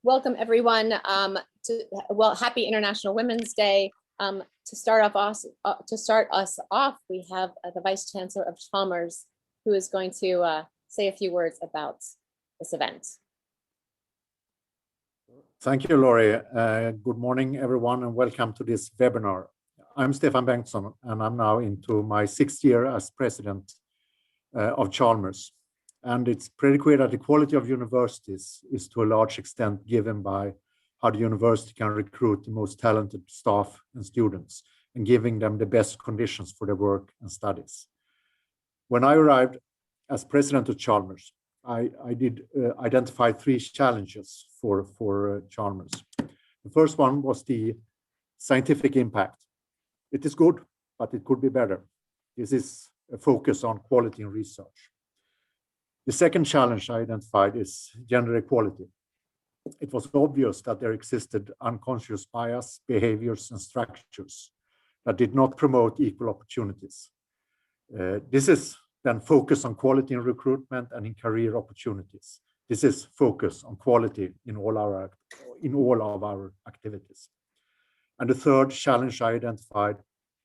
Welcome everyone happy International Women's Day. To start us off, we have the Vice Chancellor of Chalmers, who is going to say a few words about this event. Thank you, Laurie. Good morning, everyone, and welcome to this webinar. I'm Stefan Bengtsson, and I'm now into my 6th year as president of Chalmers. And it's pretty clear that the quality of universities is to a large extent given by how the university can recruit the most talented staff and students and giving them the best conditions for their work and studies. When I arrived as president of Chalmers, I did identify 3 challenges for Chalmers. The first one was the scientific impact. It is good, but it could be better. This is a focus on quality and research. The second challenge I identified is gender equality. It was obvious that there existed unconscious bias, behaviors, and structures that did not promote equal opportunities. This is then focus on quality in recruitment and in career opportunities. This is focus on quality in all of our activities. And the third challenge I identified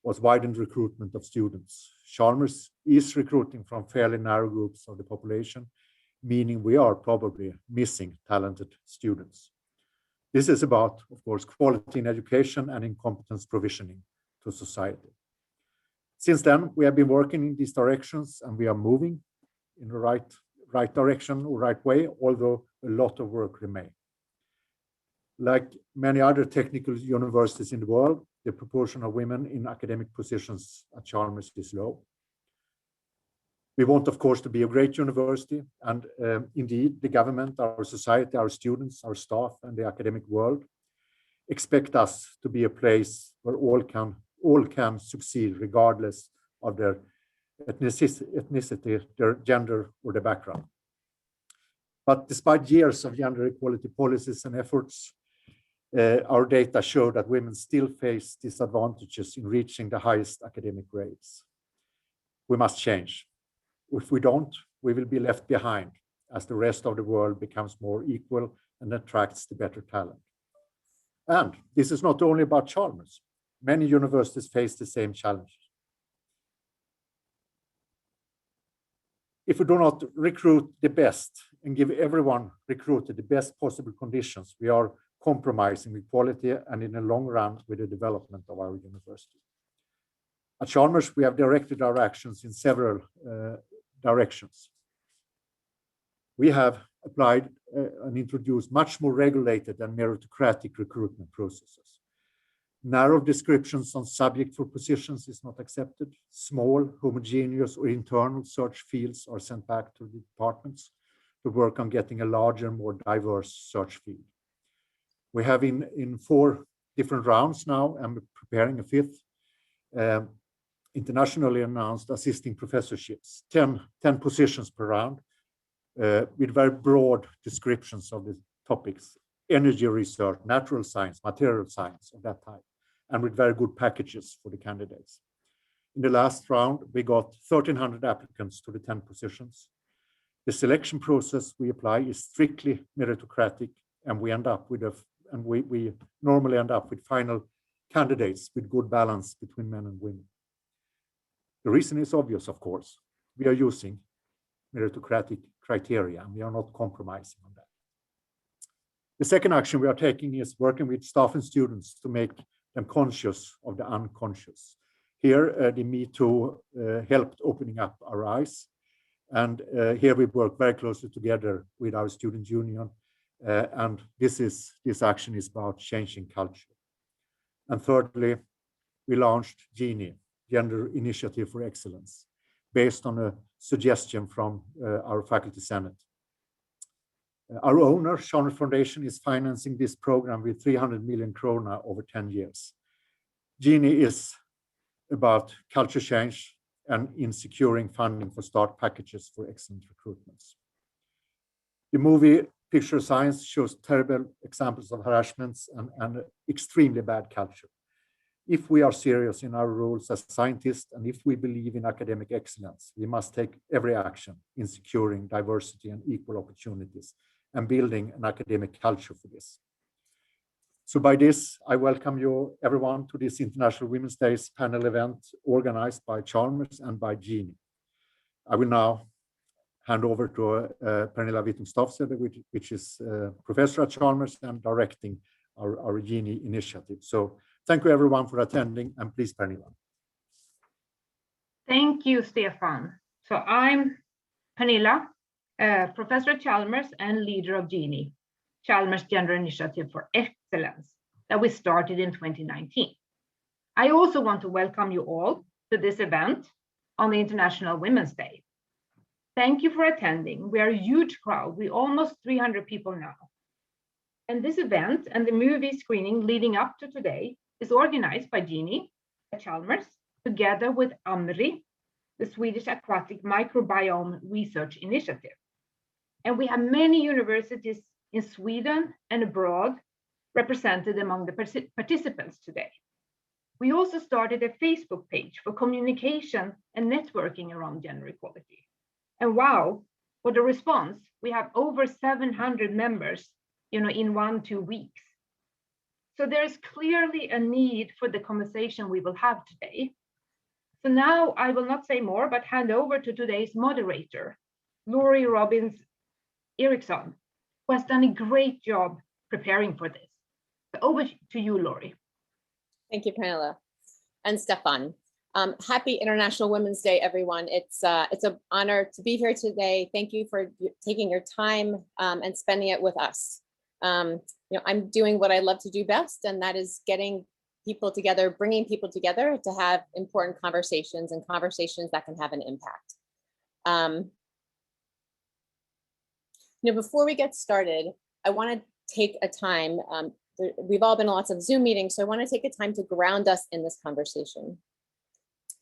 was widened recruitment of students. Chalmers is recruiting from fairly narrow groups of the population, meaning we are probably missing talented students. This is about, of course, quality in education and in competence provisioning to society. Since then, we have been working in these directions, and we are moving in the right direction or right way, although a lot of work remains. Like many other technical universities in the world, the proportion of women in academic positions at Chalmers is low. We want, of course, to be a great university, and indeed, the government, our society, our students, our staff, and the academic world expect us to be a place where all can succeed, regardless of their ethnicity, their gender, or their background. But despite years of gender equality policies and efforts, our data show that women still face disadvantages in reaching the highest academic grades. We must change. If we don't, we will be left behind as the rest of the world becomes more equal and attracts the better talent. And this is not only about Chalmers. Many universities face the same challenges. If we do not recruit the best and give everyone recruited the best possible conditions, we are compromising with quality and in the long run with the development of our university. At Chalmers, we have directed our actions in several directions. We have applied and introduced much more regulated and meritocratic recruitment processes. Narrow descriptions on subject for positions is not accepted. Small, homogeneous, or internal search fields are sent back to the departments to work on getting a larger, more diverse search field. We have in 4 different rounds now, and we're preparing a 5th, internationally announced assisting professorships, 10 positions per round, with very broad descriptions of the topics, energy research, natural science, material science of that type, and with very good packages for the candidates. In the last round, we got 1,300 applicants to the 10 positions. The selection process we apply is strictly meritocratic, and we normally end up with final candidates with good balance between men and women. The reason is obvious, of course. We are using meritocratic criteria, and we are not compromising on that. The second action we are taking is working with staff and students to make them conscious of the unconscious. Here, the Me Too helped opening up our eyes. And here we work very closely together with our student union. And this action is about changing culture. And thirdly, we launched Genie, Gender Initiative for Excellence, based on a suggestion from our faculty senate. Our owner, Chalmers Foundation, is financing this program with 300 million krona over 10 years. Genie is about culture change and in securing funding for start packages for excellent recruitments. The movie Picture Science shows terrible examples of harassments and extremely bad culture. If we are serious in our roles as scientists and if we believe in academic excellence, we must take every action in securing diversity and equal opportunities and building an academic culture for this. So by this, I welcome you everyone to this International Women's Day's panel event organized by Chalmers and by Genie. I will now hand over to Pernilla Wittungstorffseder, which is professor at Chalmers and directing our Genie initiative. So thank you everyone for attending, and please, Pernilla. Thank you, Stefan. So I'm Pernilla, professor at Chalmers and leader of Genie, Chalmers Gender Initiative for Excellence, that we started in 2019. I also want to welcome you all to this event on the International Women's Day. Thank you for attending. We are a huge crowd. We're almost 300 people now. And this event and the movie screening leading up to today is organized by Genie at Chalmers, together with UMRI, the Swedish Aquatic Microbiome Research Initiative. And we have many universities in Sweden and abroad represented among the participants today. We also started a Facebook page for communication and networking around gender equality. And wow, what a response. We have over 700 members, in 1-2 weeks. So there's clearly a need for the conversation we will have today. So now I will not say more, but hand over to today's moderator, Laurie Robbins Eriksson, who has done a great job preparing for this. So over to you, Laurie. Thank you, Pernilla and Stefan. Happy International Women's Day, everyone. It's an honor to be here today. Thank you for taking your time and spending it with us. I'm doing what I love to do best, and that is getting people together, bringing people together to have important conversations and conversations that can have an impact. Before we get started, I want to take a time. We've all been in lots of Zoom meetings, so I want to take a time to ground us in this conversation.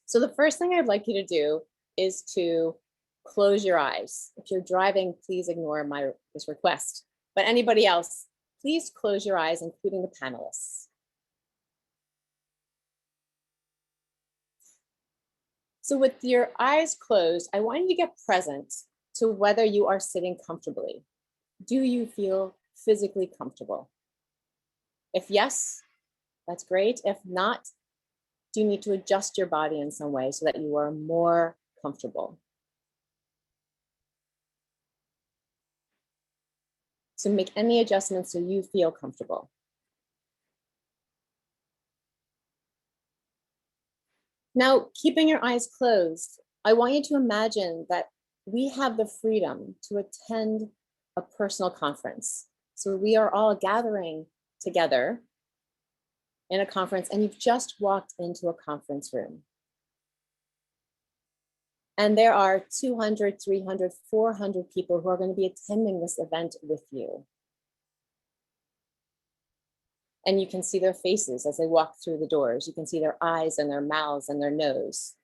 So the first thing I'd like you to do is to close your eyes. If you're driving, please ignore this request. But anybody else, please close your eyes, including the panelists. So with your eyes closed, I want you to get present to whether you are sitting comfortably. Do you feel physically comfortable? If yes, that's great. If not, do you need to adjust your body in some way so that you are more comfortable? So make any adjustments so you feel comfortable. Now, keeping your eyes closed, I want you to imagine that we have the freedom to attend a personal conference. So we are all gathering together in a conference, and you've just walked into a conference room. And there are 200, 300, 400 people who are going to be attending this event with you. And you can see their faces as they walk through the doors. You can see their eyes and their mouths and their nose.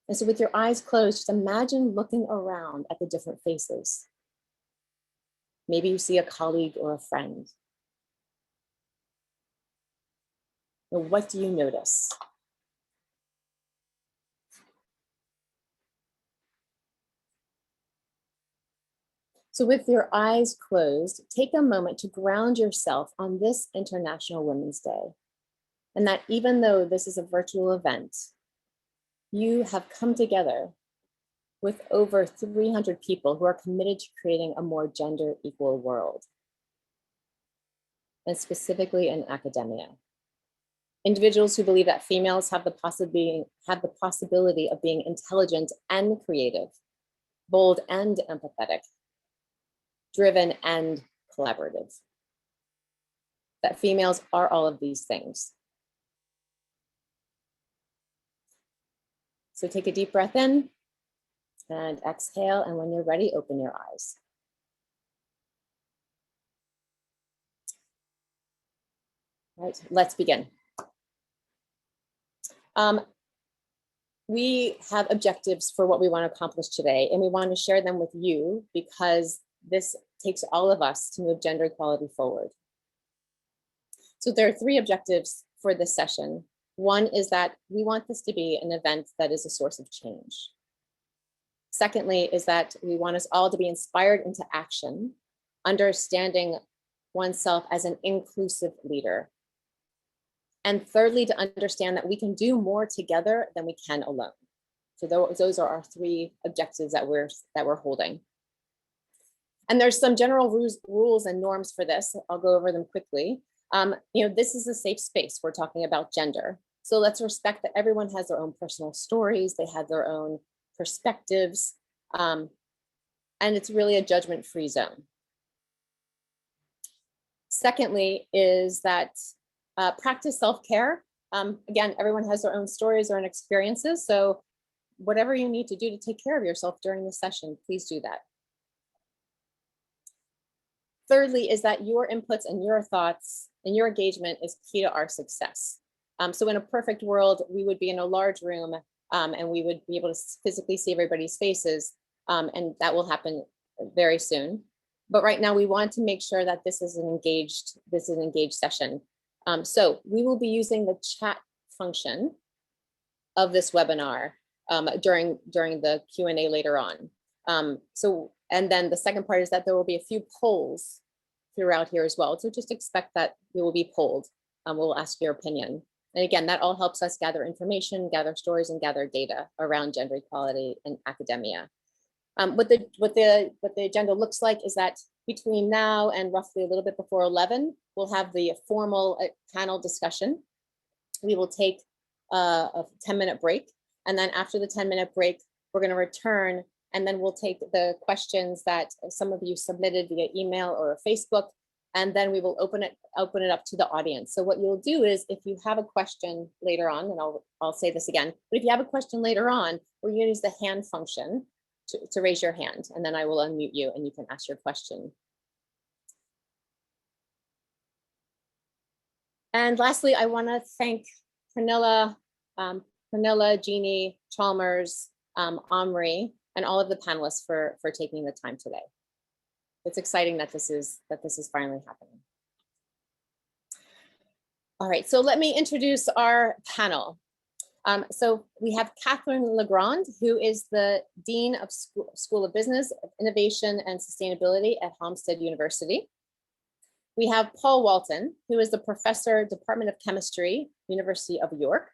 And so with your eyes closed, just imagine looking around at the different faces. Maybe you see a colleague or a friend. Now, what do you notice? So with your eyes closed, take a moment to ground yourself on this International Women's Day. And that even though this is a virtual event, you have come together with over 300 people who are committed to creating a more gender equal world, and specifically in academia. Individuals who believe that females have the possibility of being intelligent and creative, bold and empathetic, driven and collaborative. That females are all of these things. So take a deep breath in and exhale, and when you're ready, open your eyes. All right, let's begin. We have objectives for what we want to accomplish today, and we want to share them with you because this takes all of us to move gender equality forward. So there are 3 objectives for this session. One is that we want this to be an event that is a source of change. Secondly, is that we want us all to be inspired into action understanding oneself as an inclusive leader. And thirdly, to understand that we can do more together than we can alone. So those are our three objectives that we're holding. And there's some general rules and norms for this. I'll go over them quickly. This is a safe space. We're talking about gender. So let's respect that everyone has their own personal stories. They have their own perspectives. And it's really a judgment-free zone. Secondly, is that practice self-care. Again, everyone has their own stories, their own experiences. So whatever you need to do to take care of yourself during the session, please do that. Thirdly, is that your inputs and your thoughts and your engagement is key to our success. So in a perfect world, we would be in a large room and we would be able to physically see everybody's faces, and that will happen very soon. But right now, we want to make sure that this is an engaged session. So we will be using the chat function of this webinar during the Q&A later on. And then the second part is that there will be a few polls throughout here as well. So just expect that you will be polled. We'll ask your opinion. And again, that all helps us gather information, gather stories, and gather data around gender equality in academia. What the agenda looks like is that between now and roughly a little bit before 11, we'll have the formal panel discussion. We will take a 10-minute break. And then after the 10-minute break, we're going to return, and then we'll take the questions that some of you submitted via email or Facebook, and then we will open it up to the audience. So what you'll do is, if you have a question later on, and I'll say this again, but if you have a question later on, we're going to use the hand function to raise your hand, and then I will unmute you and you can ask your question. And lastly, I want to thank Pernilla, Genie, Chalmers, Omri, and all of the panelists for taking the time today. It's exciting that this is finally happening. All right, so let me introduce our panel. So we have Catherine LeGrand, who is the Dean of School of Business, Innovation and Sustainability at Halmstad University. We have Paul Walton, who is the Professor, Department of Chemistry, University of York.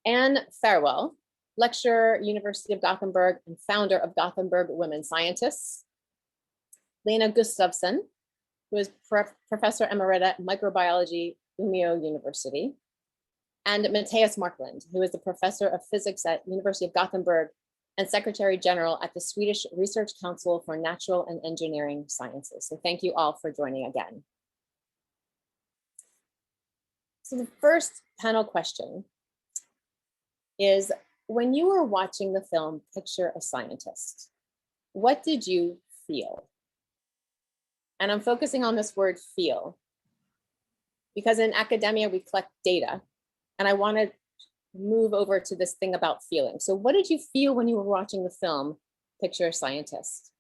Anne Farewell, Lecturer, University of Gothenburg, and founder of Gothenburg Women Scientists. Lena Gustafsson, who is Professor Emerita, Microbiology, Umeå University. And Mattias Marklund, who is the Professor of Physics at University of Gothenburg and Secretary General at the Swedish Research Council for Natural and Engineering Sciences. So thank you all for joining again. So the first panel question is, when you were watching the film Picture a Scientist, what did you feel? And I'm focusing on this word feel, because in academia, we collect data. And I want to move over to this thing about feeling. So what did you feel when you were watching the film Picture a Scientist?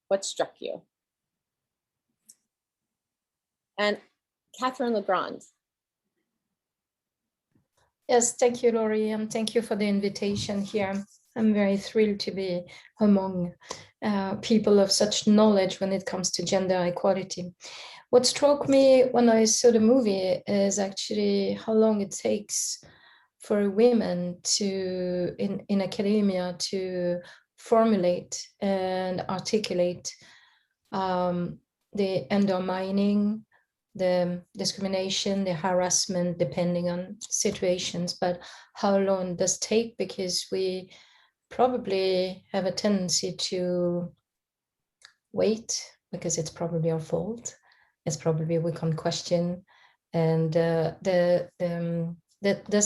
What struck you? And Catherine LeGrand. Yes, thank you, Laurie, and thank you for the invitation here. I'm very thrilled to be among people of such knowledge when it comes to gender equality. What struck me when I saw the movie is actually how long it takes for women to, in academia, to formulate and articulate the undermining, the discrimination, the harassment, depending on situations, but how long does it take? Because we probably have a tendency to wait because it's probably our fault. It's probably we can question, and this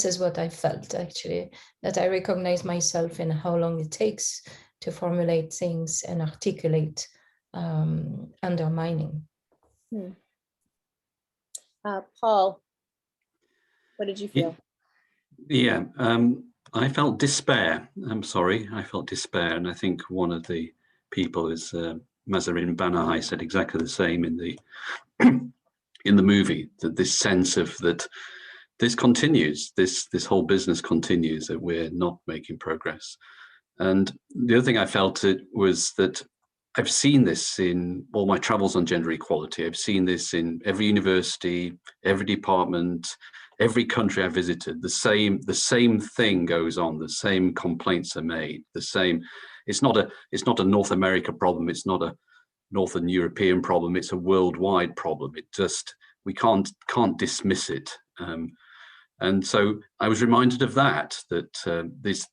is what I felt actually, that I recognize myself in how long it takes to formulate things and articulate undermining. Paul, what did you feel? Yeah, I felt despair. I'm sorry, I felt despair, and I think one of the people is Mazarin Banahai said exactly the same in the movie, that this sense of that this continues, this whole business continues, that we're not making progress. And the other thing I felt was that I've seen this in all my travels on gender equality. I've seen this in every university, every department, every country I visited. The same thing goes on. The same complaints are made. The same. It's not a North America problem. It's not a Northern European problem. It's a worldwide problem. It just, we can't dismiss it. And so I was reminded of that this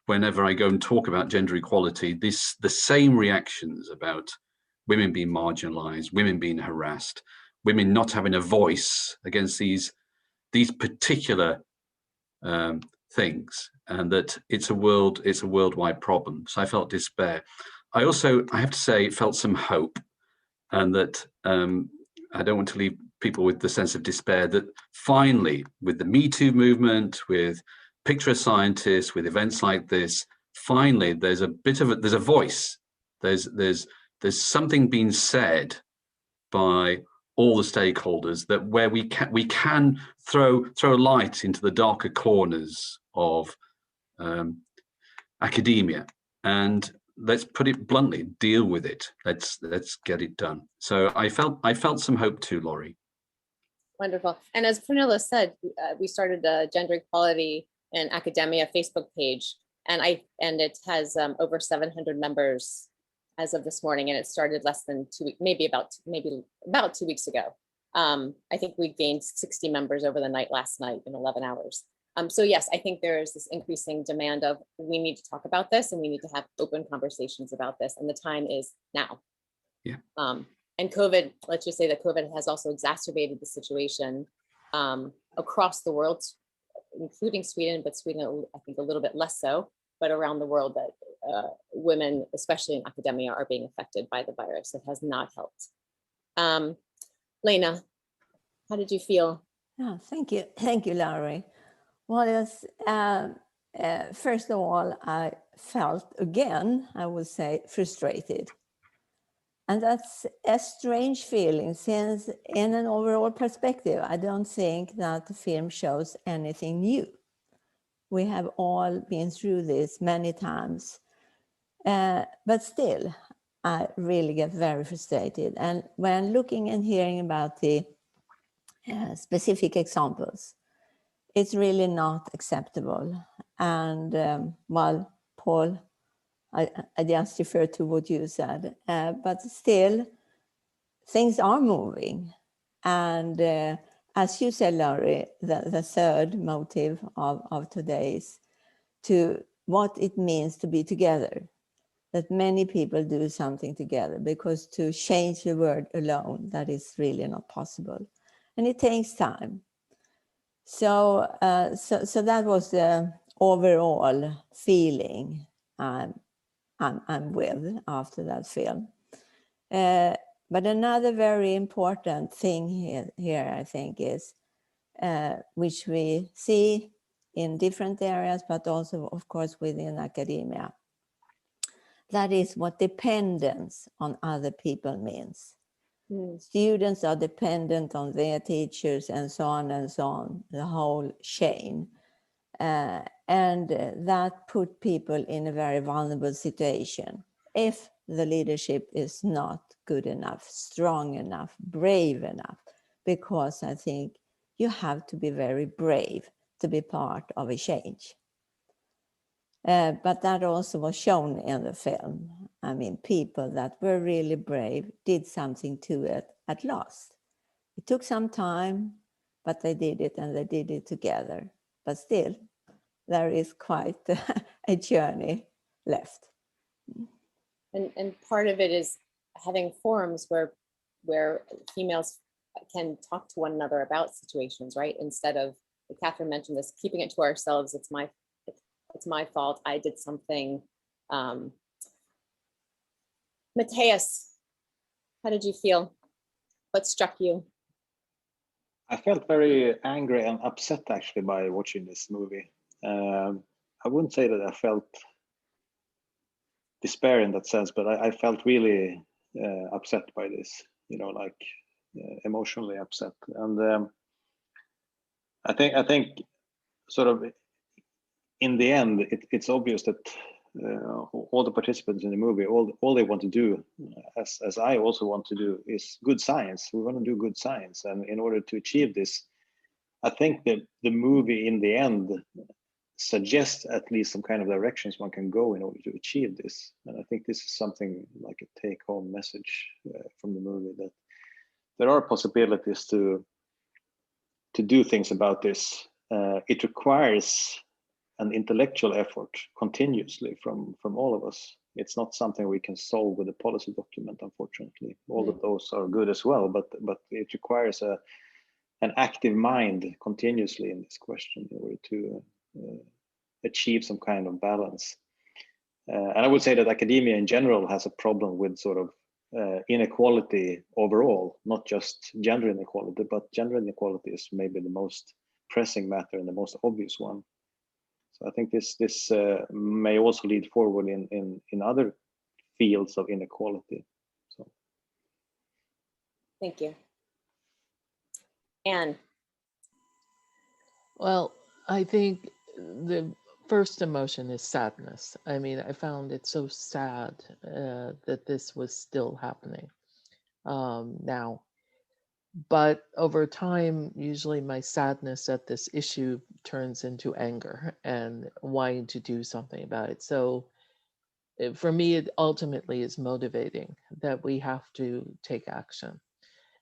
whenever I go and talk about gender equality, the same reactions about women being marginalized, women being harassed, women not having a voice against these particular things, and that it's a worldwide problem. So I felt despair. I have to say, felt some hope, and that I don't want to leave people with the sense of despair, that finally, with the Me Too movement, with Picture a Scientist, with events like this, finally there's a voice. There's something being said by all the stakeholders, that where we can throw light into the darker corners of academia, and let's put it bluntly, deal with it. Let's get it done. So I felt some hope too, Laurie. Wonderful. And as Pernilla said, we started a gender equality in academia Facebook page, and it has over 700 members as of this morning, and it started less than 2 weeks, maybe about 2 weeks ago. I think we gained 60 members over the night last night in 11 hours. So yes, I think there is this increasing demand of, we need to talk about this, and we need to have open conversations about this, and the time is now. Yeah. And COVID, let's just say that COVID has also exacerbated the situation across the world, including Sweden, but Sweden, I think, a little bit less so, but around the world, that women, especially in academia, are being affected by the virus. It has not helped. Lena, how did you feel? Oh, thank you, Laurie. Well, first of all, I felt, again, I would say, frustrated. And that's a strange feeling, since in an overall perspective, I don't think that the film shows anything new. We have all been through this many times. But still, I really get very frustrated. And when looking and hearing about the specific examples, it's really not acceptable. And well, Paul, I just refer to what you said, but still, things are moving. And as you said, Laurie, the third motive of today is to what it means to be together, that many people do something together, because to change the world alone, that is really not possible. And it takes time. So that was the overall feeling I'm with after that film. But another very important thing here I think is, which we see in different areas, but also, of course, within academia. That is what dependence on other people means. Students are dependent on their teachers, and so on, the whole chain. And that put people in a very vulnerable situation if the leadership is not good enough, strong enough, brave enough, because I think you have to be very brave to be part of a change. But that also was shown in the film. I mean, people that were really brave did something to it at last. It took some time, but they did it, and they did it together. But still, there is quite a journey left. And part of it is having forums where females can talk to one another about situations, right? Instead of, Catherine mentioned this, keeping it to ourselves. It's my fault, I did something. Mattias, how did you feel? What struck you? I felt very angry and upset, actually, by watching this movie. I wouldn't say that I felt despair in that sense, but I felt really upset by this, like emotionally upset. And I think sort of in the end, it's obvious that all the participants in the movie, all they want to do, as I also want to do, is good science. We want to do good science, and in order to achieve this, I think that the movie in the end suggests at least some kind of directions one can go in order to achieve this. And I think this is something like a take-home message from the movie, that there are possibilities to do things about this. It requires an intellectual effort continuously from all of us. It's not something we can solve with a policy document, unfortunately. All of those are good as well, but it requires an active mind continuously in this question in order to achieve some kind of balance. And I would say that academia in general has a problem with sort of inequality overall, not just gender inequality, but gender inequality is maybe the most pressing matter and the most obvious one. So I think this may also lead forward in other fields of inequality. So. Thank you. Anne. Well, I think the first emotion is sadness. I mean, I found it so sad that this was still happening now. But over time, usually my sadness at this issue turns into anger and wanting to do something about it. So for me, it ultimately is motivating that we have to take action.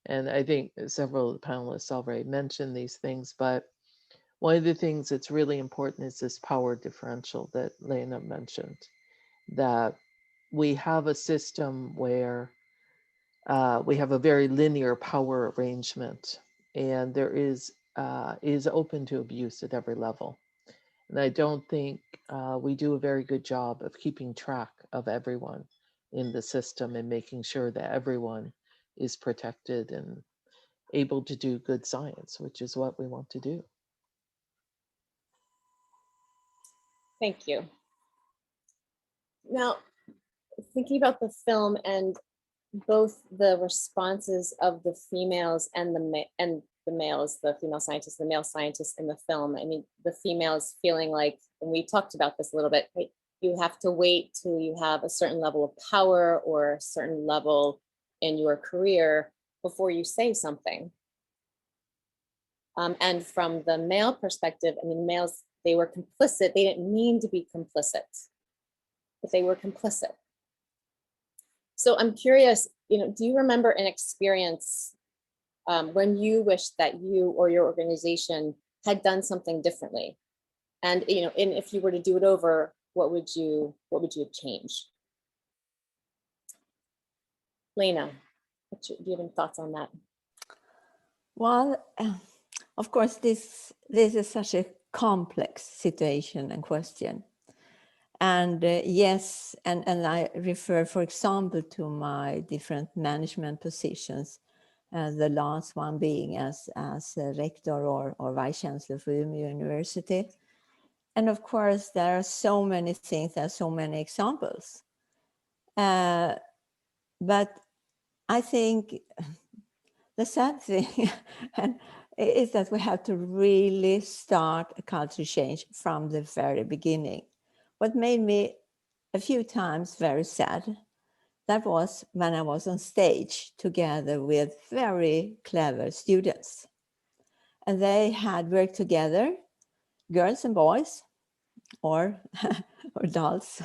And I think several of the panelists already mentioned these things, but one of the things that's really important is this power differential that Lena mentioned, that we have a system where we have a very linear power arrangement, and there is open to abuse at every level. And I don't think we do a very good job of keeping track of everyone in the system and making sure that everyone is protected and able to do good science, which is what we want to do. Thank you. Now, thinking about the film and both the responses of the females and the males, the female scientists, the male scientists in the film. I mean, the females feeling like, and we talked about this a little bit, right? You have to wait till you have a certain level of power or a certain level in your career before you say something. And from the male perspective, I mean, males, they were complicit. They didn't mean to be complicit, but they were complicit. So I'm curious, do you remember an experience when you wished that you or your organization had done something differently? And and if you were to do it over, what would you change? Lena, do you have any thoughts on that? Well, of course, this is such a complex situation and question. And yes, and I refer, for example, to my different management positions, the last one being as a rector or vice chancellor for Umeå University. And of course, there are so many things, there are so many examples. But I think the sad thing is that we have to really start a culture change from the very beginning. What made me a few times very sad, that was when I was on stage together with very clever students. And they had worked together, girls and boys, or adults,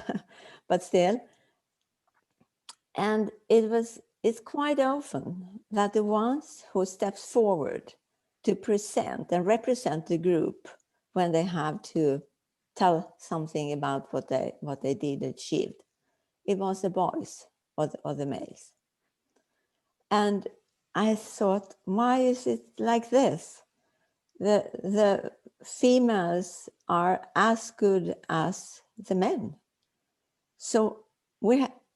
but still. And it's quite often that the ones who steps forward to present and represent the group when they have to tell something about what they did achieved, it was the boys or the males. And I thought, why is it like this? The females are as good as the men. So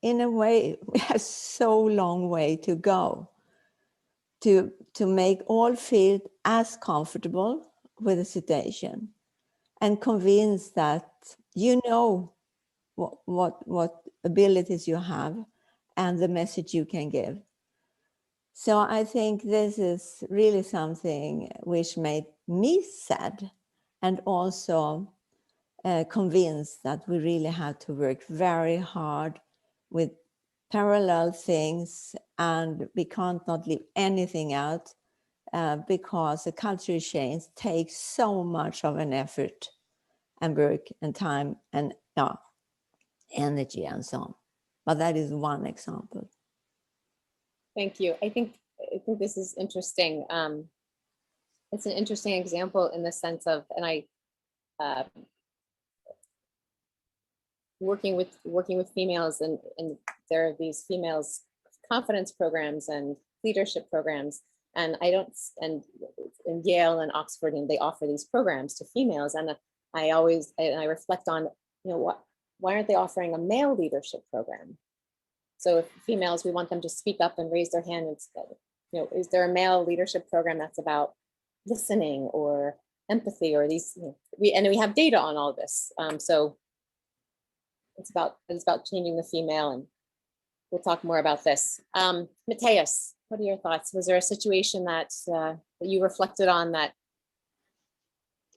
in a way, we have so long way to go to make all feel as comfortable with the situation and convinced that you know what abilities you have and the message you can give. So I think this is really something which made me sad and also convinced that we really have to work very hard with parallel things, and we can't not leave anything out because the culture change takes so much of an effort and work and time and energy and so on. But that is one example. Thank you. I think this is interesting. It's an interesting example in the sense of, and I working with females, and there are these females confidence programs and leadership programs, and in Yale and Oxford, and they offer these programs to females, and I reflect on, why aren't they offering a male leadership program? So if females, we want them to speak up and raise their hand instead. Is there a male leadership program that's about listening or empathy, or these? We have data on all this. So it's about changing the female, and we'll talk more about this. Mattias, what are your thoughts? Was there a situation that you reflected on that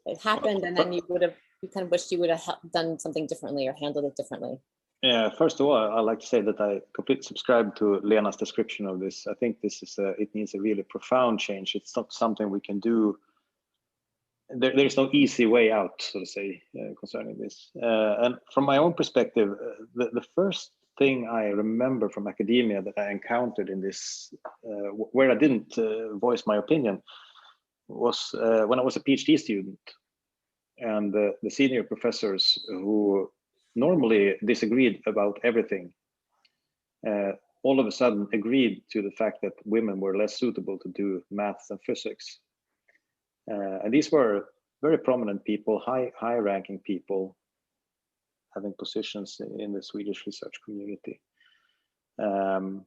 it happened, and then you kind of wished you would have done something differently or handled it differently? Yeah, first of all, I'd like to say that I completely subscribe to Lena's description of this. I think this is it needs a really profound change. It's not something we can do. There's no easy way out, so to say, concerning this. And from my own perspective, the first thing I remember from academia that I encountered in this, where I didn't voice my opinion, was when I was a PhD student, and the senior professors who normally disagreed about everything, all of a sudden agreed to the fact that women were less suitable to do maths and physics. And these were very prominent people, high-ranking people, having positions in the Swedish research community. And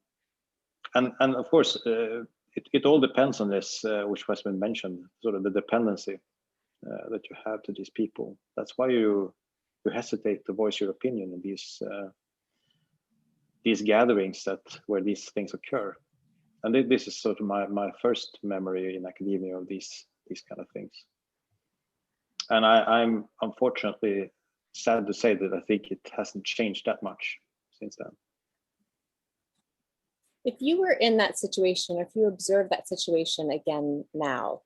of course, it all depends on this, which has been mentioned, sort of the dependency that you have to these people. That's why you hesitate to voice your opinion in these gatherings where these things occur. And this is sort of my first memory in academia of these kind of things. And I'm unfortunately sad to say that I think it hasn't changed that much since then. If you were in that situation, or if you observe that situation again now,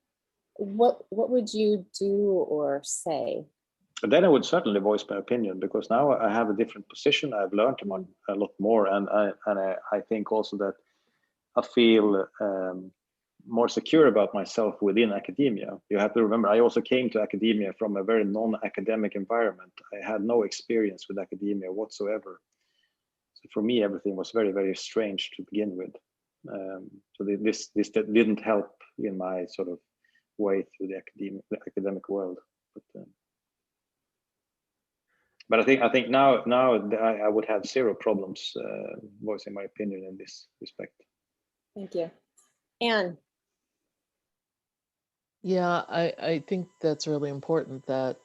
what would you do or say? Then I would certainly voice my opinion, because now I have a different position. I've learned a lot more, and I think also that I feel more secure about myself within academia. You have to remember, I also came to academia from a very non-academic environment. I had no experience with academia whatsoever. So for me, everything was very, very strange to begin with. So this didn't help in my sort of way through the academic world. But I think now I would have zero problems voicing my opinion in this respect. Thank you. Anne. Yeah, I think that's really important, that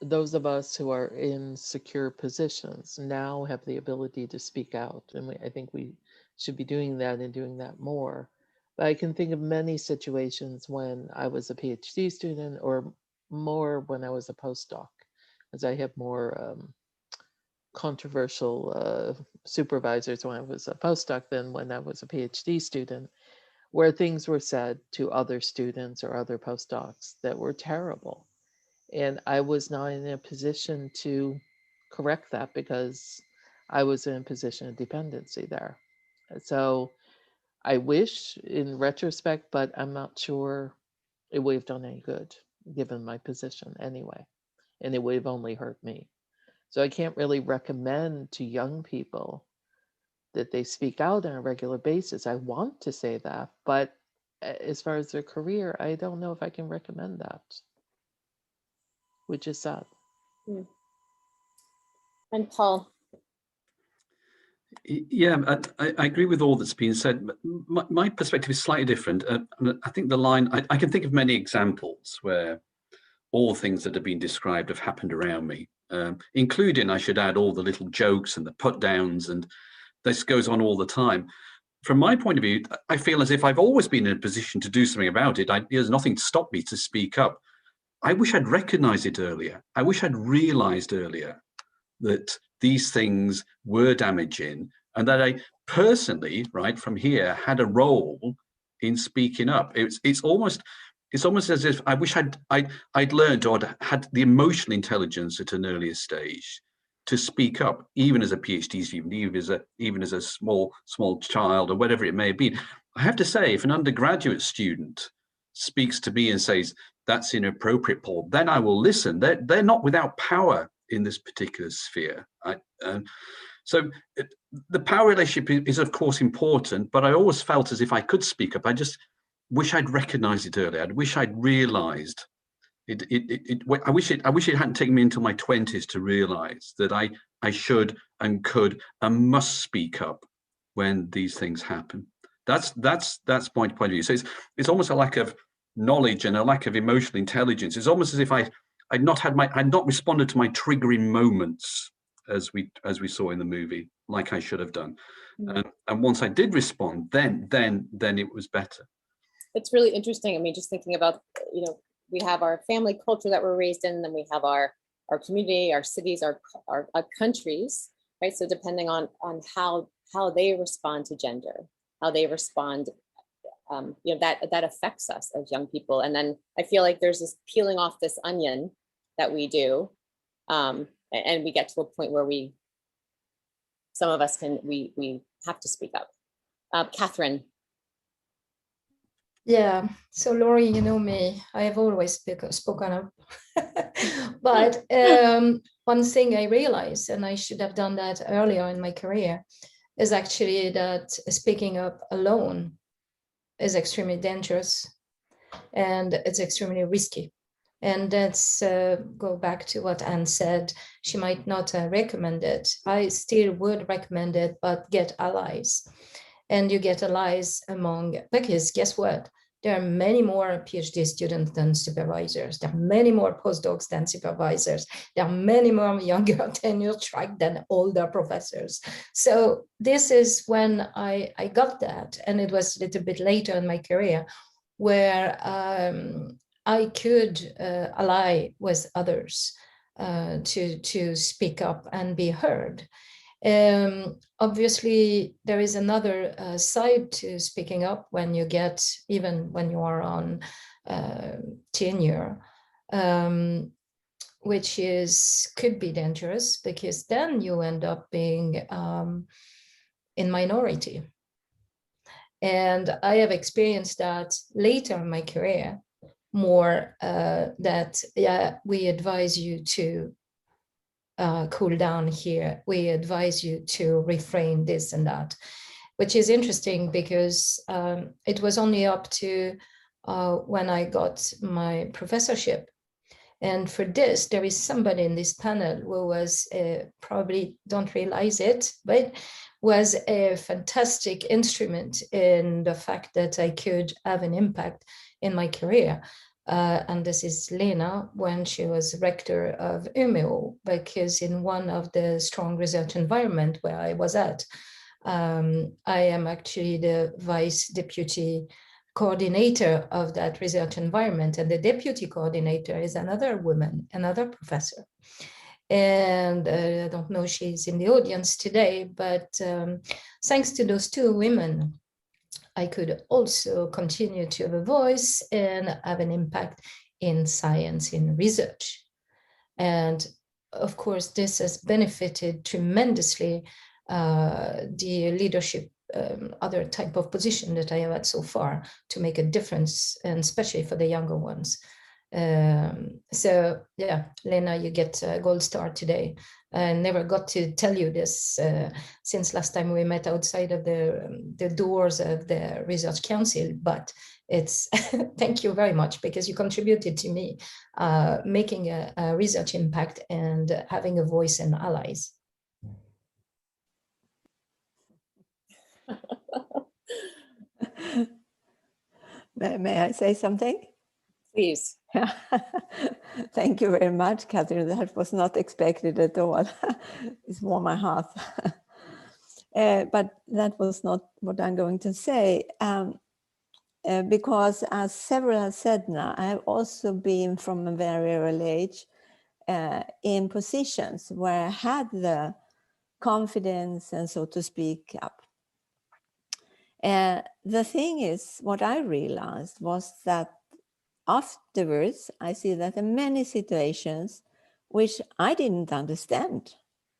those of us who are in secure positions now have the ability to speak out. And I think we should be doing that and doing that more. But I can think of many situations when I was a PhD student, or more when I was a postdoc, as I have more controversial supervisors when I was a postdoc than when I was a PhD student, where things were said to other students or other postdocs that were terrible. And I was not in a position to correct that because I was in a position of dependency there. So I wish in retrospect, but I'm not sure it would have done any good given my position anyway. And it would have only hurt me. So I can't really recommend to young people that they speak out on a regular basis. I want to say that, but as far as their career, I don't know if I can recommend that, which is sad. And Paul. Yeah, I agree with all that's been said. But my perspective is slightly different. I think the line, I can think of many examples where all things that have been described have happened around me, including, I should add, all the little jokes and the put downs, and this goes on all the time. From my point of view, I feel as if I've always been in a position to do something about it. There's nothing to stop me to speak up. I wish I'd recognized it earlier. I wish I'd realized earlier that these things were damaging, and that I personally, right from here, had a role in speaking up. It's almost as if I wish I'd learned or had the emotional intelligence at an earlier stage to speak up, even as a PhD student, even as a small child, or whatever it may be. I have to say, if an undergraduate student speaks to me and says, "That's inappropriate, Paul," then I will listen. They're not without power in this particular sphere. So the power relationship is of course important, but I always felt as if I could speak up. I just wish I'd recognized it earlier. I wish I'd realized it. I wish it hadn't taken me until my 20s to realize that I should and could and must speak up when these things happen. That's my point of view. So it's almost a lack of knowledge and a lack of emotional intelligence. It's almost as if I'd not responded to my triggering moments as we saw in the movie, like I should have done. And once I did respond, then it was better. It's really interesting. I mean, just thinking about, we have our family culture that we're raised in, and then we have our community, our cities, our countries, right? So depending on how they respond to gender, how they respond, that affects us as young people. And then I feel like there's this peeling off this onion that we do, and we get to a point where some of us we have to speak up. Catherine. Yeah, so Laurie, you know me, I have always spoken up. But one thing I realized, and I should have done that earlier in my career, is actually that speaking up alone is extremely dangerous and it's extremely risky. And that's go back to what Anne said. She might not recommend it. I still would recommend it, but get allies. And you get allies because guess what? There are many more PhD students than supervisors. There are many more postdocs than supervisors. There are many more younger tenure track than older professors. So this is when I got that. And it was a little bit later in my career where I could ally with others to speak up and be heard. Obviously, there is another side to speaking up when you when you are on tenure, which could be dangerous because then you end up being in minority. And I have experienced that later in my career more, that we advise you to cool down here. We advise you to refrain this and that, which is interesting because it was only up to when I got my professorship. And for this, there is somebody in this panel who was, probably don't realize it, but was a fantastic instrument in the fact that I could have an impact in my career. And this is Lena, when she was rector of Umeå, because in one of the strong research environment where I was at, I am actually the vice deputy coordinator of that research environment. And the deputy coordinator is another woman, another professor. And I don't know if she's in the audience today, but thanks to those two women, I could also continue to have a voice and have an impact in science, in research. And of course, this has benefited tremendously the leadership, other type of position that I have had so far to make a difference, and especially for the younger ones. So yeah, Lena, you get a gold star today. I never got to tell you this since last time we met outside of the doors of the Research Council, but it's thank you very much because you contributed to me making a research impact and having a voice and allies. May I say something? Please. Thank you very much, Catherine. That was not expected at all. It's warm my heart. But that was not what I'm going to say. because as several have said now, I have also been from a very early age in positions where I had the confidence and so to speak up. The thing is, what I realized was that afterwards, I see that in many situations, which I didn't understand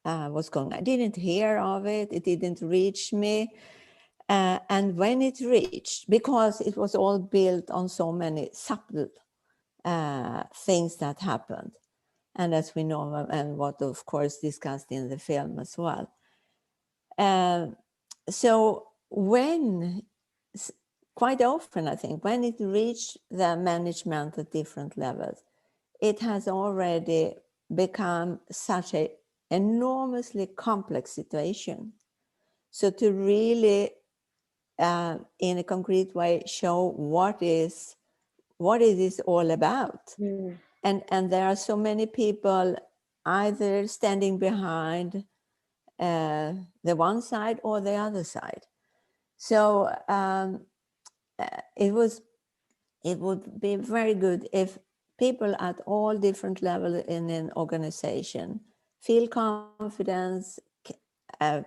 what's going on. I didn't hear of it. It didn't reach me. And when it reached, because it was all built on so many subtle things that happened, and as we know, and what of course discussed in the film as well. So when, quite often I think, when it reached the management at different levels, it has already become such an enormously complex situation. So to really, in a concrete way, show what it is all about. Mm. And there are so many people either standing behind the one side or the other side. So it would be very good if people at all different levels in an organization feel confidence,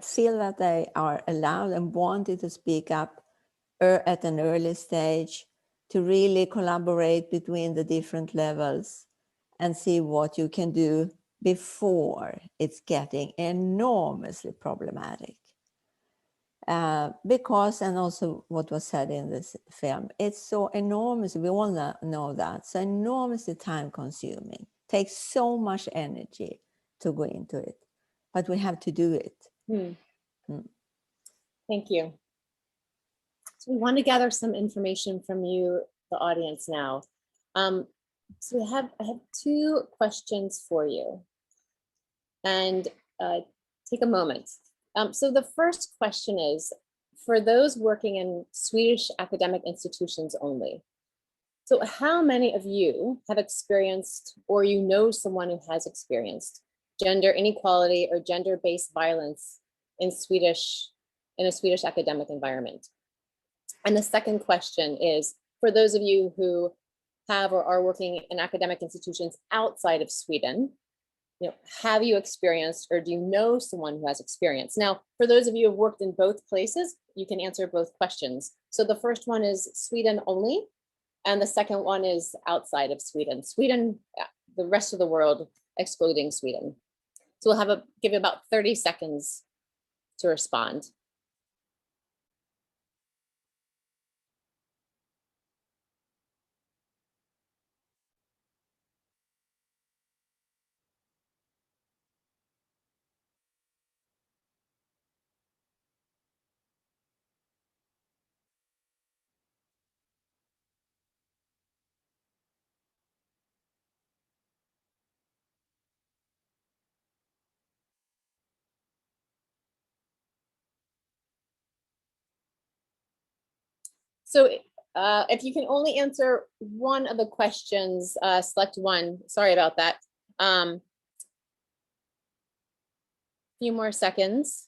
feel that they are allowed and wanted to speak up at an early stage, to really collaborate between the different levels and see what you can do before it's getting enormously problematic. Because, and also what was said in this film, it's so enormous, we all know that, so enormously time consuming, takes so much energy to go into it, but we have to do it. Thank you. So we want to gather some information from you, the audience now. So I have two questions for you, and take a moment. So the first question is, for those working in Swedish academic institutions only, so how many of you have experienced, or you know someone who has experienced, gender inequality or gender-based violence in a Swedish academic environment? And the second question is, for those of you who have or are working in academic institutions outside of Sweden, have you experienced, or do you know someone who has experience? Now, for those of you who have worked in both places, you can answer both questions. So the first one is Sweden only, and the second one is outside of Sweden. Sweden, the rest of the world, excluding Sweden. So we'll give you about 30 seconds to respond. So if you can only answer one of the questions, select one. Sorry about that. Few more seconds.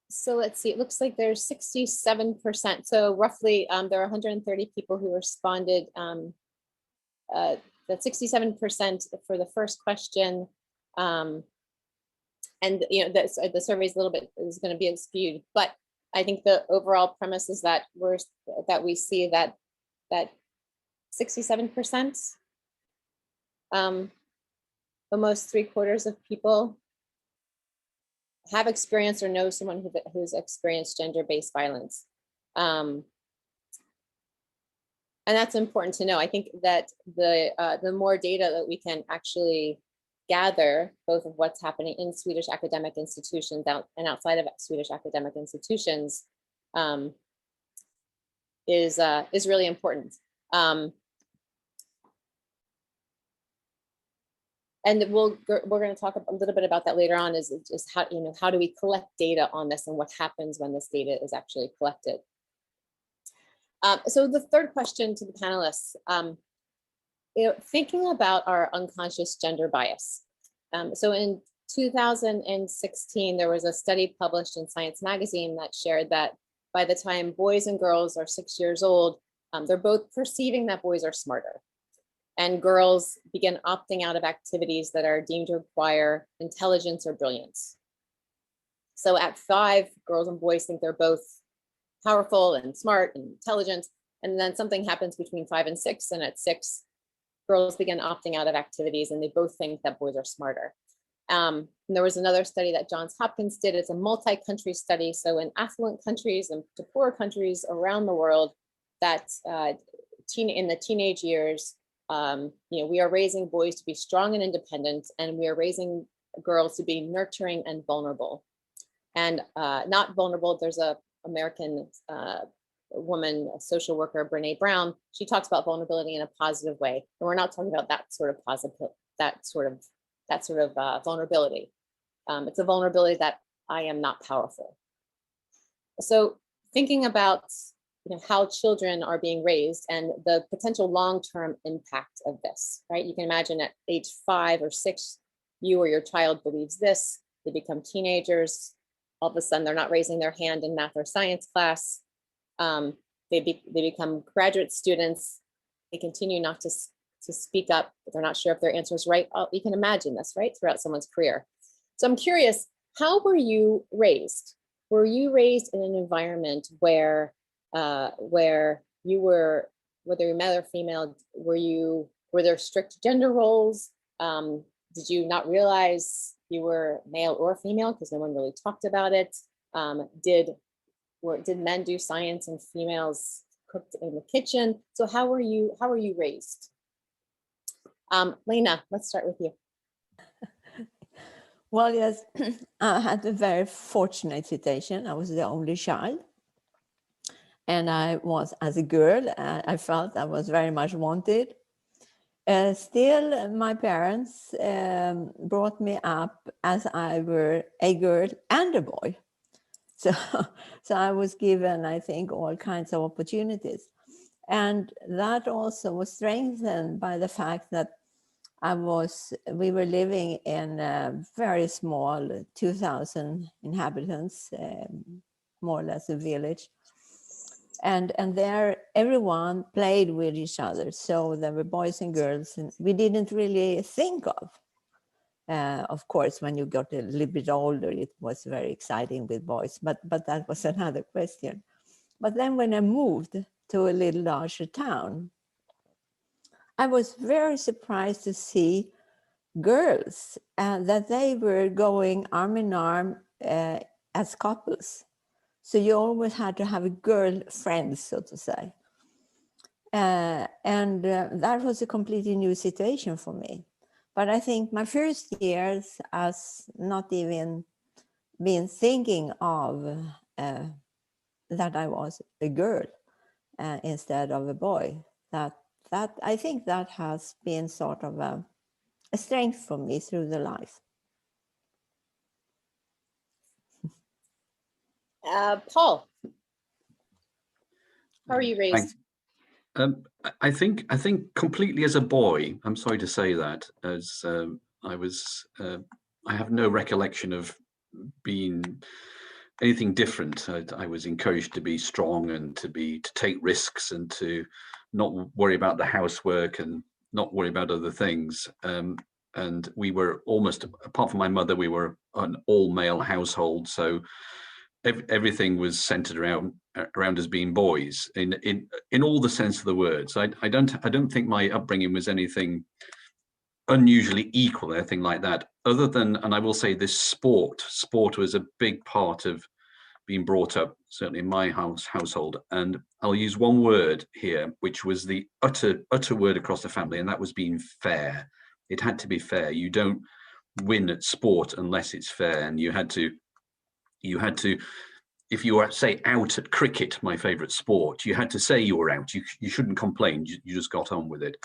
So let's see, it looks like there's 67%. So roughly there are 130 people who responded. That's 67% for the first question. And the survey is going to be skewed, but I think the overall premise is that we see that 67%, almost 3/4 of people have experienced or know someone who's experienced gender-based violence. And that's important to know. I think that the more data that we can actually gather, both of what's happening in Swedish academic institutions and outside of Swedish academic institutions, is really important. And we're going to talk a little bit about that later on, is how, how do we collect data on this and what happens when this data is actually collected. So the third question to the panelists, thinking about our unconscious gender bias. So in 2016, there was a study published in Science magazine that shared that by the time boys and girls are 6 years old, they're both perceiving that boys are smarter. And girls begin opting out of activities that are deemed to require intelligence or brilliance. So at 5, girls and boys think they're both powerful and smart and intelligent. And then something happens between 5 and 6. And at 6, girls begin opting out of activities and they both think that boys are smarter. And there was another study that Johns Hopkins did. It's a multi-country study. So in affluent countries and to poorer countries around the world, that in the teenage years, we are raising boys to be strong and independent, and we are raising girls to be nurturing and vulnerable. And not vulnerable, there's a American woman, a social worker, Brene Brown. She talks about vulnerability in a positive way, and we're not talking about that sort of vulnerability. It's a vulnerability that I am not powerful. So thinking about how children are being raised and the potential long-term impact of this, right? You can imagine at age 5 or 6, you or your child believes this, they become teenagers, all of a sudden they're not raising their hand in math or science class, they become graduate students, they continue not to speak up, but they're not sure if their answer is right. You can imagine this, right, throughout someone's career. So I'm curious, how were you raised? Were you raised in an environment where you were, whether you're male or female, were there strict gender roles? Did you not realize you were male or female because no one really talked about it? Did men do science and females cooked in the kitchen? So how were you raised? Lena, let's start with you. Well, yes, I had a very fortunate situation. I was the only child. And I was, as a girl, I felt I was very much wanted. Still, my parents brought me up as I were a girl and a boy. So I was given, I think, all kinds of opportunities. And that also was strengthened by the fact that we were living in a very small, 2,000 inhabitants, more or less a village. And there, everyone played with each other. So there were boys and girls, and we didn't really think of course, when you got a little bit older, it was very exciting with boys, but that was another question. But then when I moved to a little larger town, I was very surprised to see girls, that they were going arm in arm as couples. So you always had to have a girlfriend, so to say. And that was a completely new situation for me. But I think my first years, as not even been thinking of that I was a girl instead of a boy, that I think that has been sort of a strength for me through the life. Paul, how are you raised? I think completely as a boy. I'm sorry to say that, as I have no recollection of being anything different. I was encouraged to be strong and to take risks and to not worry about the housework and not worry about other things. And we were almost, apart from my mother, we were an all-male household. So everything was centered around us being boys in all the sense of the words. I don't think my upbringing was anything unusually equal, anything like that, other than, and I will say this, sport was a big part of being brought up, certainly in my household. And I'll use one word here, which was the utter word across the family, and that was being fair. It had to be fair. You don't win at sport unless it's fair. And you had to, if you were, say, out at cricket, my favorite sport, you had to say you were out. You shouldn't complain. You just got on with it.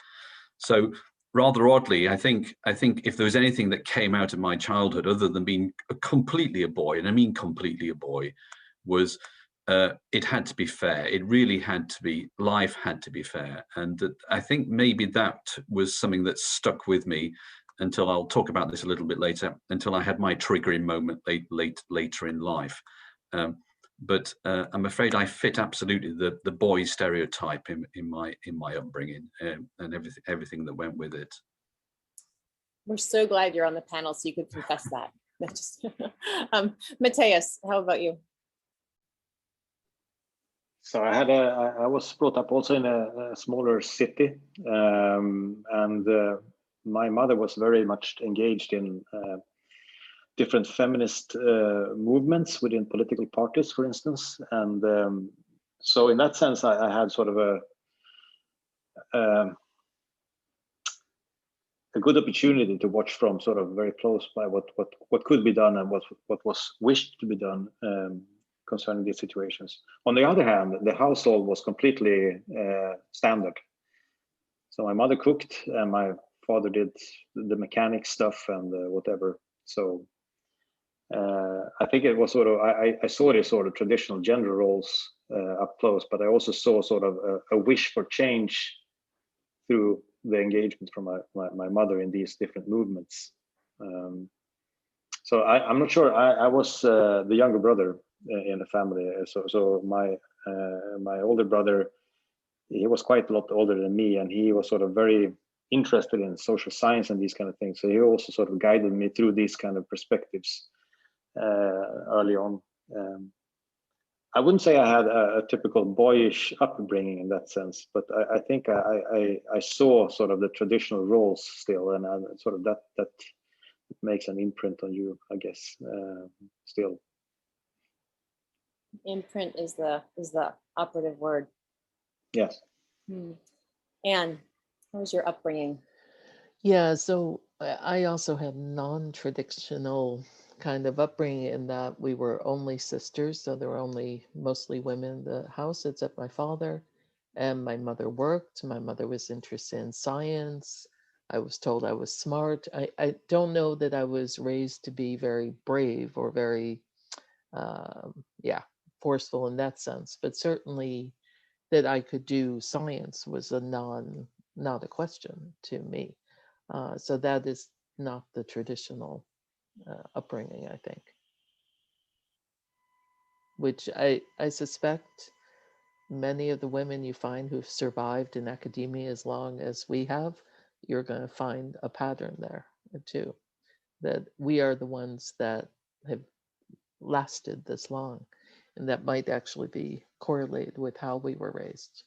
So rather oddly, I think if there was anything that came out of my childhood other than being completely a boy, and I mean completely a boy, was it had to be fair. It really had to be, life had to be fair. And I think maybe that was something that stuck with me until, I'll talk about this a little bit later, until I had my triggering moment later in life. But I'm afraid I fit absolutely the boy stereotype in my upbringing, and everything that went with it. We're so glad you're on the panel so you could confess that. Mattias, how about you? So I was brought up also in a smaller city, and my mother was very much engaged in different feminist movements within political parties, for instance. And so in that sense, I had sort of a good opportunity to watch from sort of very close by what could be done and what was wished to be done concerning these situations. On the other hand, the household was completely standard. So my mother cooked and my father did the mechanic stuff and whatever. So I think it was sort of, I saw these sort of traditional gender roles up close, but I also saw sort of a wish for change through the engagement from my mother in these different movements. So I'm not sure. I was the younger brother in the family. So my older brother, he was quite a lot older than me, and he was sort of very interested in social science and these kind of things. So he also sort of guided me through these kind of perspectives early on. I wouldn't say I had a typical boyish upbringing in that sense, but I think I saw sort of the traditional roles still, and sort of that makes an imprint on you, I guess, still. Imprint is the operative word. Yes. Anne, how was your upbringing? Yeah, so I also had non-traditional kind of upbringing in that we were only sisters, so there were only mostly women in the house except my father, and my mother worked. My mother was interested in science. I was told I was smart. I don't know that I was raised to be very brave or very forceful in that sense, but certainly that I could do science was not a question to me. So that is not the traditional upbringing, I think, which I suspect many of the women you find who've survived in academia as long as we have, you're going to find a pattern there too, that we are the ones that have lasted this long, and that might actually be correlated with how we were raised.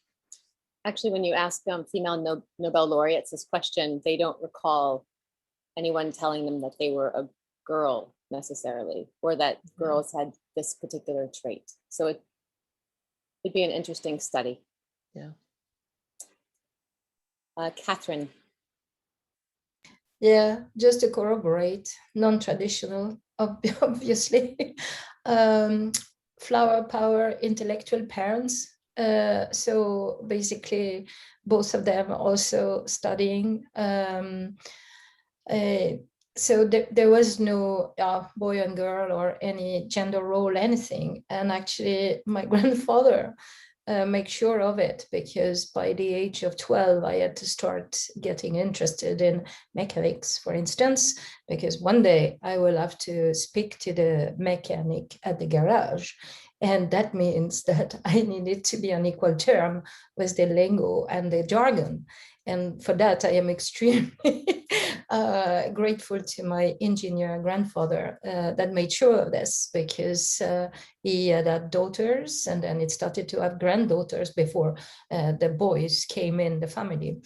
Actually, when you ask female Nobel laureates this question, they don't recall anyone telling them that they were a girl necessarily, or that girls had this particular trait. So it'd be an interesting study. Yeah. Catherine. Yeah, just to corroborate, non-traditional, obviously. Flower power, intellectual parents. So basically, both of them also studying. So there was no boy and girl or any gender role, anything. And actually, my grandfather make sure of it, because by the age of 12, I had to start getting interested in mechanics, for instance, because one day I will have to speak to the mechanic at the garage. And that means that I needed to be on equal term with the lingo and the jargon. And for that, I am extremely grateful to my engineer grandfather that made sure of this, because he had daughters, and then it started to have granddaughters before the boys came in the family.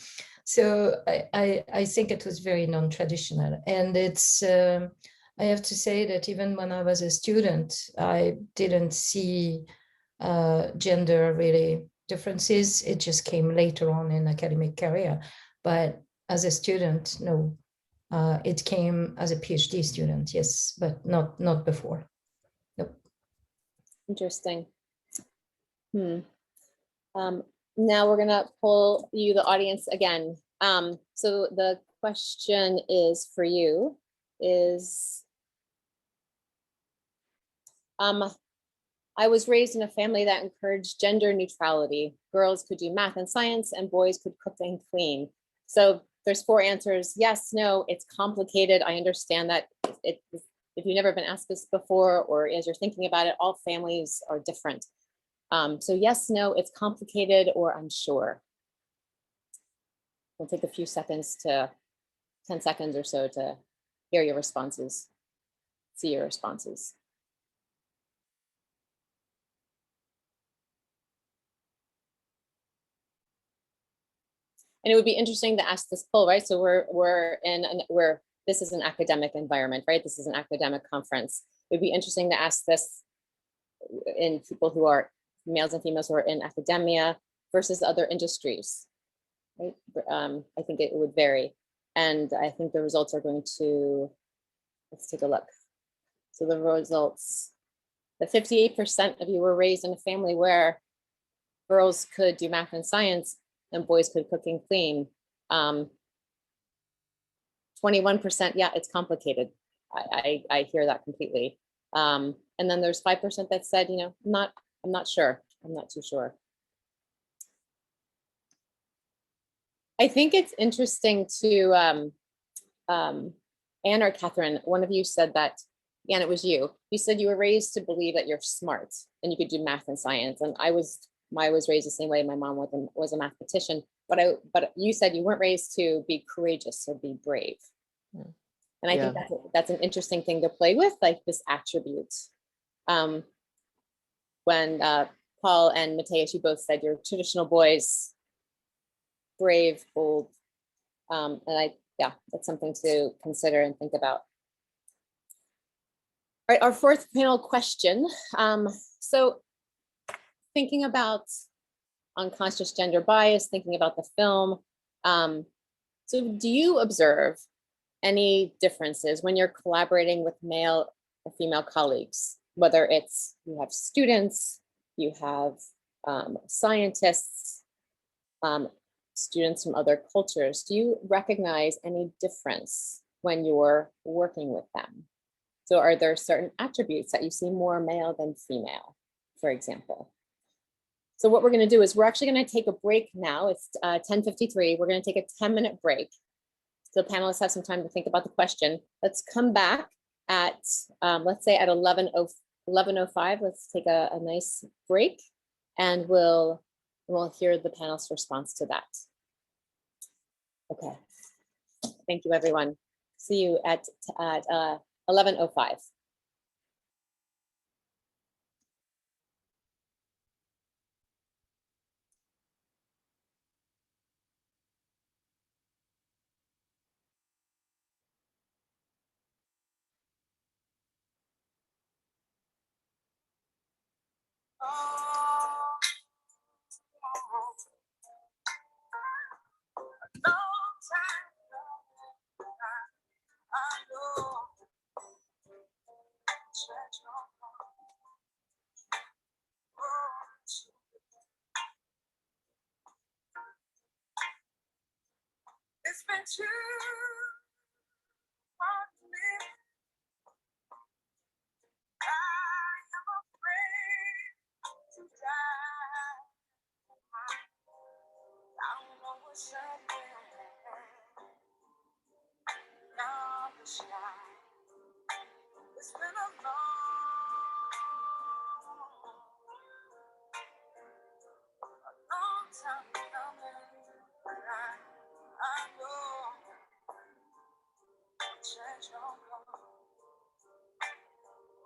So I think it was very non-traditional. And it's, I have to say that even when I was a student, I didn't see gender really differences. It just came later on in academic career. But as a student, no, it came as a PhD student, yes, but not before. Nope. Interesting. Now we're gonna poll you, the audience, again. So the question is for you is, I was raised in a family that encouraged gender neutrality. Girls could do math and science and boys could cook and clean. So there's 4 answers. Yes, no, it's complicated. I understand that if you've never been asked this before, or as you're thinking about it, all families are different. So yes, no, it's complicated, or unsure. We'll take a few seconds 10 seconds or so to hear your responses, see your responses. And it would be interesting to ask this poll, right? So this is an academic environment, right? This is an academic conference. It would be interesting to ask this in people who are males and females who are in academia versus other industries, right? I think it would vary. And I think the results are going to, let's take a look. So the results, the 58% of you were raised in a family where girls could do math and science and boys could cook and clean. 21%, yeah, it's complicated. I hear that completely. And then there's 5% that said, I'm not sure. I'm not too sure. I think it's interesting to, Anne or Catherine, one of you said that, Anne, it was you. You said you were raised to believe that you're smart and you could do math and science. And I was raised the same way. My mom was a mathematician, but you said you weren't raised to be courageous or be brave. And I think that's an interesting thing to play with, like this attribute. When Paul and Mattias, you both said you're traditional boys, brave, bold. And that's something to consider and think about. All right, our 4th panel question. So thinking about unconscious gender bias, thinking about the film. So do you observe any differences when you're collaborating with male or female colleagues, whether it's you have students, you have scientists, students from other cultures? Do you recognize any difference when you're working with them? So are there certain attributes that you see more male than female, for example? So what we're going to do is we're actually going to take a break now. It's 10:53. We're going to take a 10-minute break. So the panelists have some time to think about the question. Let's come back at, let's say at 11:05. Let's take a nice break, and we'll hear the panelists' response to that. Okay. Thank you, everyone. See you at 11:05. It's been too hard to live. I am afraid to die. I don't know what's happening. Now the sky. It's been a long time coming. I know change your color.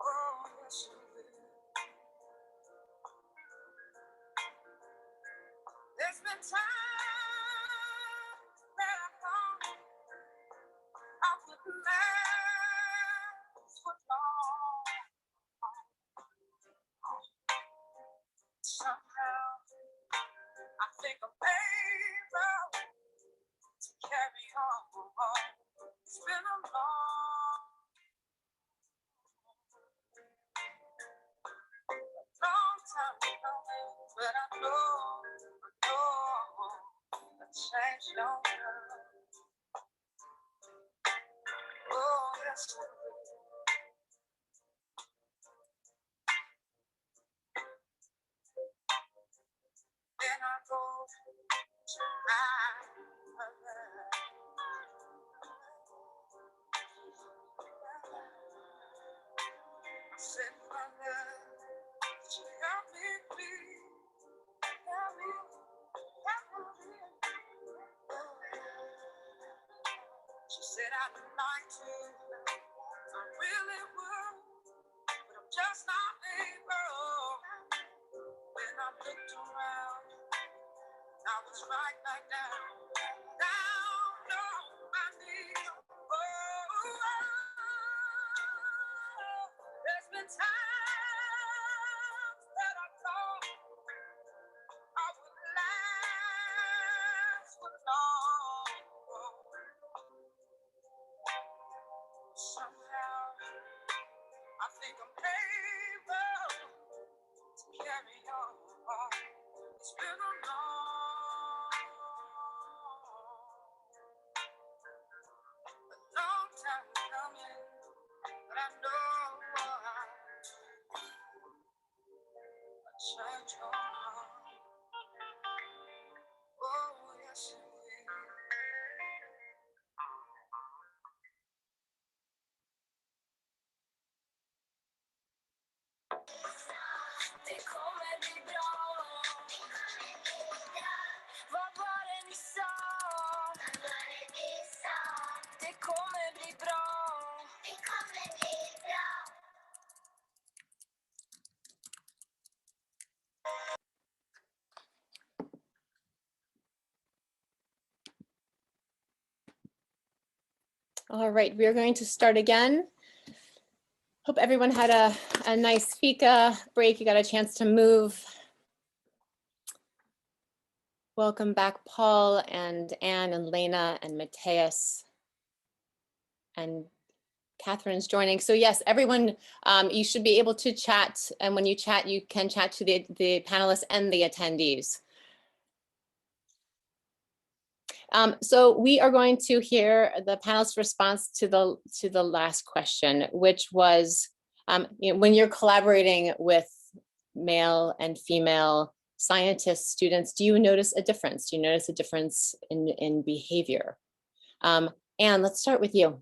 Oh, yes, you will. There's been times that I thought I wouldn't last for long. Somehow I think I'm able to carry on. It's been a long time coming, but I know a change don't come. All right, we are going to start again. Hope everyone had a nice fika break. You got a chance to move. Welcome back, Paul and Anne and Lena and Mattias. And Catherine's joining. So yes, everyone, you should be able to chat. And when you chat, you can chat to the panelists and the attendees. So we are going to hear the panelists' response to the last question, which was, when you're collaborating with male and female scientists, students, do you notice a difference? Do you notice a difference in behavior? Anne, let's start with you.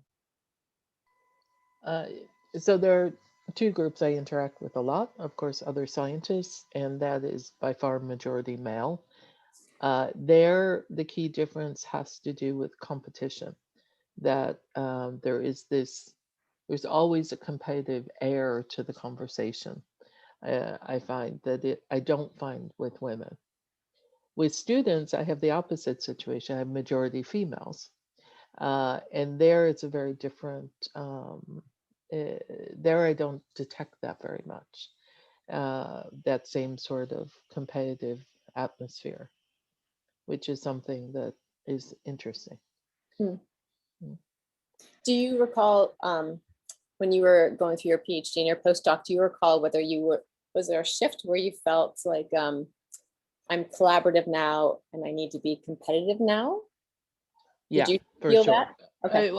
So there are two groups I interact with a lot, of course, other scientists, and that is by far majority male. There, the key difference has to do with competition, that there's always a competitive air to the conversation. I find that I don't find with women. With students, I have the opposite situation. I have majority females. And there it's a very different, there I don't detect that very much, that same sort of competitive atmosphere, which is something that is interesting. Do you recall when you were going through your PhD and your postdoc, do you recall whether was there a shift where you felt like I'm collaborative now and I need to be competitive now? Yeah, Did you for feel sure. that? Okay.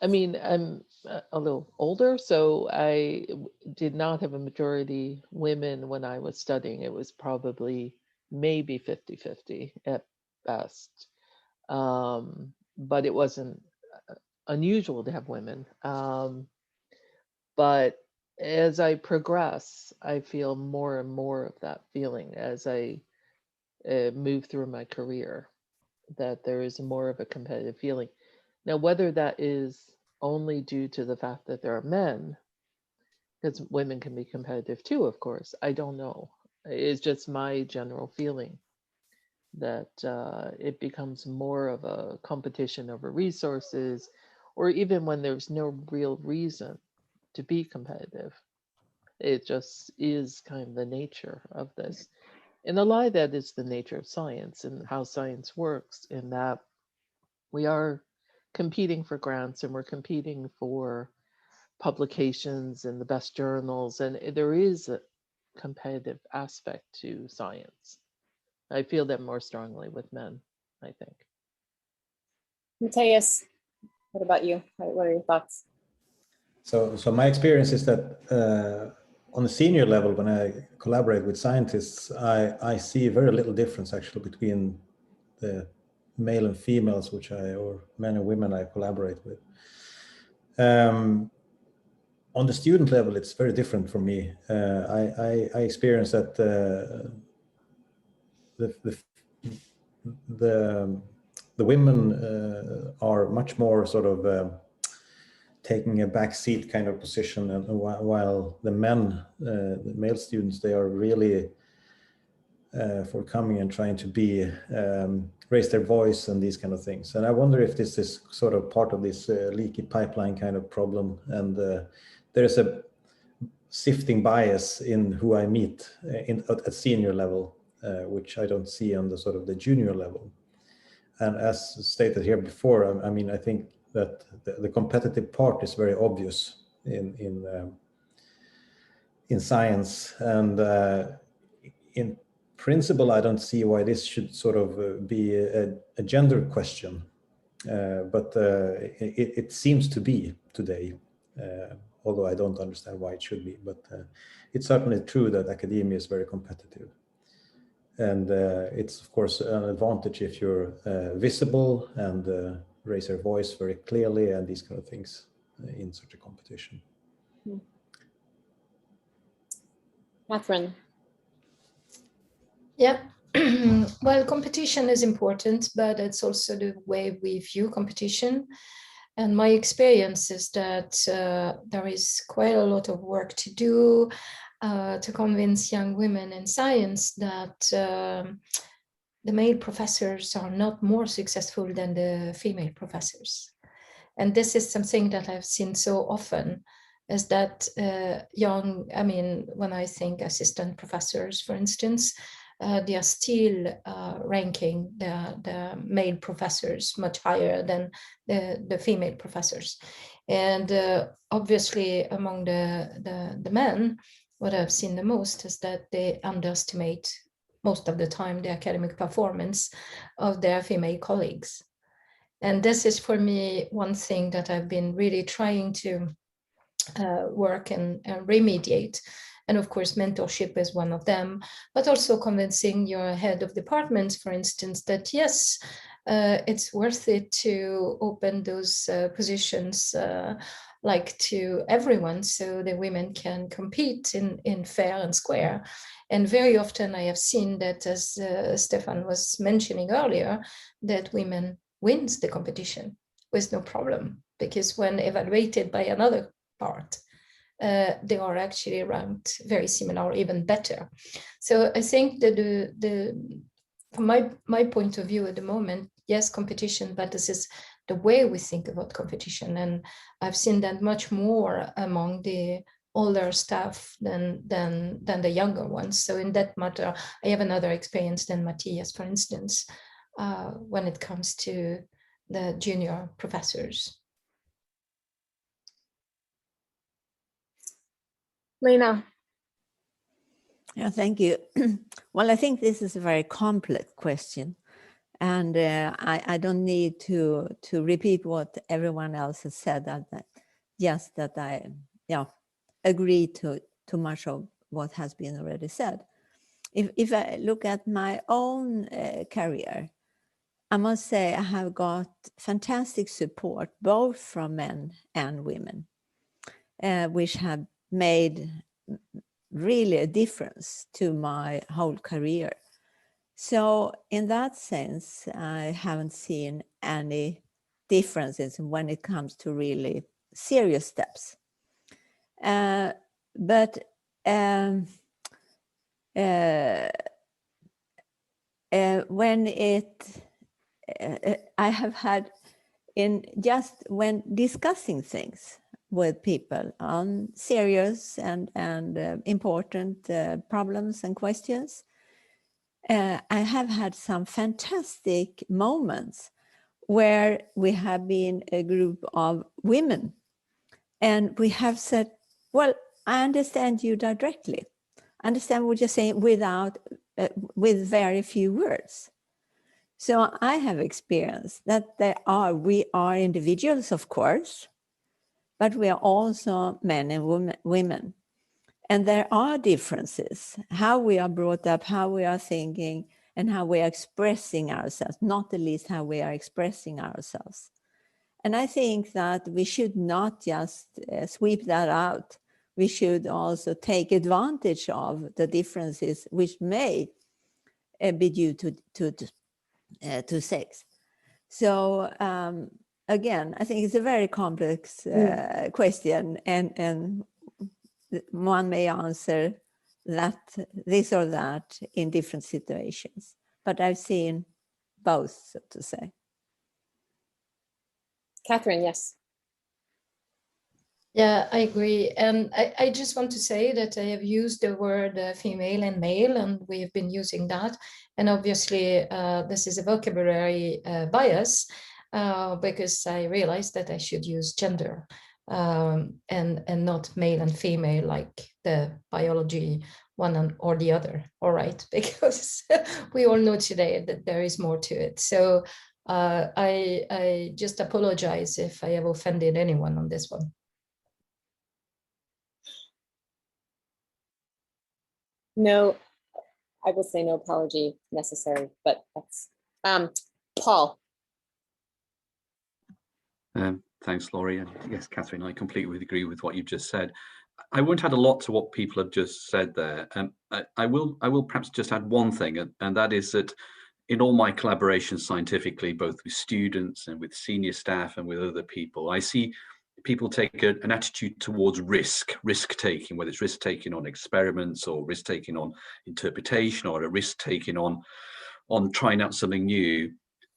I mean, I'm a little older, so I did not have a majority women when I was studying. It was probably maybe 50-50 at best. But it wasn't unusual to have women. But as I progress, I feel more and more of that feeling as I move through my career, that there is more of a competitive feeling. Now, whether that is only due to the fact that there are men, because women can be competitive too, of course, I don't know. It's just my general feeling that it becomes more of a competition over resources, or even when there's no real reason to be competitive. It just is kind of the nature of this. And a lot of that is the nature of science and how science works, in that we are competing for grants and we're competing for publications and the best journals, and there is a competitive aspect to science. I feel that more strongly with men, I think. Mattias, What about you? What are your thoughts? So my experience is that on the senior level, when I collaborate with scientists, I see very little difference actually between the male and females, or men and women I collaborate with. On the student level, it's very different for me. I experience that the women are much more sort of taking a backseat kind of position, and while the men, the male students, they are really forthcoming and trying to raise their voice and these kind of things. And I wonder if this is sort of part of this leaky pipeline kind of problem, and there's a sifting bias in who I meet at senior level, which I don't see on the sort of the junior level. And as stated here before, I mean, I think that the competitive part is very obvious in science, and in principle, I don't see why this should sort of be a gender question, but it seems to be today, although I don't understand why it should be. But it's certainly true that academia is very competitive, and it's of course an advantage if you're visible and raise your voice very clearly and these kind of things in such a competition. Catherine. Yeah, well, competition is important, but it's also the way we view competition. And my experience is that there is quite a lot of work to do to convince young women in science that the male professors are not more successful than the female professors. And this is something that I've seen so often, is that when I think assistant professors, for instance, they are still ranking the male professors much higher than the female professors. And obviously among the men, what I've seen the most is that they underestimate most of the time the academic performance of their female colleagues. And this is for me one thing that I've been really trying to work and remediate. And of course, mentorship is one of them, but also convincing your head of departments, for instance, that yes, it's worth it to open those positions like to everyone, so the women can compete in fair and square. And very often I have seen that, as Stefan was mentioning earlier, that women wins the competition with no problem, because when evaluated by another part, they are actually ranked very similar or even better. So I think that from my point of view at the moment, yes, competition, but this is the way we think about competition. And I've seen that much more among the older staff than the younger ones. So in that matter, I have another experience than Mattias, for instance, when it comes to the junior professors. Lena. Yeah, thank you. Well, I think this is a very complex question, and I don't need to repeat what everyone else has said. Just that I agree to much of what has been already said. If I look at my own career, I must say I have got fantastic support both from men and women, which have made really a difference to my whole career. So in that sense, I haven't seen any differences when it comes to really serious steps. But when I have had when discussing things with people on serious and important problems and questions, I have had some fantastic moments where we have been a group of women and we have said, well, I understand you directly. I understand what you're saying with very few words. So I have experienced that we are individuals, of course, but we are also men and women. And there are differences, how we are brought up, how we are thinking, and how we are expressing ourselves, not the least how we are expressing ourselves. And I think that we should not just sweep that out. We should also take advantage of the differences which may be due to sex. So again, I think it's a very complex question, and one may answer this or that in different situations. But I've seen both, so to say. Catherine, yes. Yeah, I agree. And I just want to say that I have used the word female and male, and we have been using that. And obviously, this is a vocabulary bias because I realized that I should use gender and not male and female like the biology one or the other. All right, because we all know today that there is more to it. So I just apologize if I have offended anyone on this one. No, I will say no apology necessary, but that's Paul. Thanks, Laurie. And yes, Catherine, I completely agree with what you've just said. I won't add a lot to what people have just said there. I will perhaps just add one thing, and that is that in all my collaborations scientifically, both with students and with senior staff and with other people, I see people take an attitude towards risk taking, whether it's risk taking on experiments or risk taking on interpretation or a risk taking on trying out something new.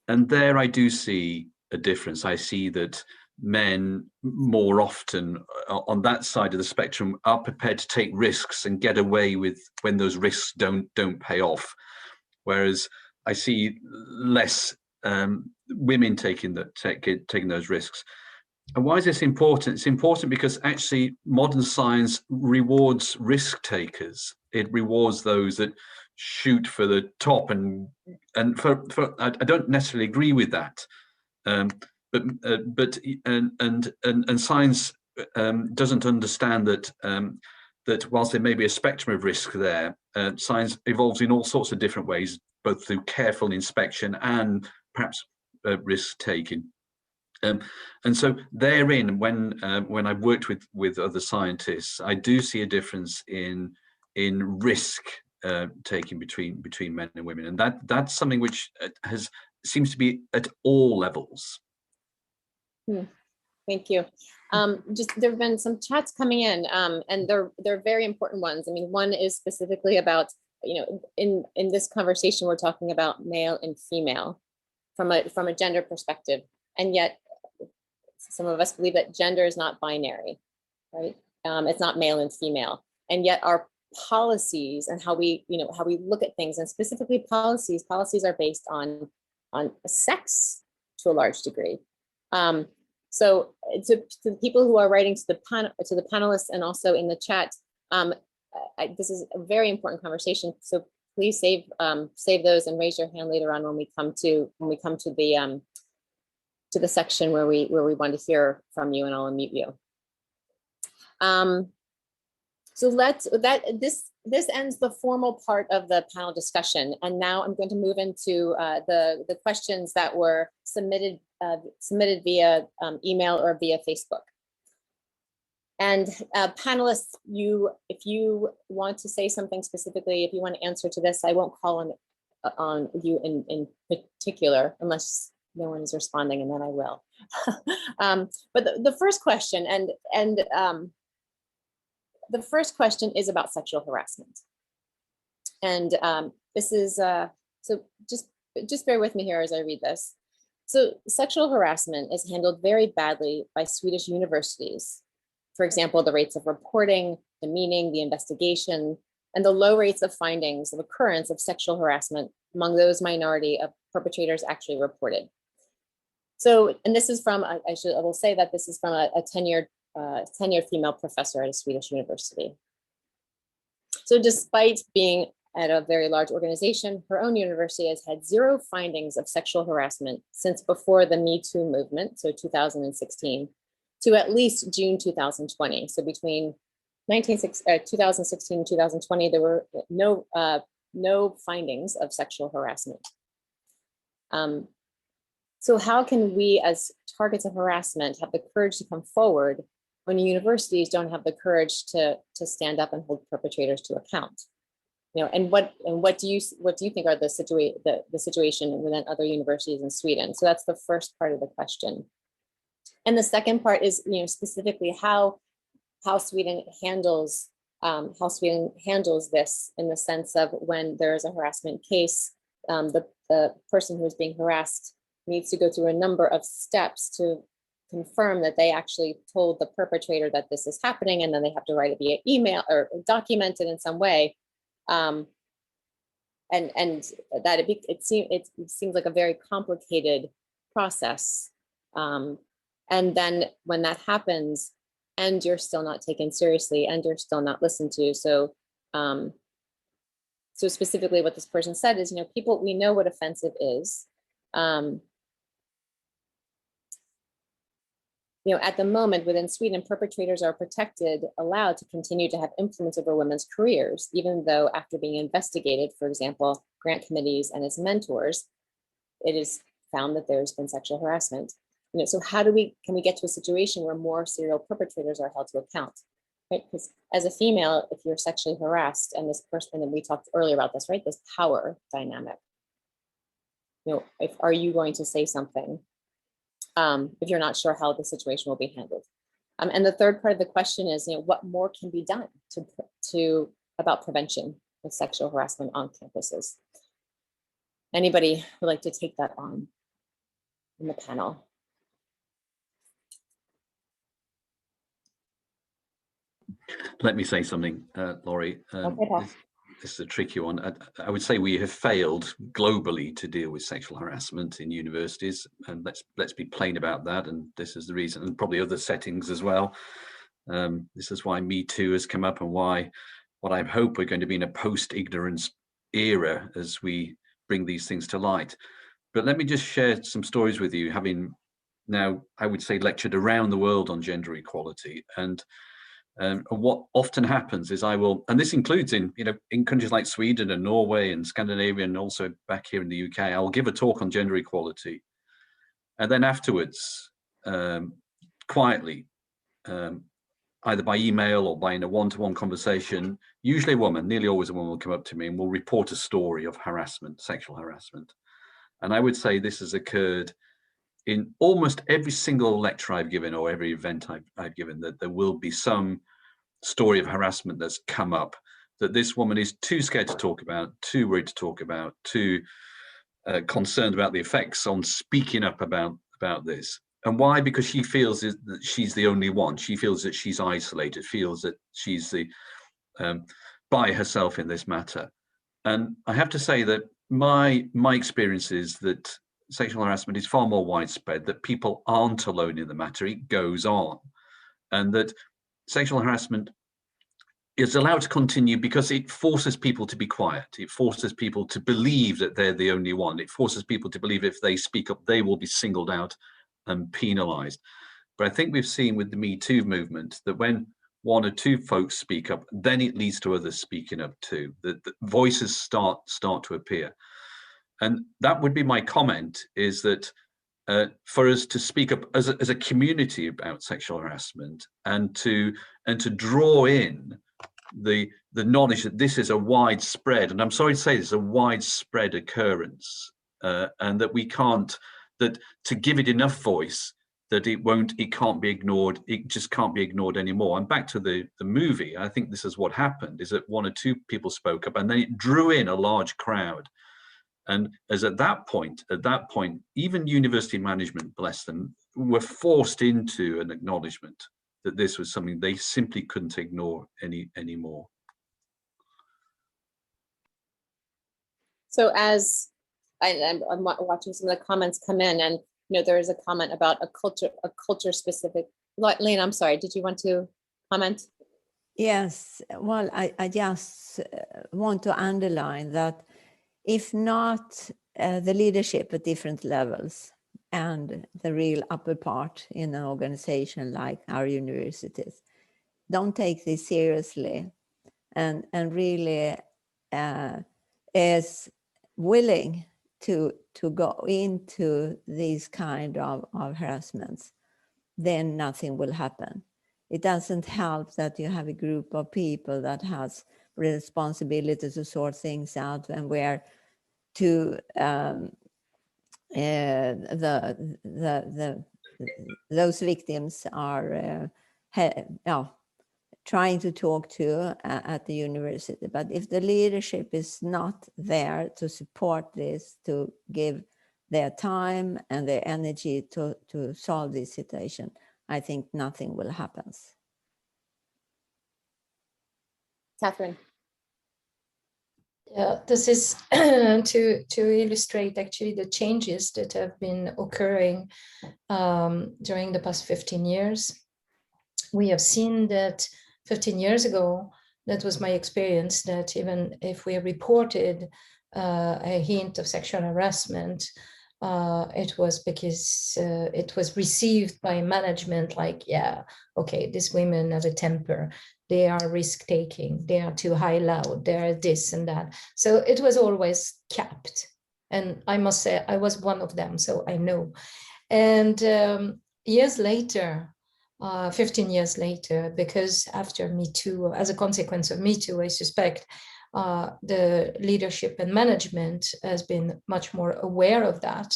And there I do see a difference. I see that men more often on that side of the spectrum are prepared to take risks and get away with when those risks don't pay off. Whereas I see less women taking those risks. And why is this important? It's important because actually modern science rewards risk takers. It rewards those that shoot for the top, and I don't necessarily agree with that. But science doesn't understand that whilst there may be a spectrum of risk there, science evolves in all sorts of different ways, both through careful inspection and perhaps risk taking. And so therein, when I've worked with other scientists, I do see a difference in risk taking between men and women, and that's something which seems to be at all levels. Thank you. Just there have been some chats coming in, and they're very important ones. I mean, one is specifically about, in this conversation we're talking about male and female from a gender perspective, and yet some of us believe that gender is not binary, right? It's not male and female, and yet our policies and how we look at things, and specifically policies are based on sex to a large degree. So to the people who are writing to the panelists and also in the chat, this is a very important conversation. So please save those and raise your hand later on when we come to the section where we want to hear from you, and I'll unmute you. So this ends the formal part of the panel discussion, and now I'm going to move into the questions that were submitted via email or via Facebook. And panelists, if you want to say something specifically, if you want to answer to this, I won't call on you in particular unless no one is responding, and then I will. But the first question, the first question is about sexual harassment. And this is, so just bear with me here as I read this. So sexual harassment is handled very badly by Swedish universities. For example, the rates of reporting, the meaning, the investigation, and the low rates of findings of occurrence of sexual harassment among those minority of perpetrators actually reported. So, and this is from, I will say that this is from a tenured female professor at a Swedish university. So despite being at a very large organization. Her own university has had 0 findings of sexual harassment since before the Me Too movement, so 2016, to at least June 2020. So between 2016 and 2020, there were no findings of sexual harassment. So how can we, as targets of harassment, have the courage to come forward when universities don't have the courage to stand up and hold perpetrators to account? You know, and what do you think are the situation within other universities in Sweden? So that's the first part of the question. And the second part is, you know, specifically how Sweden handles this, in the sense of when there is a harassment case, the person who is being harassed needs to go through a number of steps to confirm that they actually told the perpetrator that this is happening, and then they have to write it via email or document it in some way. And that it seems like a very complicated process. And then when that happens, and you're still not taken seriously, and you're still not listened to. So, so specifically what this person said is, you know, we know what offensive is. You know, at the moment within Sweden, perpetrators are allowed to continue to have influence over women's careers, even though after being investigated, for example, grant committees and its mentors, it is found that there's been sexual harassment. You know, so how can we get to a situation where more serial perpetrators are held to account, right? Because as a female, if you're sexually harassed, and this person, and we talked earlier about this, right? This power dynamic. You know, are you going to say something if you're not sure how the situation will be handled? And the third part of the question is, you know, what more can be done about prevention of sexual harassment on campuses? Anybody would like to take that on in the panel? Let me say something, Laurie. Okay, this is a tricky one. I would say we have failed globally to deal with sexual harassment in universities, and let's be plain about that. And this is the reason, and probably other settings as well. This is why Me Too has come up, and why what I hope we're going to be in a post-ignorance era as we bring these things to light. But let me just share some stories with you, having now, I would say, lectured around the world on gender equality. And what often happens is and this includes in countries like Sweden and Norway and Scandinavia, and also back here in the UK, I'll give a talk on gender equality. And then afterwards, quietly, either by email or by in a one-to-one conversation, usually a woman, nearly always a woman, will come up to me and will report a story of harassment, sexual harassment. And I would say this has occurred in almost every single lecture I've given, or every event I've given, that there will be some story of harassment that's come up that this woman is too scared to talk about, too worried to talk about, too concerned about the effects on speaking up about this. And why? Because she feels that she's the only one. She feels that she's isolated, feels that she's by herself in this matter. And I have to say that my experience is that sexual harassment is far more widespread, that people aren't alone in the matter, it goes on. And that sexual harassment is allowed to continue because it forces people to be quiet. It forces people to believe that they're the only one. It forces people to believe if they speak up, they will be singled out and penalized. But I think we've seen with the Me Too movement that when one or two folks speak up, then it leads to others speaking up too. The voices start to appear. And that would be my comment, is that for us to speak up as a community about sexual harassment, and to draw in the knowledge that this is a widespread, and I'm sorry to say this, a widespread occurrence, and that we can't, that to give it enough voice, that it can't be ignored, it just can't be ignored anymore. And back to the movie, I think this is what happened, is that one or two people spoke up, and then it drew in a large crowd. And as at that point, even university management, bless them, were forced into an acknowledgement that this was something they simply couldn't ignore anymore. So as I'm watching some of the comments come in, and there is a comment about a culture specific. Lena, I'm sorry, did you want to comment? Yes, well, I just want to underline that if not the leadership at different levels and the real upper part in an organization like our universities don't take this seriously and really is willing to go into these kind of harassments, then nothing will happen. It doesn't help that you have a group of people that has responsibility to sort things out and where to those victims are trying to talk to at the university. But if the leadership is not there to support this, to give their time and their energy to solve this situation, I think nothing will happen. Catherine. Yeah, this is to illustrate actually the changes that have been occurring during the past 15 years. We have seen that 15 years ago, that was my experience, that even if we reported a hint of sexual harassment, it was because it was received by management like, yeah, okay, these women have a temper, they are risk-taking, they are too high loud, they are this and that. So it was always capped. And I must say, I was one of them, so I know. And years later, 15 years later, because after Me Too, as a consequence of Me Too, I suspect the leadership and management has been much more aware of that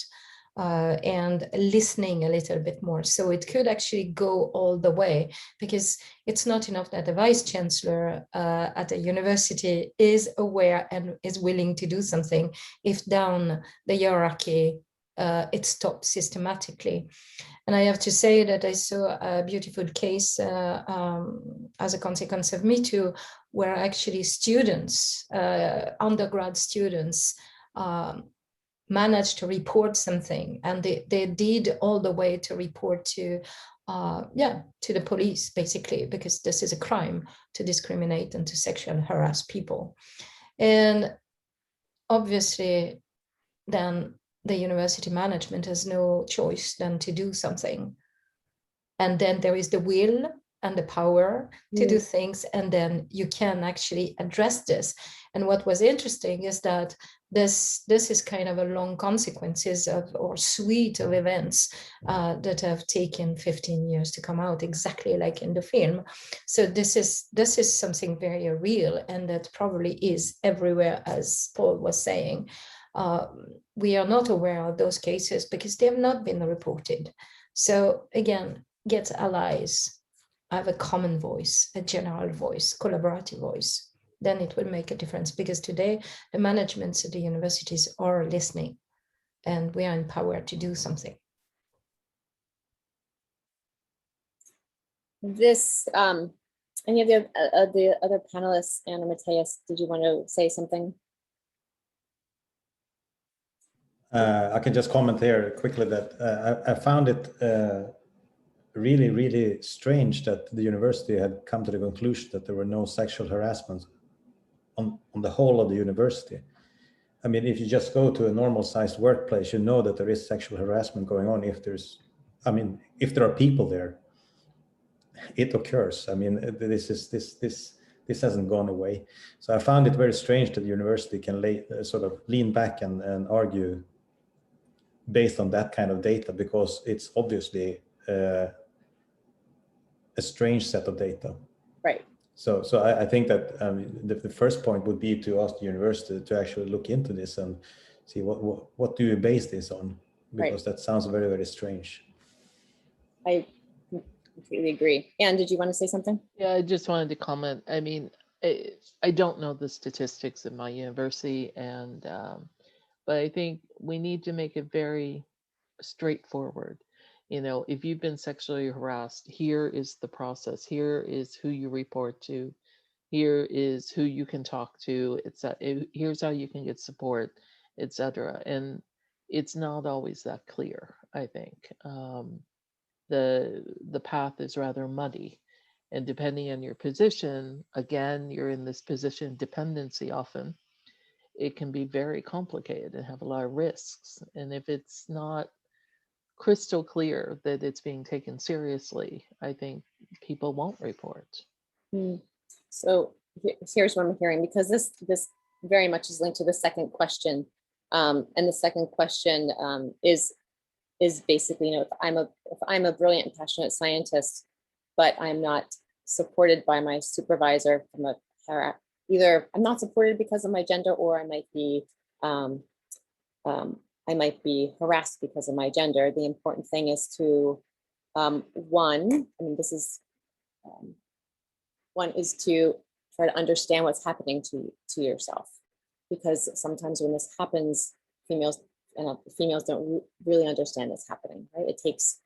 and listening a little bit more. So it could actually go all the way, because it's not enough that the vice chancellor at a university is aware and is willing to do something if down the hierarchy it stops systematically. And I have to say that I saw a beautiful case as a consequence of Me Too, where actually students, undergrad students, managed to report something, and they did all the way to report to the police, basically, because this is a crime to discriminate and to sexually harass people. And obviously, then the university management has no choice than to do something. And then there is the will and the power to do things, and then you can actually address this. And what was interesting is that this is kind of a long consequences of, or suite of events that have taken 15 years to come out, exactly like in the film. So this is something very real, and that probably is everywhere, as Paul was saying. We are not aware of those cases because they have not been reported. So again, get allies, have a common voice, a general voice, collaborative voice. Then it will make a difference, because today the managements at the universities are listening, and we are empowered to do something. This, any of the other panelists, Anna, Mattias, did you want to say something? I can just comment here quickly that I found it really, really strange that the university had come to the conclusion that there were no sexual harassment on the whole of the university. I mean, if you just go to a normal sized workplace, you know that there is sexual harassment going on. If there are people there, it occurs. I mean, this hasn't gone away. So I found it very strange that the university can sort of lean back and argue based on that kind of data, because it's obviously a strange set of data. Right. So I think that the first point would be to ask the university to actually look into this and see what do you base this on, because that sounds very, very strange. I completely agree. Anne, did you want to say something? Yeah, I just wanted to comment. I mean, I don't know the statistics at my university, and but I think we need to make it very straightforward. You know, if you've been sexually harassed, here is the process. Here is who you report to. Here is who you can talk to. Here's how you can get support, etc. And it's not always that clear, I think. The path is rather muddy. And depending on your position, again, you're in this position dependency often, it can be very complicated and have a lot of risks. And if it's not crystal clear that it's being taken seriously, I think people won't report. So here's what I'm hearing, because this very much is linked to the second question. And the second question is basically, if I'm a brilliant and passionate scientist, but I'm not supported by my supervisor from either I'm not supported because of my gender, or I might be harassed because of my gender. The important thing is to one is to try to understand what's happening to yourself, because sometimes when this happens, females don't really understand it's happening, right? It takes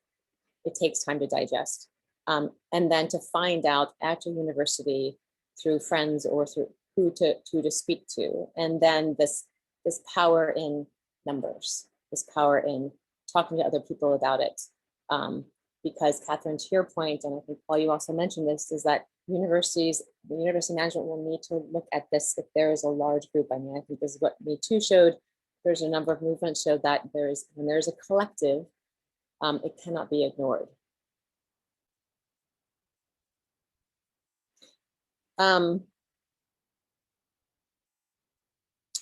time to digest, and then to find out at your university through friends or through who to speak to, and then this power in numbers, this power in talking to other people about it, because Catherine, to your point, and I think Paul, you also mentioned this, is that the university management will need to look at this if there is a large group. I mean, I think this is what Me Too showed. There's a number of movements showed that when there's a collective, it cannot be ignored.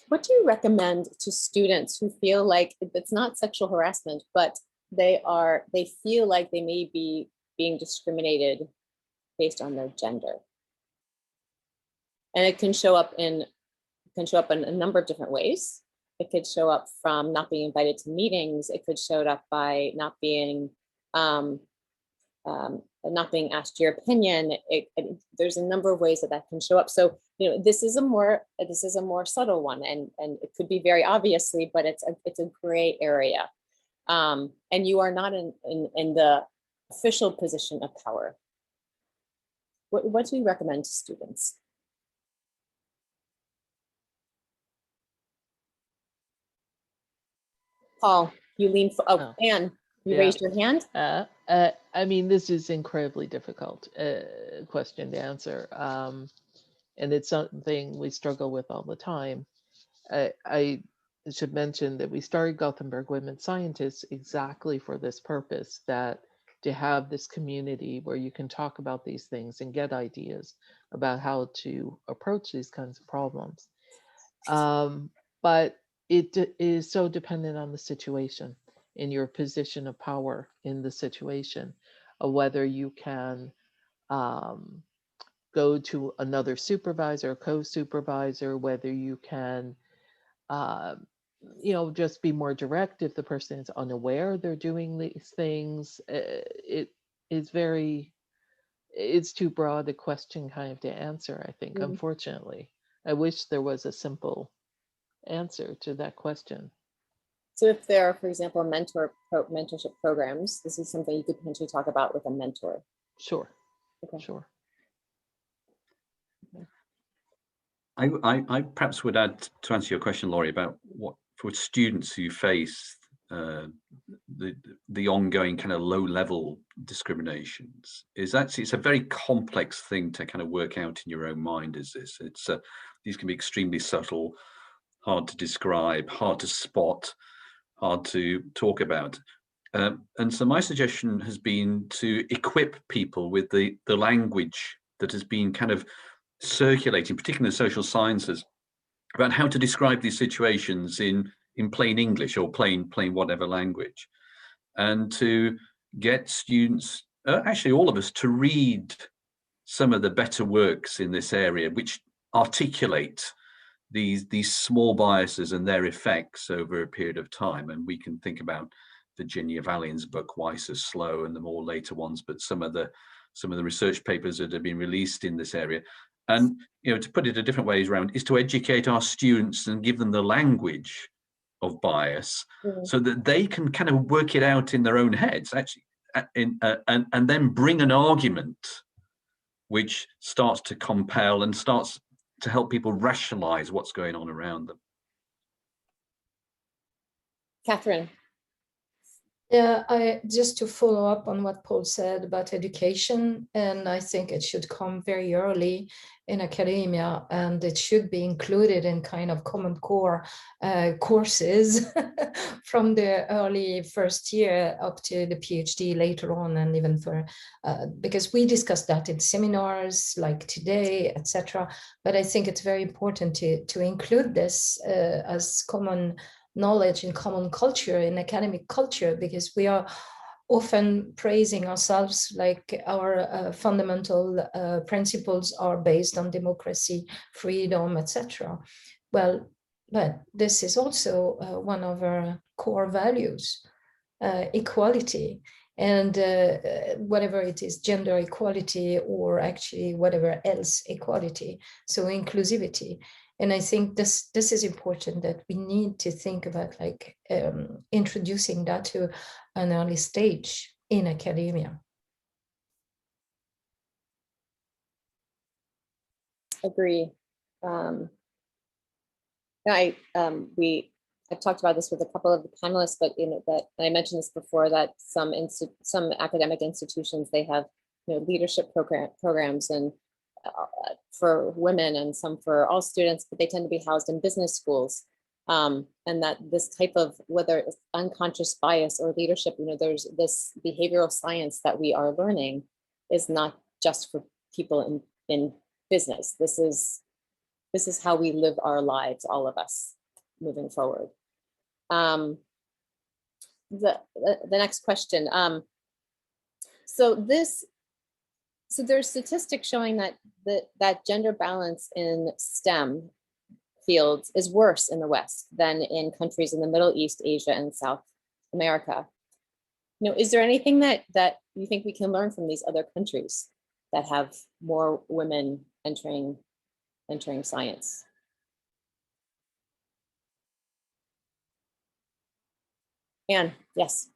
What do you recommend to students who feel like it's not sexual harassment, but they feel like they may be being discriminated based on their gender? And it can show up in a number of different ways. It could show up from not being invited to meetings. It could show up by not being asked your opinion. There's a number of ways that can show up. So, this is a more subtle one, and it could be very obviously, but it's a gray area. And you are not in the official position of power. What do you recommend to students? Paul, you lean for, Anne, you raised your hand. I mean, this is incredibly difficult question to answer. And it's something we struggle with all the time. I should mention that we started Gothenburg Women Scientists exactly for this purpose, that to have this community where you can talk about these things and get ideas about how to approach these kinds of problems. But it is so dependent on the situation, in your position of power in the situation, of whether you can go to another supervisor, co-supervisor, whether you can, just be more direct if the person is unaware they're doing these things. It's too broad a question kind of to answer, I think, unfortunately. I wish there was a simple answer to that question. So if there are, for example, mentorship programs, this is something you could potentially talk about with a mentor. Sure. Okay. Sure. I perhaps would add, to answer your question, Laurie, about what for students who face the ongoing kind of low-level discriminations, is actually it's a very complex thing to kind of work out in your own mind. These can be extremely subtle, hard to describe, hard to spot, hard to talk about. And so my suggestion has been to equip people with the language that has been kind of circulating, particularly in the social sciences, about how to describe these situations in plain English or plain whatever language, and to get students, actually all of us, to read some of the better works in this area, which articulate these small biases and their effects over a period of time. And we can think about Virginia Valian's book Why So Slow and the more later ones, but some of the research papers that have been released in this area. And to put it a different ways around, is to educate our students and give them the language of bias, so that they can kind of work it out in their own heads, actually, and then bring an argument which starts to compel and starts to help people rationalize what's going on around them. Catherine. Yeah, just to follow up on what Paul said about education, and I think it should come very early in academia, and it should be included in kind of common core courses from the early first year up to the PhD later on, and even for because we discussed that in seminars like today, etc. But I think it's very important to include this as common knowledge and common culture in academic culture, because we are often praising ourselves like our fundamental principles are based on democracy, freedom, etc. Well, but this is also one of our core values, equality, and whatever it is, gender equality, or actually whatever else equality, so inclusivity. And I think this is important, that we need to think about like introducing that to an early stage in academia. Agree. I've talked about this with a couple of the panelists, but that I mentioned this before, that some academic institutions, they have leadership programs and for women, and some for all students, but they tend to be housed in business schools. And that this type of, whether it's unconscious bias or leadership, there's this behavioral science that we are learning is not just for people in business. This is how we live our lives, all of us, moving forward. The next question. So there's statistics showing that gender balance in STEM fields is worse in the West than in countries in the Middle East, Asia, and South America. Is there anything that you think we can learn from these other countries that have more women entering science? Anne, yes.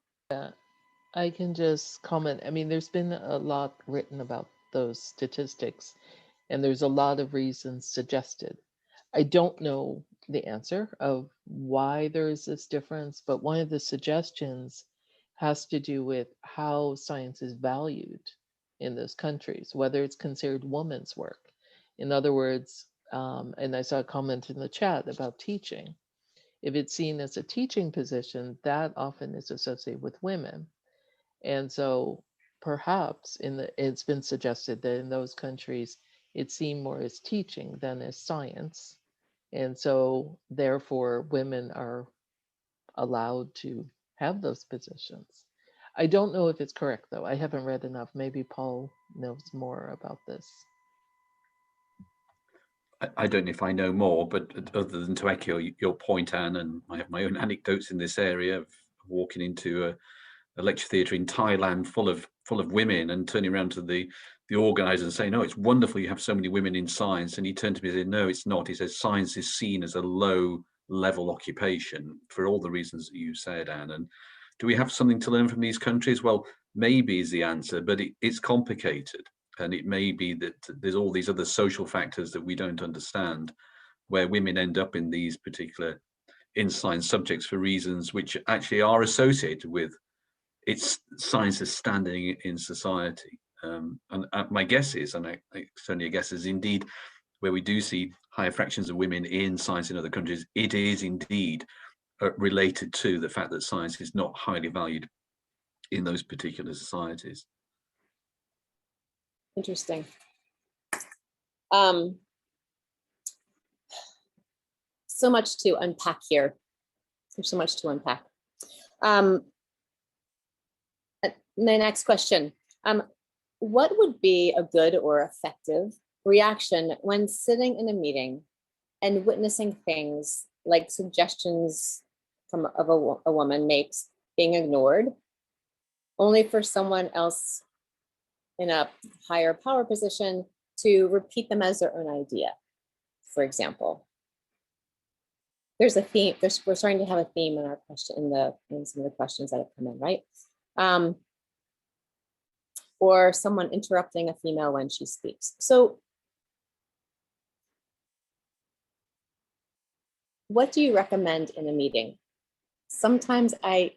I can just comment. I mean, there's been a lot written about those statistics, and there's a lot of reasons suggested. I don't know the answer of why there is this difference, but one of the suggestions has to do with how science is valued in those countries, whether it's considered women's work. In other words, and I saw a comment in the chat about teaching. If it's seen as a teaching position, that often is associated with women. And so perhaps it's been suggested that in those countries, it's seen more as teaching than as science. And so therefore women are allowed to have those positions. I don't know if it's correct though. I haven't read enough. Maybe Paul knows more about this. I don't know if I know more, but other than to echo your point, Anne, and I have my own anecdotes in this area of walking into a lecture theatre in Thailand full of women and turning around to the organizer and saying, "Oh, it's wonderful you have so many women in science." And he turned to me and said, "No, it's not." He says, "Science is seen as a low level occupation for all the reasons that you said, Anne." And do we have something to learn from these countries? Well, maybe is the answer, but it's complicated. And it may be that there's all these other social factors that we don't understand, where women end up in these particular science subjects for reasons which actually are associated with its science as standing in society. And my guess is, and it's only a guess, is indeed where we do see higher fractions of women in science in other countries, it is indeed related to the fact that science is not highly valued in those particular societies. Interesting. So much to unpack here. There's so much to unpack. The next question. What would be a good or effective reaction when sitting in a meeting and witnessing things like suggestions of a woman makes being ignored, only for someone else in a higher power position to repeat them as their own idea, for example? There's a theme. We're starting to have a theme in our question in some of the questions that have come in, right? Or someone interrupting a female when she speaks. So what do you recommend in a meeting? Sometimes I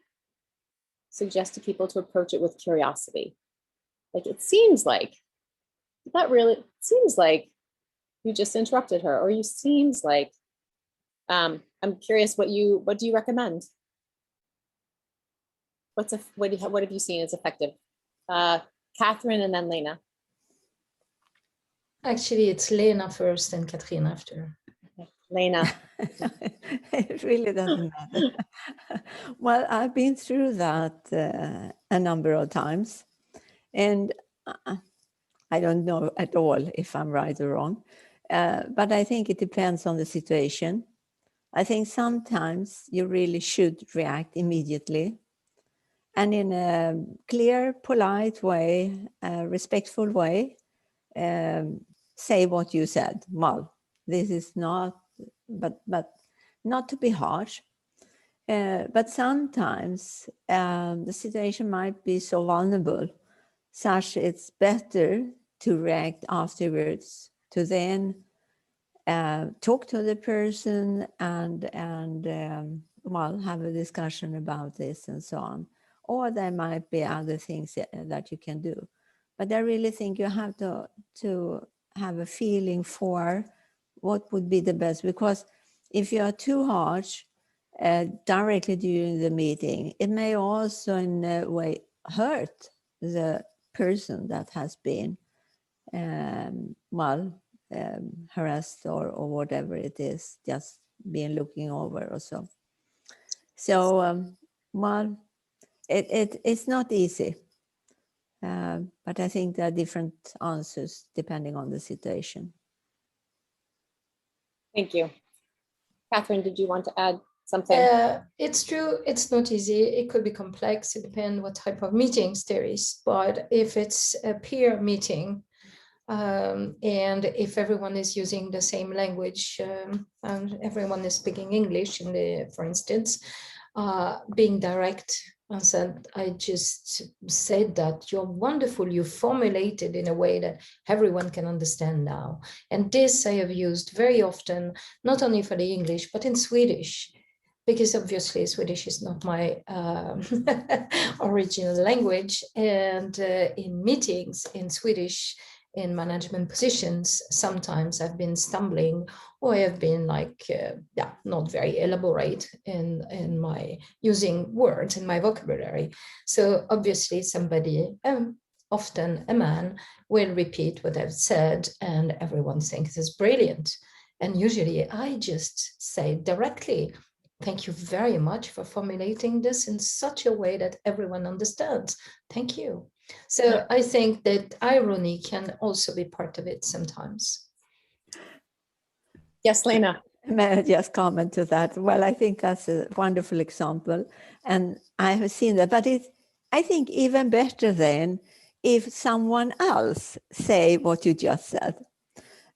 suggest to people to approach it with curiosity. Like, it seems like, it seems like you just interrupted her, or you seems like, I'm curious what do you recommend? What have you seen as effective? Catherine and then Lena. Actually, it's Lena first and Katrin after. Lena. It really doesn't matter. Well, I've been through that a number of times, and I don't know at all if I'm right or wrong, but I think it depends on the situation. I think sometimes you really should react immediately and in a clear, polite way, respectful way, say what you said. Well, this is not, but not to be harsh. But sometimes the situation might be so vulnerable, such it's better to react afterwards, to then talk to the person and well, have a discussion about this and so on. Or there might be other things that you can do. But I really think you have to have a feeling for what would be the best, because if you are too harsh directly during the meeting, it may also in a way hurt the person that has been harassed or whatever it is, just being looking over or so. So, well, it's not easy, but I think there are different answers depending on the situation. Thank you. Catherine, did you want to add something? It's true, it's not easy. It could be complex. It depends what type of meetings there is. But if it's a peer meeting, and if everyone is using the same language and everyone is speaking English, for instance, being direct and said, I just said that you're wonderful, you formulated in a way that everyone can understand now. And this I have used very often, not only for the English, but in Swedish, because obviously Swedish is not my original language. And in meetings in Swedish, in management positions, sometimes I've been stumbling, or I have been like, not very elaborate in my using words in my vocabulary. So obviously somebody, often a man, will repeat what I've said and everyone thinks is brilliant. And usually I just say directly, thank you very much for formulating this in such a way that everyone understands. Thank you. So I think that irony can also be part of it sometimes. Yes, Lena. May I just comment to that? Well, I think that's a wonderful example. And I have seen that, but I think even better then if someone else say what you just said.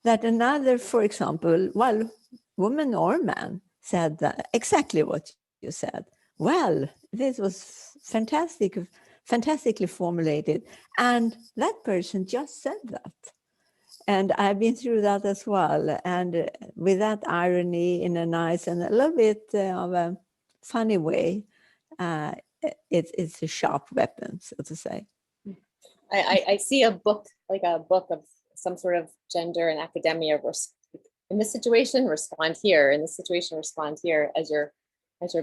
That another, for example, well, woman or man said that, exactly what you said. Well, this was fantastically formulated. And that person just said that. And I've been through that as well. And with that irony in a nice and a little bit of a funny way, it's a sharp weapon, so to say. I see a book, like a book of some sort of gender and academia. In this situation, respond here. In this situation, respond here as you're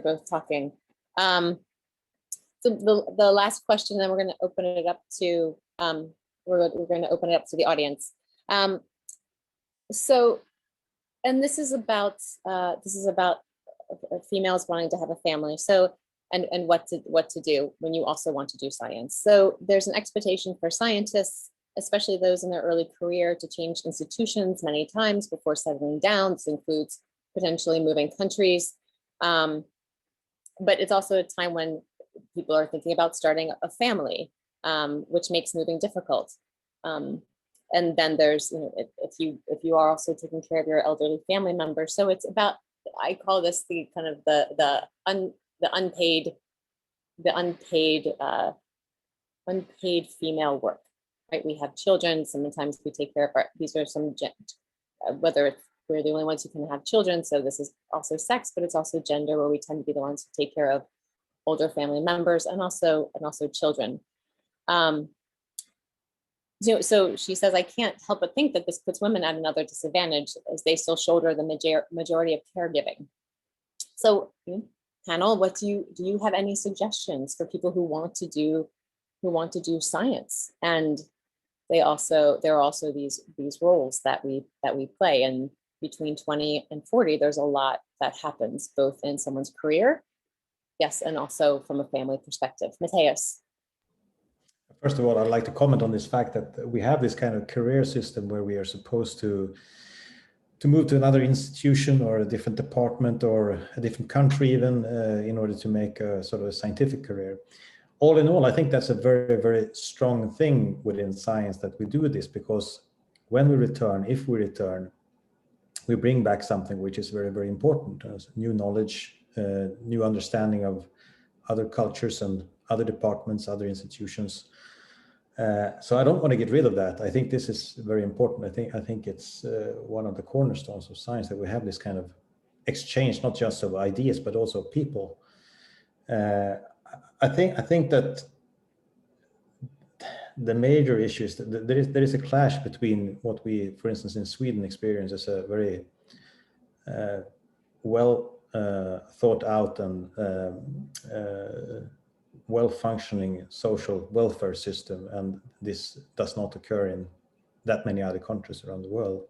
both talking. So the last question, then we're going to open it up to we're going to open it up to the audience. So, and this is about females wanting to have a family. So, and what to do when you also want to do science. So there's an expectation for scientists, especially those in their early career, to change institutions many times before settling down. This includes potentially moving countries. But it's also a time when people are thinking about starting a family, which makes moving difficult. And then there's, if you are also taking care of your elderly family members. So it's about, I call this the kind of the unpaid female work, right? We have children. Sometimes we take care of these are some, whether we're the only ones who can have children. So this is also sex, but it's also gender, where we tend to be the ones who take care of older family members, and also children. So she says, I can't help but think that this puts women at another disadvantage as they still shoulder the majority of caregiving. So, panel, what do you have any suggestions for people who want to do science? And there are also these roles that we play, and between 20 and 40, there's a lot that happens both in someone's career, yes, and also from a family perspective. Mattias. First of all, I'd like to comment on this fact that we have this kind of career system where we are supposed to move to another institution or a different department or a different country even in order to make a sort of a scientific career. All in all, I think that's a very, very strong thing within science that we do this, because when we return, if we return, we bring back something which is very, very important, new knowledge, new understanding of other cultures and other departments, other institutions. So I don't want to get rid of that. I think this is very important. I think it's one of the cornerstones of science, that we have this kind of exchange, not just of ideas, but also people. I think that the major issue is that there is a clash between what we, for instance, in Sweden experience as a very well thought out and well-functioning social welfare system, and this does not occur in that many other countries around the world.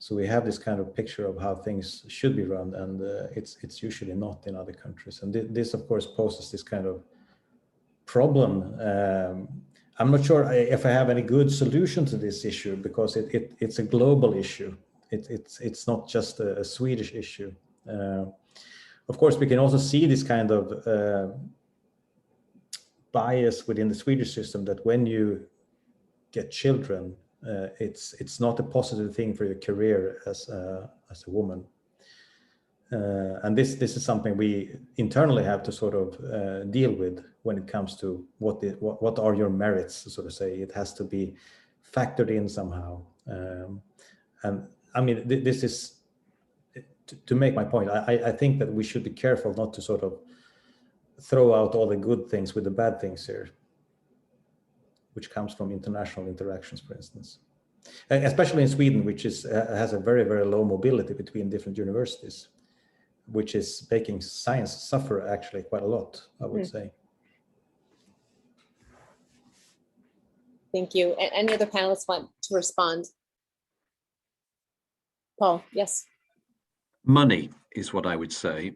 So we have this kind of picture of how things should be run, and it's usually not in other countries. And this, of course, poses this kind of problem. I'm not sure if I have any good solution to this issue, because it's a global issue. It's not just a Swedish issue. Of course, we can also see this kind of bias within the Swedish system, that when you get children, it's not a positive thing for your career as a woman. And this is something we internally have to sort of deal with when it comes to what are your merits, so to say. It has to be factored in somehow. And I mean, this is to make my point. I think that we should be careful not to sort of throw out all the good things with the bad things here, which comes from international interactions, for instance, especially in Sweden, which has a very, very low mobility between different universities, which is making science suffer actually quite a lot, I would say. Thank you. Any other panelists want to respond? Paul, yes. Money is what I would say.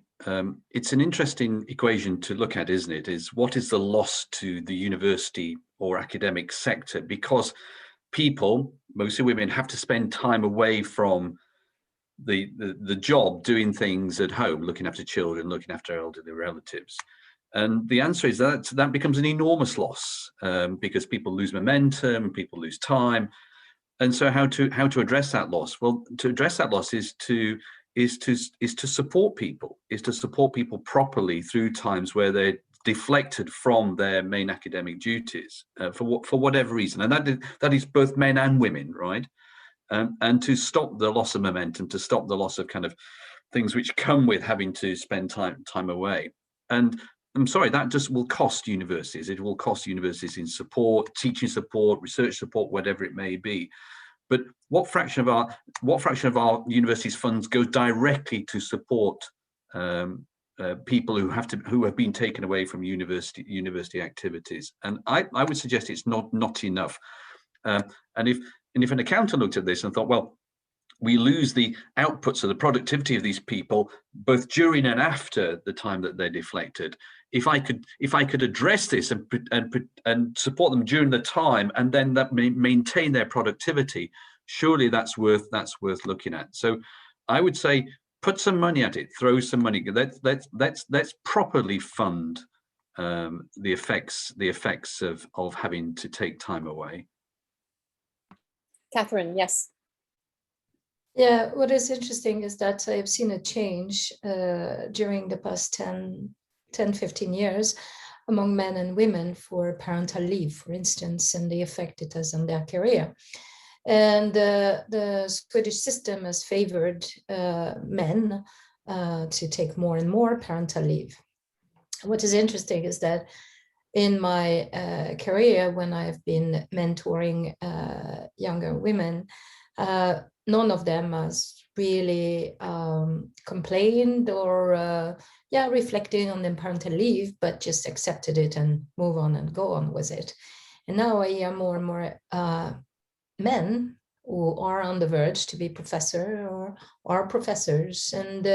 It's an interesting equation to look at, isn't it? Is what is the loss to the university or academic sector? Because people, mostly women, have to spend time away from the job, doing things at home, looking after children, looking after elderly relatives. And the answer is that becomes an enormous loss, because people lose momentum, people lose time. And so how to address that loss? Well, to address that loss is to support people properly through times where they're deflected from their main academic duties for whatever reason, and that is both men and women, right? And to stop the loss of momentum, to stop the loss of kind of things which come with having to spend time away. And I'm sorry, that just will cost universities. It will cost universities in support, teaching support, research support, whatever it may be. But what fraction of our universities' funds goes directly to support people who have been taken away from university activities? And I would suggest it's not enough. And if an accountant looked at this and thought, well, we lose the outputs of the productivity of these people both during and after the time that they're deflected. If I could address this and support them during the time, and then that maintain their productivity, surely that's worth looking at. So I would say put some money at it, throw some money. Let's properly fund the effects of having to take time away. Catherine, yes. Yeah, what is interesting is that I've seen a change during the past 10-15 years among men and women for parental leave, for instance, and the effect it has on their career. And the Swedish system has favored men to take more and more parental leave. what is interesting is that in my career, when I've been mentoring younger women, none of them has really complained or reflecting on their parental leave, but just accepted it and move on and go on with it. And now I hear more and more men who are on the verge to be professor or are professors and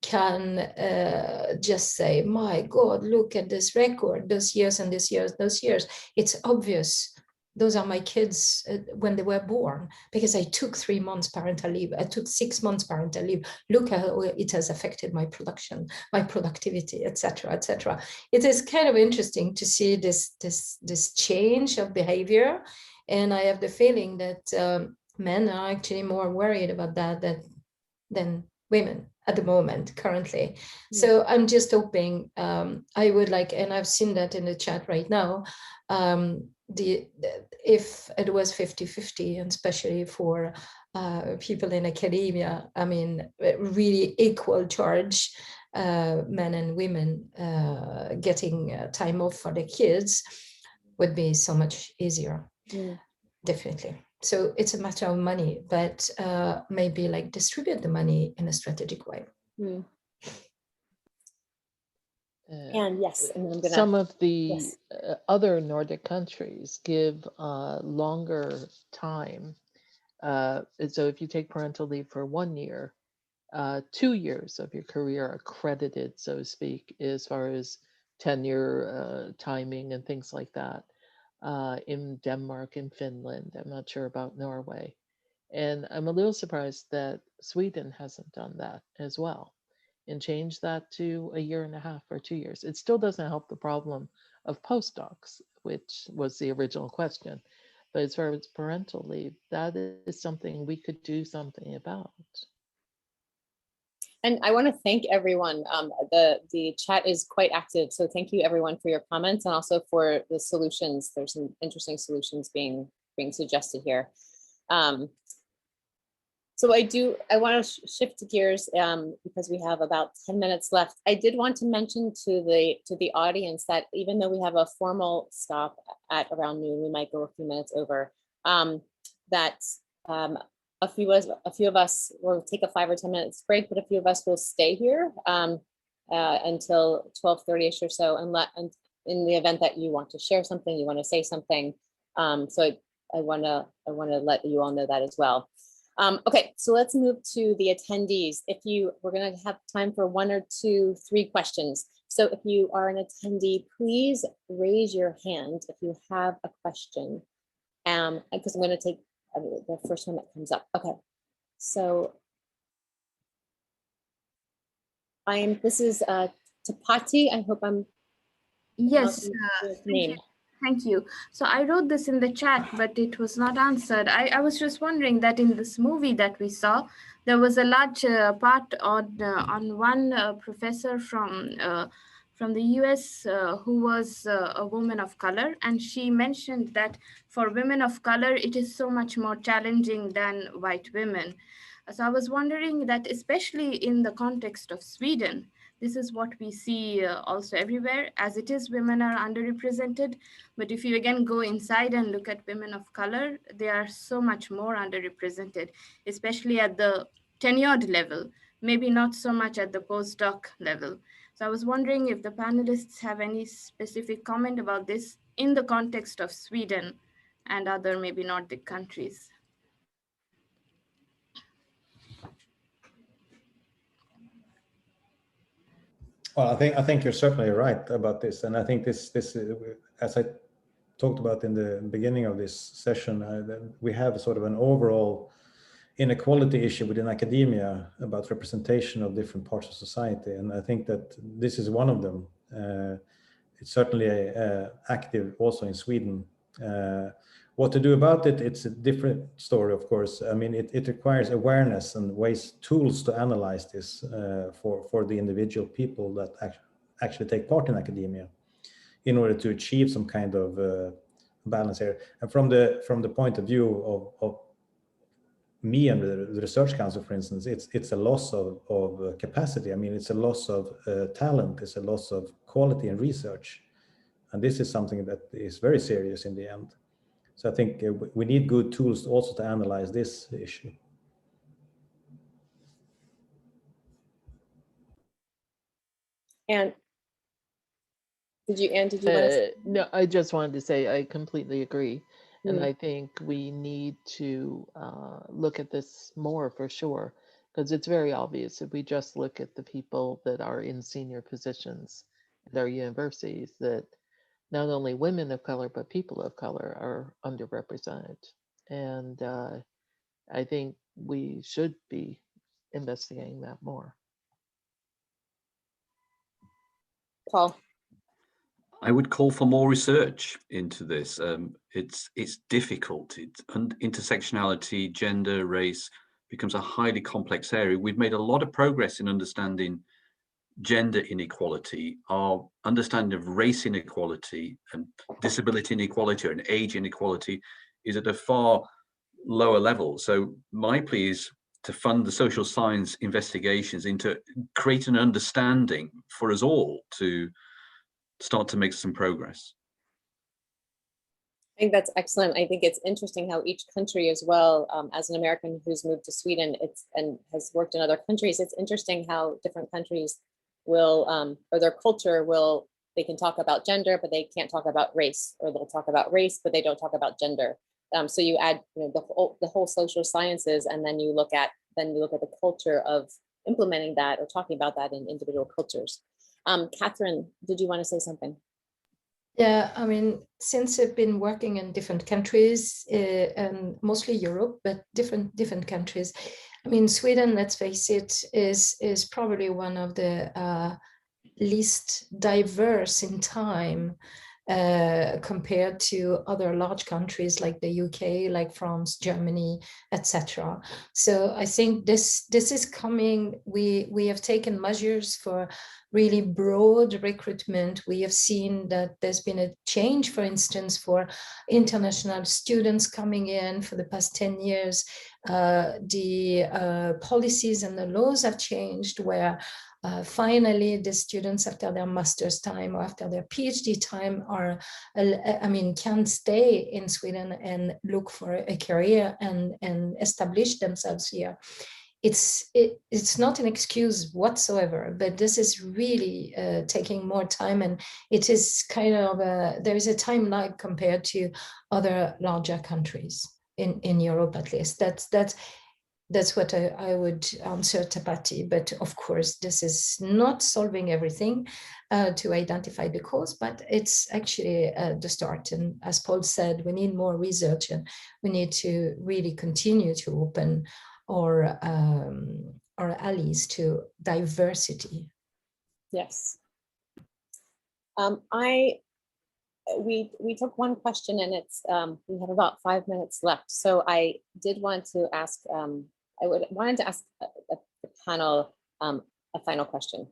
can just say, my God, look at this record, those years and this years, those years. It's obvious. Those are my kids when they were born, because I took 3 months parental leave. I took 6 months parental leave. Look how it has affected my production, my productivity, etc., etc. It is kind of interesting to see this change of behavior. And I have the feeling that men are actually more worried about that than women at the moment, currently. So I'm just hoping, I would like, and I've seen that in the chat right now, if it was 50-50, and especially for people in academia, I mean, really equal charge, men and women getting time off for their kids would be so much easier. Definitely. So it's a matter of money, but maybe like distribute the money in a strategic way. And yes, and I'm gonna, some of the yes. Other Nordic countries give longer time. So if you take parental leave for 1 year, 2 years of your career are credited, so to speak, as far as tenure, timing, and things like that. In Denmark and Finland, I'm not sure about Norway. And I'm a little surprised that Sweden hasn't done that as well and change that to 1.5 years or 2 years. It still doesn't help the problem of postdocs, which was the original question. But as far as parental leave, that is something we could do something about. And I want to thank everyone. The chat is quite active, so thank you everyone for your comments and also for the solutions. There's some interesting solutions being suggested here. So I want to shift gears because we have about 10 minutes left. I did want to mention to the audience that even though we have a formal stop at around noon, we might go a few minutes over, that a few of us will take a 5 or 10 minutes break, but a few of us will stay here until 12:30ish or so, and in the event that you want to share something, you want to say something. So I want to let you all know that as well. Okay, so let's move to the attendees. We're going to have time for 1 or 2, 3 questions. So if you are an attendee, please raise your hand if you have a question. Because I'm going to take the first one that comes up. Okay, so this is Tapati. I hope I'm yes. Name. Thank you. So I wrote this in the chat, but it was not answered. I was just wondering that in this movie that we saw, there was a large part on one professor from the US who was a woman of color, and she mentioned that for women of color, it is so much more challenging than white women. So I was wondering that, especially in the context of Sweden, this is what we see also everywhere. As it is, women are underrepresented. But if you again go inside and look at women of color, they are so much more underrepresented, especially at the tenured level, maybe not so much at the postdoc level. So I was wondering if the panelists have any specific comment about this in the context of Sweden and other maybe Nordic countries. Well, I think you're certainly right about this, and I think this as I talked about in the beginning of this session, we have sort of an overall inequality issue within academia about representation of different parts of society, and I think that this is one of them. It's certainly active also in Sweden. What to do about it, it's a different story, of course. I mean, it requires awareness and tools to analyze this for the individual people that actually take part in academia in order to achieve some kind of balance here. And from the point of view of me and the Research Council, for instance, it's a loss of capacity. I mean, it's a loss of talent, it's a loss of quality in research. And this is something that is very serious in the end. So I think we need good tools also to analyze this issue. And did you want to? No, I just wanted to say I completely agree. And Mm. I think we need to look at this more for sure, because it's very obvious if we just look at the people that are in senior positions at our universities, that not only women of color, but people of color are underrepresented. And I think we should be investigating that more. Paul? I would call for more research into this. It's difficult. Intersectionality, gender, race becomes a highly complex area. We've made a lot of progress in understanding gender inequality. Our understanding of race inequality and disability inequality and age inequality is at a far lower level. So my plea is to fund the social science investigations into create an understanding for us all to start to make some progress. I think that's excellent. I think it's interesting how each country as well, as an American who's moved to Sweden and has worked in other countries, it's interesting how different countries will, or their culture will, they can talk about gender, but they can't talk about race, or they'll talk about race, but they don't talk about gender. So you add the whole social sciences, and then you look at the culture of implementing that or talking about that in individual cultures. Catherine, did you want to say something? Yeah, I mean, since I've been working in different countries, and mostly Europe, but different countries. I mean, Sweden, let's face it, is probably one of the least diverse in time compared to other large countries like the UK, like France, Germany, etc. So I think this is coming. We have taken measures for really broad recruitment. We have seen that there's been a change, for instance, for international students coming in for the past 10 years. The policies and the laws have changed where finally the students after their master's time or after their PhD time can stay in Sweden and look for a career and establish themselves here. It's not an excuse whatsoever, but this is really taking more time, and it is kind of there is a time lag compared to other larger countries in Europe, at least. That's what I would answer to Patty. But of course, this is not solving everything to identify the cause, but it's actually the start. And as Paul said, we need more research, and we need to really continue to open our alleys to diversity. Yes. We took one question, and it's we have about 5 minutes left. So I did want to ask. I wanted to ask the panel a final question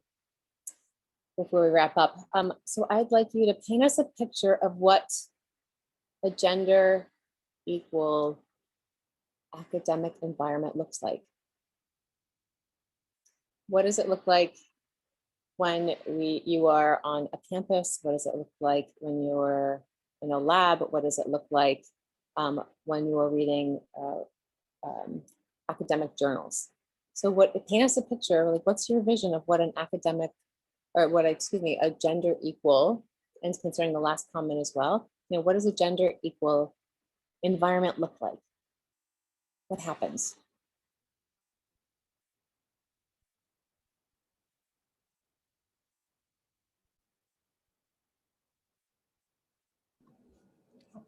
before we wrap up. So I'd like you to paint us a picture of what a gender equal academic environment looks like. What does it look like when you are on a campus? What does it look like when you're in a lab? What does it look like when you are reading academic journals? So paint us a picture, like what's your vision of what an academic, or a gender equal, and concerning the last comment as well, what does a gender equal environment look like? What happens?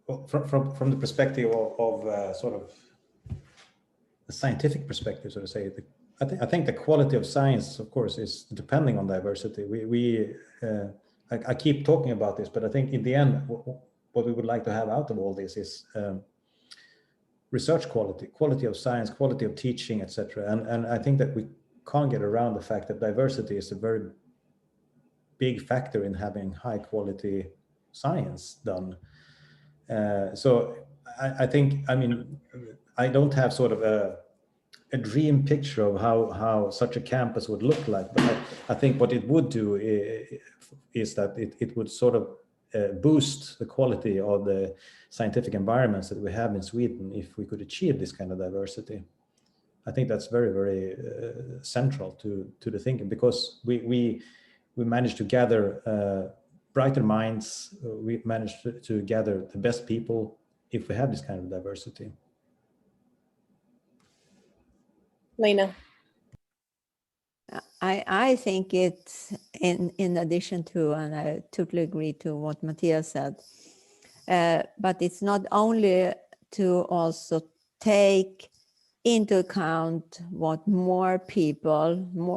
Well, from the perspective of sort of the scientific perspective, so to say, I think the quality of science, of course, is depending on diversity. I keep talking about this, but I think in the end, what we would like to have out of all this is research quality of science, quality of teaching, etc. And I think that we can't get around the fact that diversity is a very big factor in having high quality science done. So I think, I mean, I don't have sort of a dream picture of how such a campus would look like. But I think what it would do is that it would sort of boost the quality of the scientific environments that we have in Sweden if we could achieve this kind of diversity. I think that's very, very central to the thinking, because we managed to gather brighter minds, we managed to gather the best people if we have this kind of diversity. Lena. I think it's in addition to, and I totally agree to what Mattias said, but it's not only to also take into account what more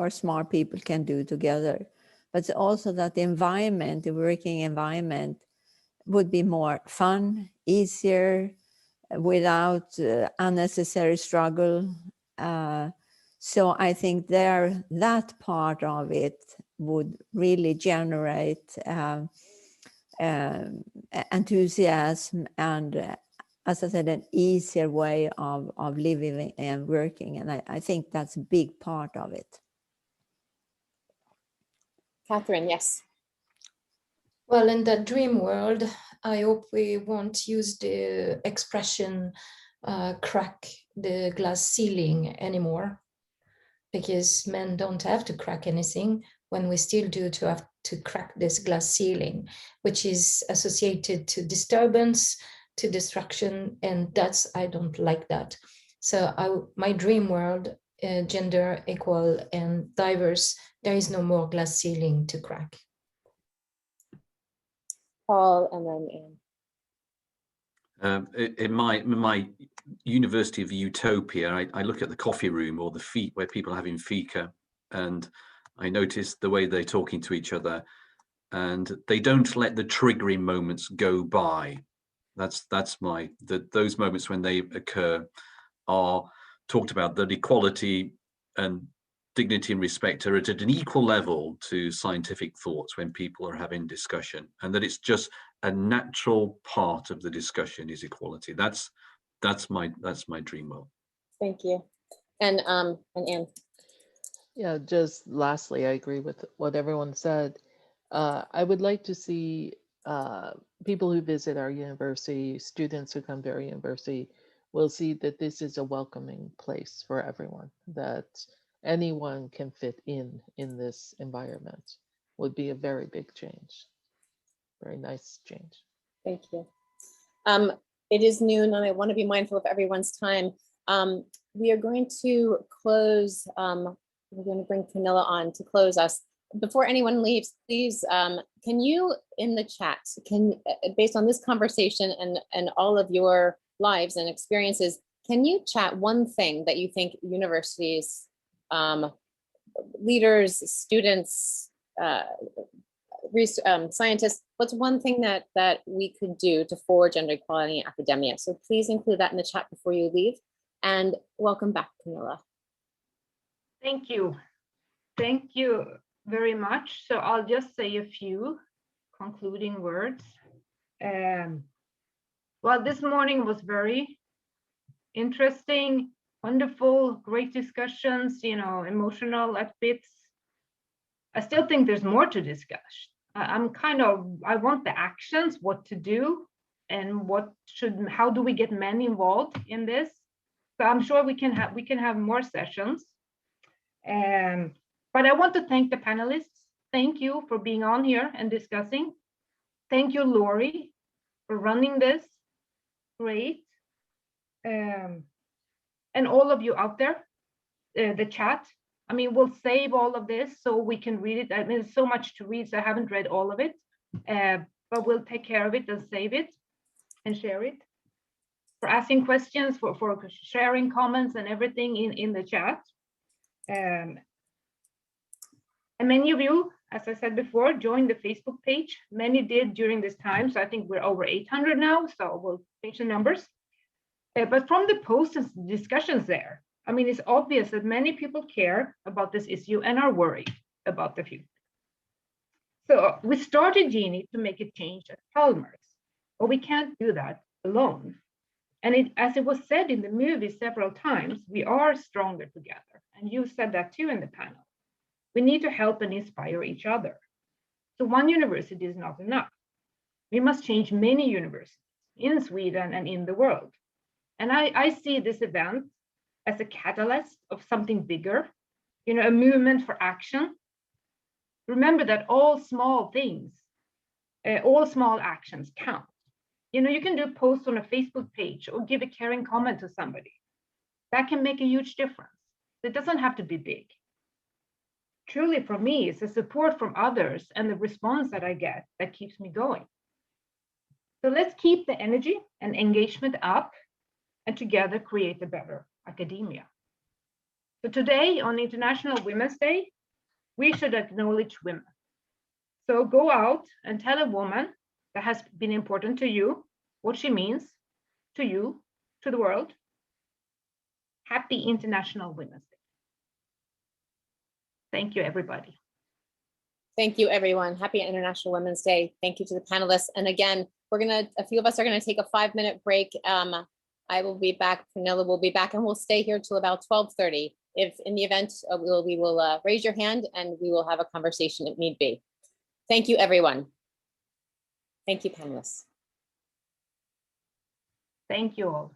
smart people can do together, but also that the environment, the working environment would be more fun, easier, without unnecessary struggle. So I think that part of it would really generate enthusiasm and, as I said, an easier way of living and working. And I think that's a big part of it. Catherine, yes. Well, in the dream world, I hope we won't use the expression crack the glass ceiling anymore, because men don't have to crack anything when we still do to have to crack this glass ceiling, which is associated to disturbance, to destruction, and I don't like that. So my dream world, gender equal and diverse, there is no more glass ceiling to crack. Paul, and then Anne. In my University of Utopia, I look at the coffee room or the feet where people are having fika, and I notice the way they're talking to each other, and they don't let the triggering moments go by. Those moments when they occur are talked about, that equality and dignity and respect are at an equal level to scientific thoughts when people are having discussion, and that it's just a natural part of the discussion is equality. That's my dream world. Thank you. And Anne. Yeah, just lastly, I agree with what everyone said. I would like to see people who visit our university, students who come to our university, will see that this is a welcoming place for everyone, that anyone can fit in this environment. Would be a very big change. Very nice change. Thank you. It is noon and I want to be mindful of everyone's time. We are going to close, we're going to bring Camilla on to close us. Before anyone leaves, please, can you in the chat, based on this conversation and all of your lives and experiences, can you chat one thing that you think universities, leaders, students, scientists, what's one thing that we could do to forward gender equality in academia? So please include that in the chat before you leave. And welcome back, Camilla. Thank you. Thank you very much. So I'll just say a few concluding words. Well, this morning was very interesting, wonderful, great discussions, emotional at bits. I still think there's more to discuss. I want the actions, what to do, and how do we get men involved in this? So I'm sure we can have more sessions. But I want to thank the panelists. Thank you for being on here and discussing. Thank you, Lori, for running this. Great. And all of you out there, the chat. I mean, we'll save all of this so we can read it. I mean, there's so much to read, so I haven't read all of it, but we'll take care of it and save it and share it. For asking questions, for sharing comments and everything in the chat. And many of you, as I said before, joined the Facebook page. Many did during this time, so I think we're over 800 now, so we'll change the numbers. But from the posts and discussions there, I mean, it's obvious that many people care about this issue and are worried about the future. So we started Genie to make a change at Chalmers, but we can't do that alone. And as it was said in the movie several times, we are stronger together. And you said that too in the panel. We need to help and inspire each other. So one university is not enough. We must change many universities in Sweden and in the world. And I see this event as a catalyst of something bigger, a movement for action. Remember that all small things, all small actions count. You can do a post on a Facebook page or give a caring comment to somebody. That can make a huge difference. It doesn't have to be big. Truly, for me, it's the support from others and the response that I get that keeps me going. So let's keep the energy and engagement up and together create a better academia. So today on International Women's Day, we should acknowledge women. So go out and tell a woman that has been important to you what she means to you, to the world. Happy International Women's Day. Thank you, everybody. Thank you, everyone. Happy International Women's Day. Thank you to the panelists. And again, a few of us are gonna take a 5-minute break. I will be back, Pernilla will be back, and we'll stay here till about 12:30. If in the event, we will raise your hand and we will have a conversation if need be. Thank you, everyone. Thank you, panelists. Thank you all.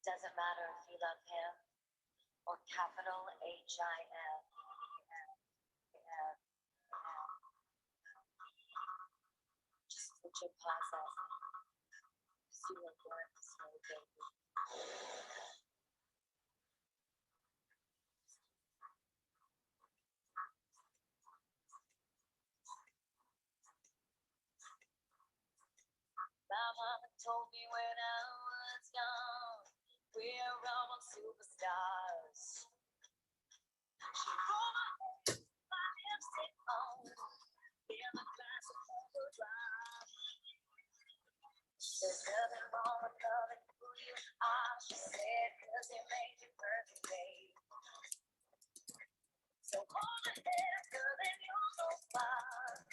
Doesn't matter if you love him or capital H-I-M. Just put your process. See what you're in this way, baby. My mama told me when I was young, we're all superstars. She rolled my hair, my lipstick on, in a glass of overdrive. There's nothing wrong with loving who you are, she said, 'cause it made you perfect, babe. So hold your head, girl, and you'll go far.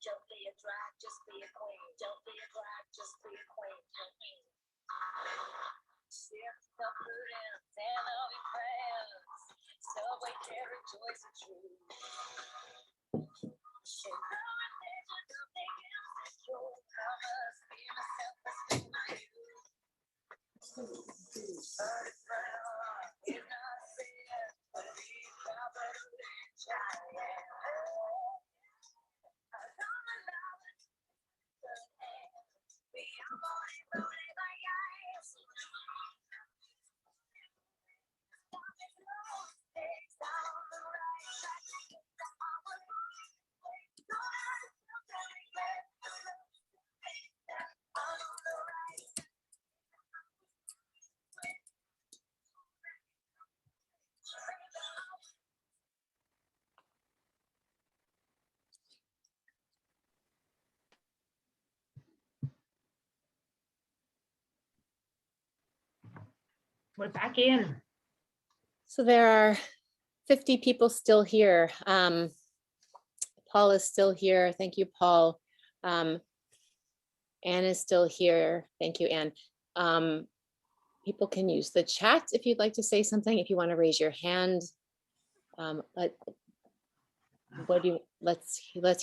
Don't be a drag, just be a queen. Don't be a drag, just be a queen. Shift the prudence and all your prayers. Subway carry joys of truth. In the religion, nothing else is true. I must be myself, must be my youth. But it's my heart, it's not sin. But it's properly giant. We're back in. So there are 50 people still here. Paul is still here. Thank you, Paul. Anne is still here. Thank you, Anne. People can use the chat if you'd like to say something, if you want to raise your hand. Let's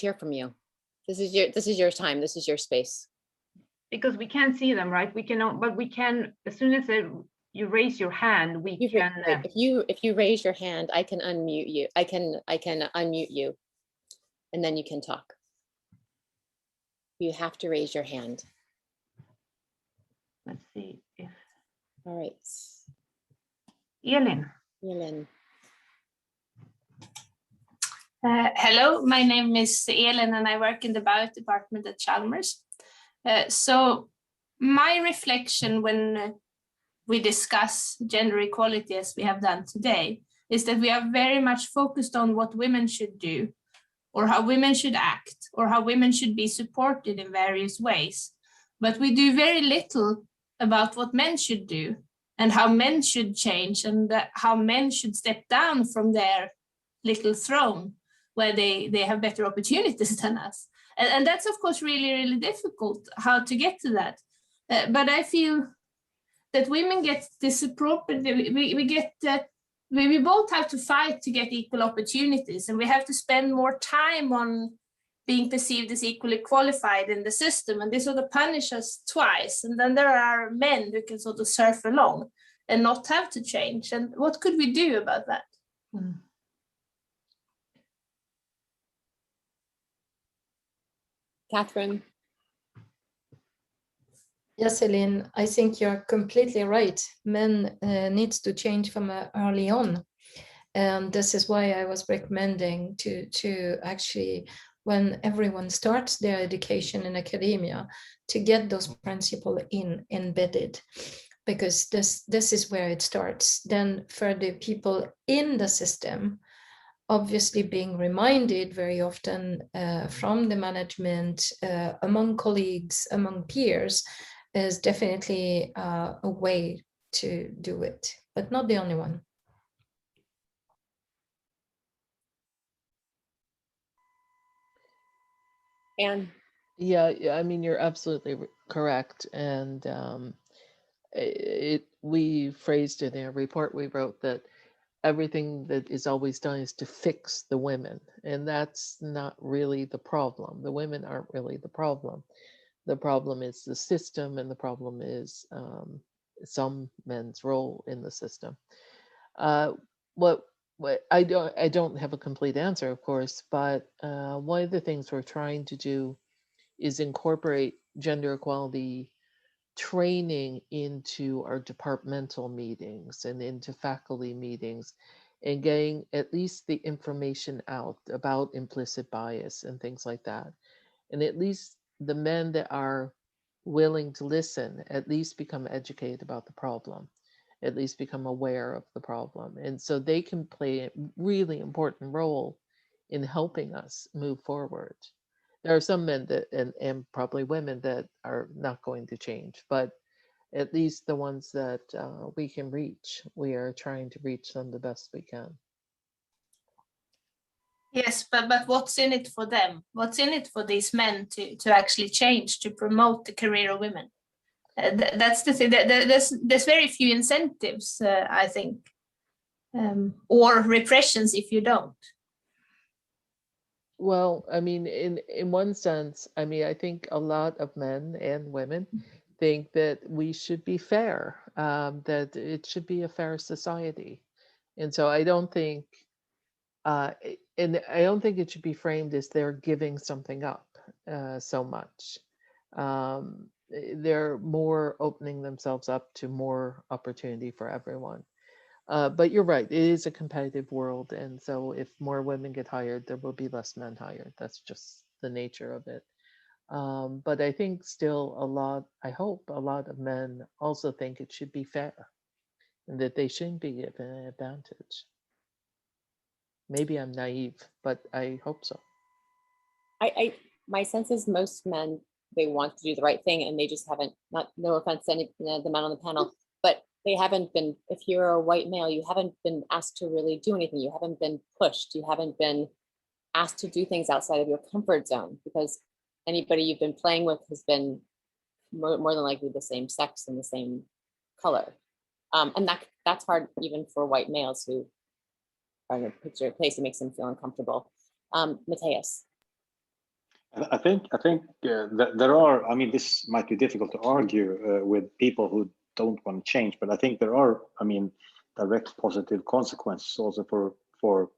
hear from you. This is your time. This is your space. Because we can't see them, right? We cannot, but we can, as soon as you raise your hand, we can. If you raise your hand, I can unmute you. I can unmute you, and then you can talk. You have to raise your hand. Let's see if. All right. Elin. Hello, my name is Elin and I work in the bio department at Chalmers. So my reflection when we discuss gender equality as we have done today is that we are very much focused on what women should do or how women should act or how women should be supported in various ways. But we do very little about what men should do and how men should change and how men should step down from their little throne where they have better opportunities than us. And that's of course really, really difficult how to get to that. But I feel that women get disappropriate, we both have to fight to get equal opportunities and we have to spend more time on being perceived as equally qualified in the system, and they sort of punish us twice. And then there are men who can sort of surf along and not have to change. And what could we do about that? Catherine. Yes, Celine, I think you're completely right. Men needs to change from early on. And this is why I was recommending to actually, when everyone starts their education in academia, to get those principles embedded, because this is where it starts. Then for the people in the system, obviously being reminded very often from the management, among colleagues, among peers, is definitely a way to do it, but not the only one. And Yeah, I mean, you're absolutely correct. And we phrased it in a report we wrote that everything that is always done is to fix the women. And that's not really the problem. The women aren't really the problem. The problem is the system, and the problem is some men's role in the system. What I don't have a complete answer, of course, but one of the things we're trying to do is incorporate gender equality training into our departmental meetings and into faculty meetings, and getting at least the information out about implicit bias and things like that. And at least the men that are willing to listen at least become educated about the problem, at least become aware of the problem. And so they can play a really important role in helping us move forward. There are some men that, and probably women, that are not going to change, but at least the ones that we can reach, we are trying to reach them the best we can. Yes, but what's in it for them? What's in it for these men to actually change, to promote the career of women? That's the thing. There's very few incentives, I think, or repressions if you don't. Well, I mean, in one sense, I mean, I think a lot of men and women think that we should be fair, that it should be a fair society. And so I don't think, and I don't think it should be framed as they're giving something up so much. They're more opening themselves up to more opportunity for everyone. But you're right, it is a competitive world. And so if more women get hired, there will be less men hired. That's just the nature of it. But I think still I hope a lot of men also think it should be fair and that they shouldn't be given an advantage. Maybe I'm naive, but I hope so. My sense is most men, they want to do the right thing, and they just haven't, no offense to any the men on the panel, but they haven't been, if you're a white male, you haven't been asked to really do anything. You haven't been pushed. You haven't been asked to do things outside of your comfort zone, because anybody you've been playing with has been more than likely the same sex and the same color. And that's hard even for white males who are in a particular place. It makes them feel uncomfortable. Mattias. I think that there are, I mean, this might be difficult to argue with people who don't want to change, but I think there are, I mean, direct positive consequences also for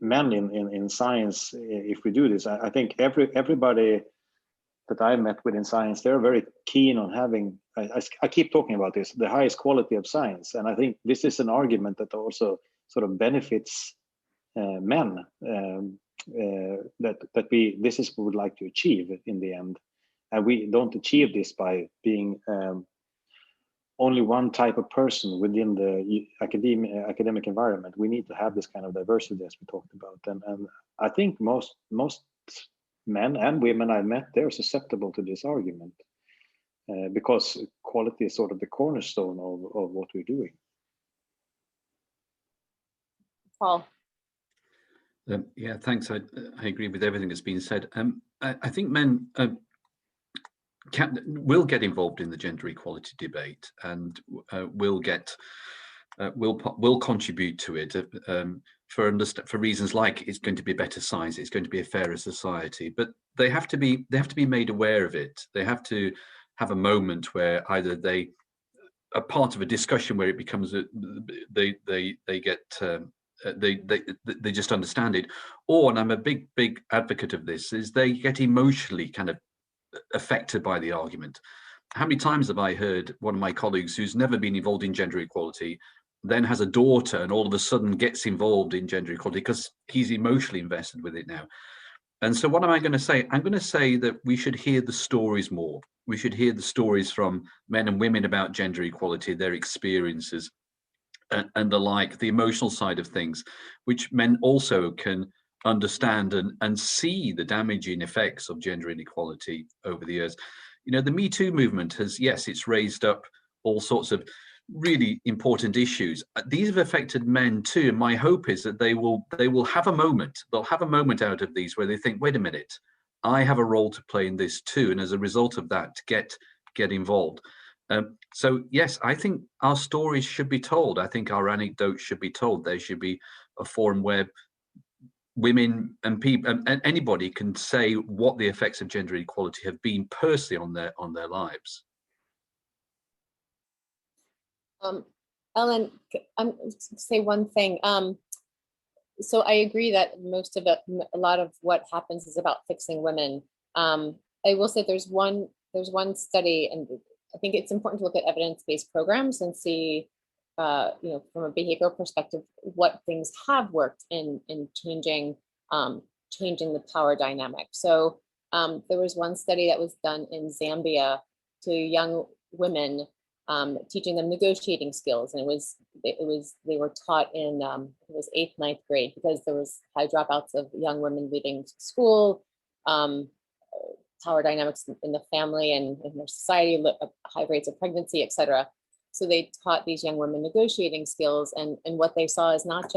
men in science if we do this. I think everybody that I met with in science, they're very keen on having, I keep talking about this, the highest quality of science. And I think this is an argument that also sort of benefits men, that this is what we would like to achieve in the end. And we don't achieve this by being only one type of person within the academic environment. We need to have this kind of diversity, as we talked about. And I think most men and women I met, they're susceptible to this argument because quality is sort of the cornerstone of what we're doing. Paul. Yeah, thanks. I agree with everything that's been said. I think men will get involved in the gender equality debate and will contribute to it for reasons like it's going to be better science, it's going to be a fairer society. But they have to be made aware of it. They have to have a moment where either they are part of a discussion where it becomes they just understand it, or, and I'm a big advocate of this, is they get emotionally kind of affected by the argument. How many times have I heard one of my colleagues who's never been involved in gender equality then has a daughter and all of a sudden gets involved in gender equality because he's emotionally invested with it now. And so what am I going to say? I'm going to say that we should hear the stories more. We should hear the stories from men and women about gender equality, their experiences. and the like, the emotional side of things, which men also can understand and see the damaging effects of gender inequality over the years. You know, the Me Too movement has, yes, it's raised up all sorts of really important issues. These have affected men too, and my hope is that they will have a moment. They'll have a moment out of these where they think, wait a minute, I have a role to play in this too, and as a result of that, get involved. So yes, I think our stories should be told. I think our anecdotes should be told. There should be a forum where women and people and anybody can say what the effects of gender equality have been personally on their lives. Ellen, I'm say one thing. So I agree that most of it, a lot of what happens is about fixing women. I will say there's one study, and I think it's important to look at evidence-based programs and see, you know, from a behavioral perspective, what things have worked in changing the power dynamic. So there was one study that was done in Zambia to young women, teaching them negotiating skills, and they were taught in it was 8th, 9th grade, because there was high dropouts of young women leaving school, power dynamics in the family and in their society, high rates of pregnancy, etc. So they taught these young women negotiating skills, and what they saw is not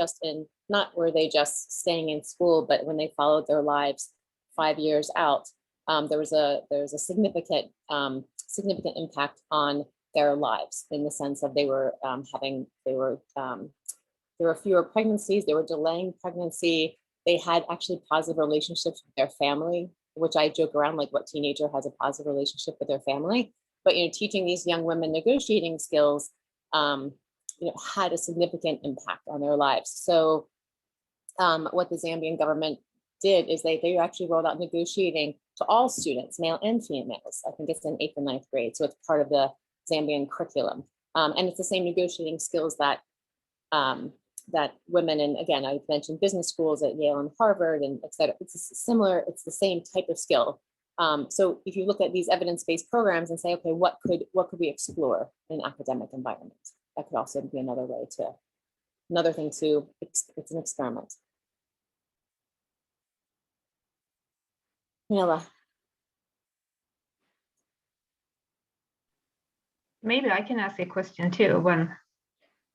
were they just staying in school, but when they followed their lives 5 years out, there was a significant impact on their lives, in the sense of there were fewer pregnancies, they were delaying pregnancy, they had actually positive relationships with their family, which I joke around, like, what teenager has a positive relationship with their family? But, you know, teaching these young women negotiating skills, you know, had a significant impact on their lives. So what the Zambian government did is they actually rolled out negotiating to all students, male and females. I think it's in 8th and 9th grade, so it's part of the Zambian curriculum, and it's the same negotiating skills that that women, and again, I mentioned business schools at Yale and Harvard and et cetera. It's similar, it's the same type of skill. So if you look at these evidence-based programs and say, okay, what could we explore in academic environments? That could also be another thing to, it's an experiment. Nela. Maybe I can ask a question too, when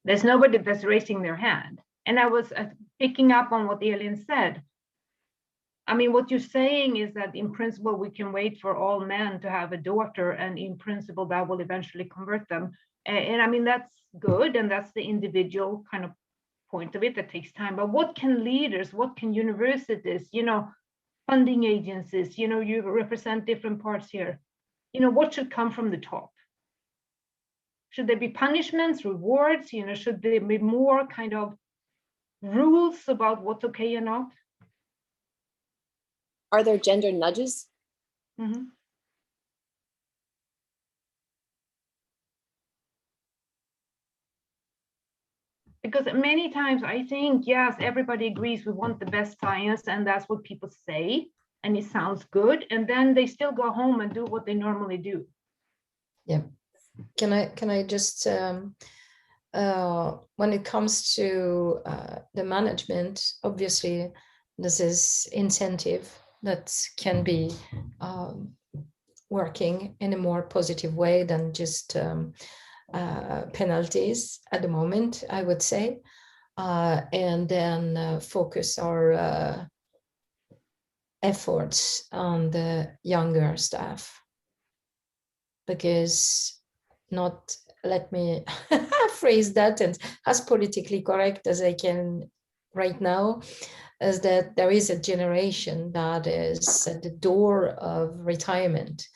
there's nobody that's raising their hand. And I was picking up on what Elin said. I mean, what you're saying is that in principle, we can wait for all men to have a daughter, and in principle, that will eventually convert them. And I mean, that's good. And that's the individual kind of point of it that takes time. But what can leaders, what can universities, you know, funding agencies, you know, you represent different parts here. You know, what should come from the top? Should there be punishments, rewards? You know, should there be more kind of rules about what's okay and not? Are there gender nudges? Mm-hmm. Because many times I think, yes, everybody agrees we want the best science, and that's what people say, and it sounds good, and then they still go home and do what they normally do. Yeah. Can I just when it comes to the management, obviously this is incentive that can be working in a more positive way than just penalties at the moment, I would say, and then focus our efforts on the younger staff, because not, let me phrase that and as politically correct as I can right now, is that there is a generation that is at the door of retirement,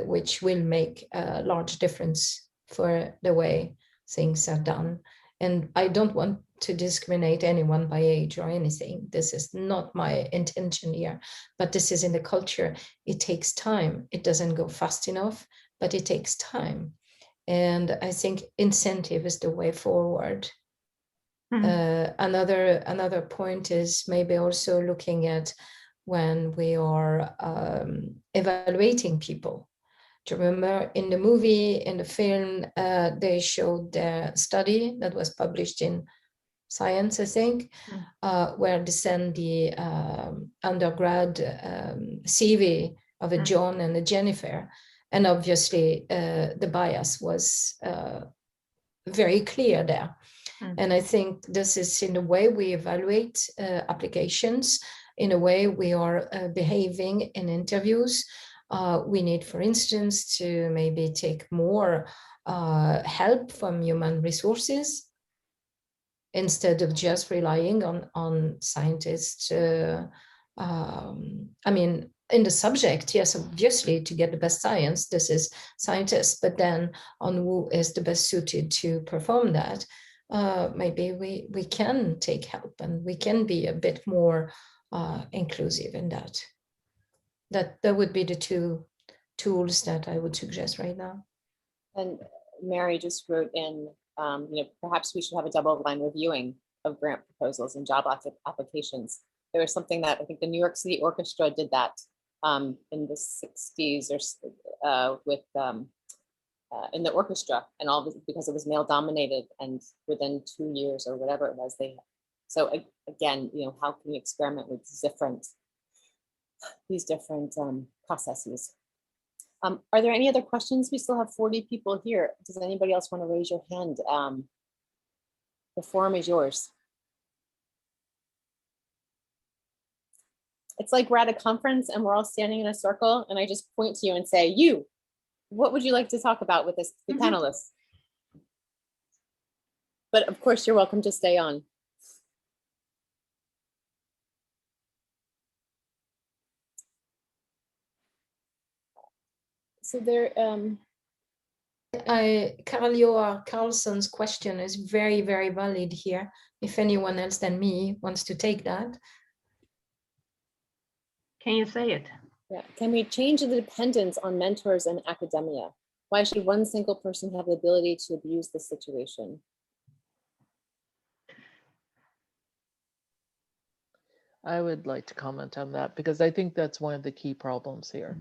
which will make a large difference for the way things are done. And I don't want to discriminate anyone by age or anything. This is not my intention here, but this is in the culture. It takes time. It doesn't go fast enough, but it takes time. And I think incentive is the way forward. Mm-hmm. Another point is maybe also looking at when we are evaluating people, to remember in the movie, in the film, they showed the study that was published in Science, I think, where they sent the undergrad CV of a John and a Jennifer. And obviously the bias was very clear there. And I think this is in the way we evaluate applications, in a way we are behaving in interviews. We need, for instance, to maybe take more help from human resources instead of just relying on scientists. I mean, in the subject, yes, obviously, to get the best science, this is scientists, but then on who is the best suited to perform that, maybe we can take help and we can be a bit more inclusive in that. That would be the two tools that I would suggest right now. And Mary just wrote in, perhaps we should have a double line reviewing of grant proposals and job applications. There was something that I think the New York City Orchestra did that in the 60s or with in the orchestra, and all this because it was male dominated, and within 2 years or whatever it was, so again, how can we experiment with these different processes? Are there any other questions? We still have 40 people here. Does anybody else want to raise your hand? The forum is yours. It's like we're at a conference and we're all standing in a circle, and I just point to you and say, "You, what would you like to talk about with the panelists?" But of course, you're welcome to stay on. So there, Carl-Johan Carlson's question is very, very valid here. If anyone else than me wants to take that. Can you say it? Yeah. Can we change the dependence on mentors and academia? Why should one single person have the ability to abuse the situation? I would like to comment on that because I think that's one of the key problems here,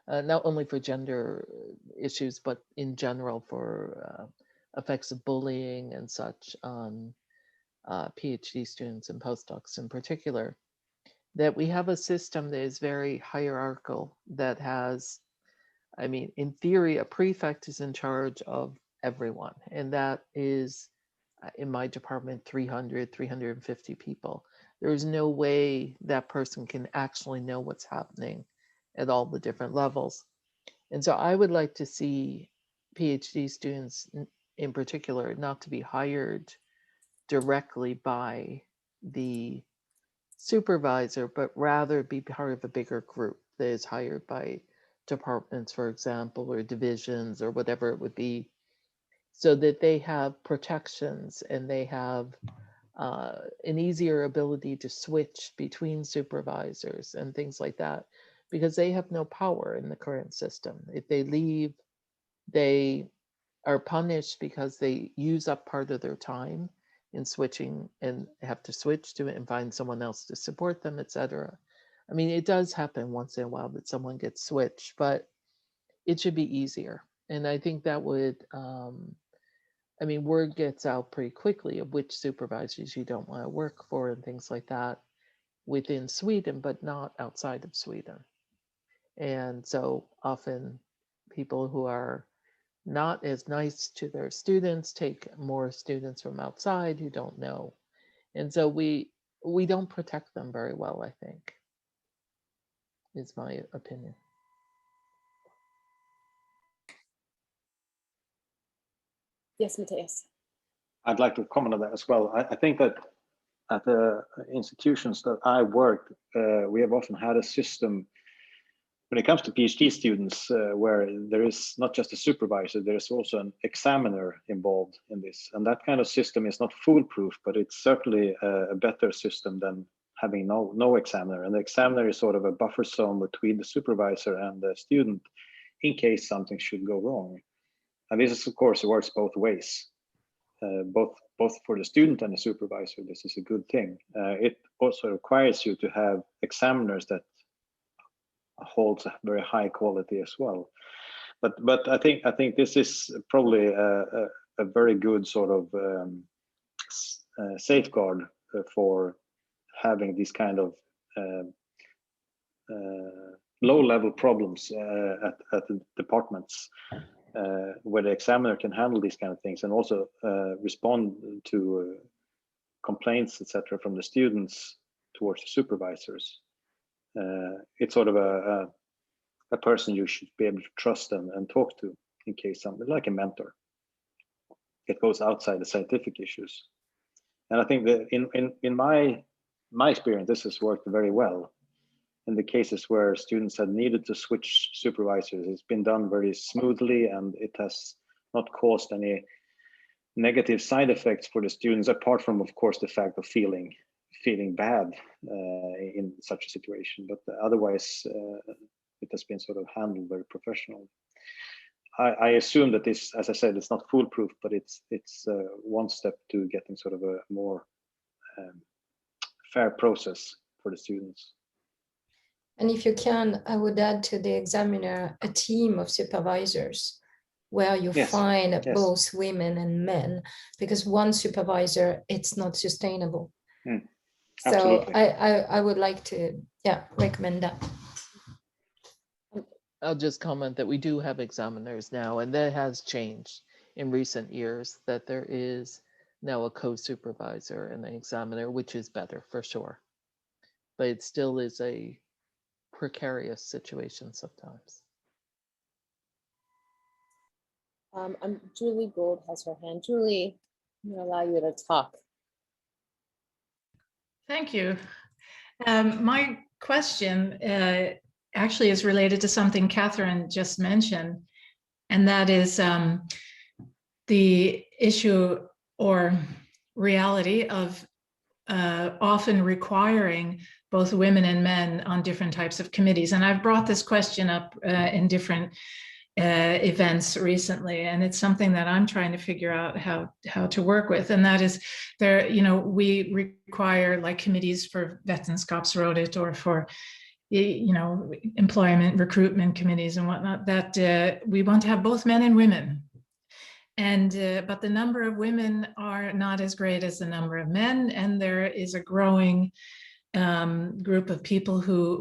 not only for gender issues, but in general for effects of bullying and such on PhD students and postdocs in particular, that we have a system that is very hierarchical, that has, I mean, in theory, a prefect is in charge of everyone, and that is, in my department, 300, 350 people. There is no way that person can actually know what's happening at all the different levels. And so I would like to see PhD students in particular not to be hired directly by the supervisor, but rather be part of a bigger group that is hired by departments, for example, or divisions or whatever it would be, so that they have protections and they have an easier ability to switch between supervisors and things like that, because they have no power in the current system. If they leave, they are punished because they use up part of their time in switching and have to switch to it and find someone else to support them, etc. I mean, it does happen once in a while that someone gets switched, but it should be easier. And I think that would, I mean, word gets out pretty quickly of which supervisors you don't want to work for and things like that within Sweden, but not outside of Sweden. And so often people who are not as nice to their students take more students from outside who don't know. And so we don't protect them very well, I think, is my opinion. Yes, Mattias. I'd like to comment on that as well. I think that at the institutions that I worked, we have often had a system when it comes to PhD students where there is not just a supervisor, there is also an examiner involved in this. And that kind of system is not foolproof, but it's certainly a better system than having no examiner. And the examiner is sort of a buffer zone between the supervisor and the student in case something should go wrong. And this is, of course, works both ways. Both for the student and the supervisor, this is a good thing. It also requires you to have examiners that holds a very high quality as well. But I think this is probably a very good sort of safeguard for having these kind of low-level problems at the departments, where the examiner can handle these kind of things and also respond to complaints, etc., from the students towards the supervisors. It's sort of a person you should be able to trust and talk to in case something, like a mentor. It goes outside the scientific issues. And I think that in my experience, this has worked very well. In the cases where students had needed to switch supervisors, it's been done very smoothly, and it has not caused any negative side effects for the students, apart from, of course, the fact of feeling bad in such a situation. But otherwise, it has been sort of handled very professionally. I assume that this, as I said, it's not foolproof, but it's one step to getting sort of a more fair process for the students. And if you can, I would add to the examiner a team of supervisors where you find both women and men, because one supervisor, it's not sustainable. So I would like to recommend that. I'll just comment that we do have examiners now, and that has changed in recent years, that there is now a co-supervisor and an examiner, which is better for sure. But it still is a precarious situation sometimes. Julie Gould has her hand. Julie, I'm going to allow you to talk. Thank you. My question actually is related to something Catherine just mentioned, and that is the issue or reality of often requiring both women and men on different types of committees. And I've brought this question up in different events recently, and it's something that I'm trying to figure out how to work with. And that is, we require like committees for vetenskapsrådet or for employment recruitment committees and whatnot, that we want to have both men and women. And but the number of women are not as great as the number of men, and there is a growing group of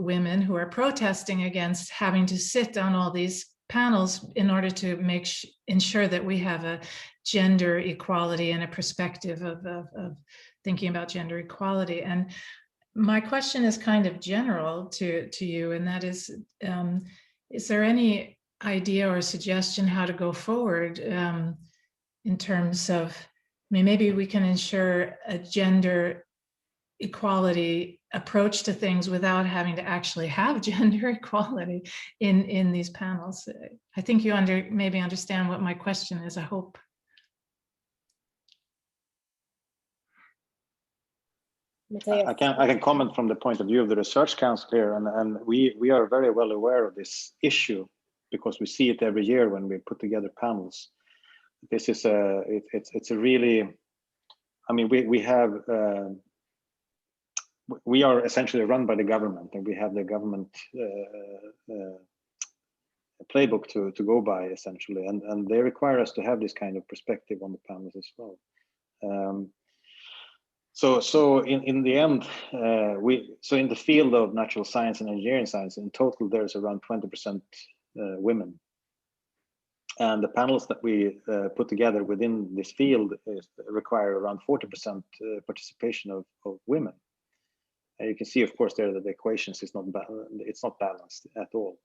women who are protesting against having to sit on all these panels in order to ensure that we have a gender equality and a perspective of thinking about gender equality. And my question is kind of general to you, and that is there any idea or suggestion how to go forward in terms of, maybe we can ensure a gender equality approach to things without having to actually have gender equality in these panels. I think you maybe understand what my question is, I hope. I can comment from the point of view of the Research Council here, and we are very well aware of this issue because we see it every year when we put together panels. This is it's a really, I mean, we are essentially run by the government, and we have the government playbook to go by essentially, and they require us to have this kind of perspective on the panels as well. So in the end, in the field of natural science and engineering science, in total there's around 20% women. And the panels that we put together within this field require around 40% participation of women. And you can see, of course, there that the equations is not balanced at all.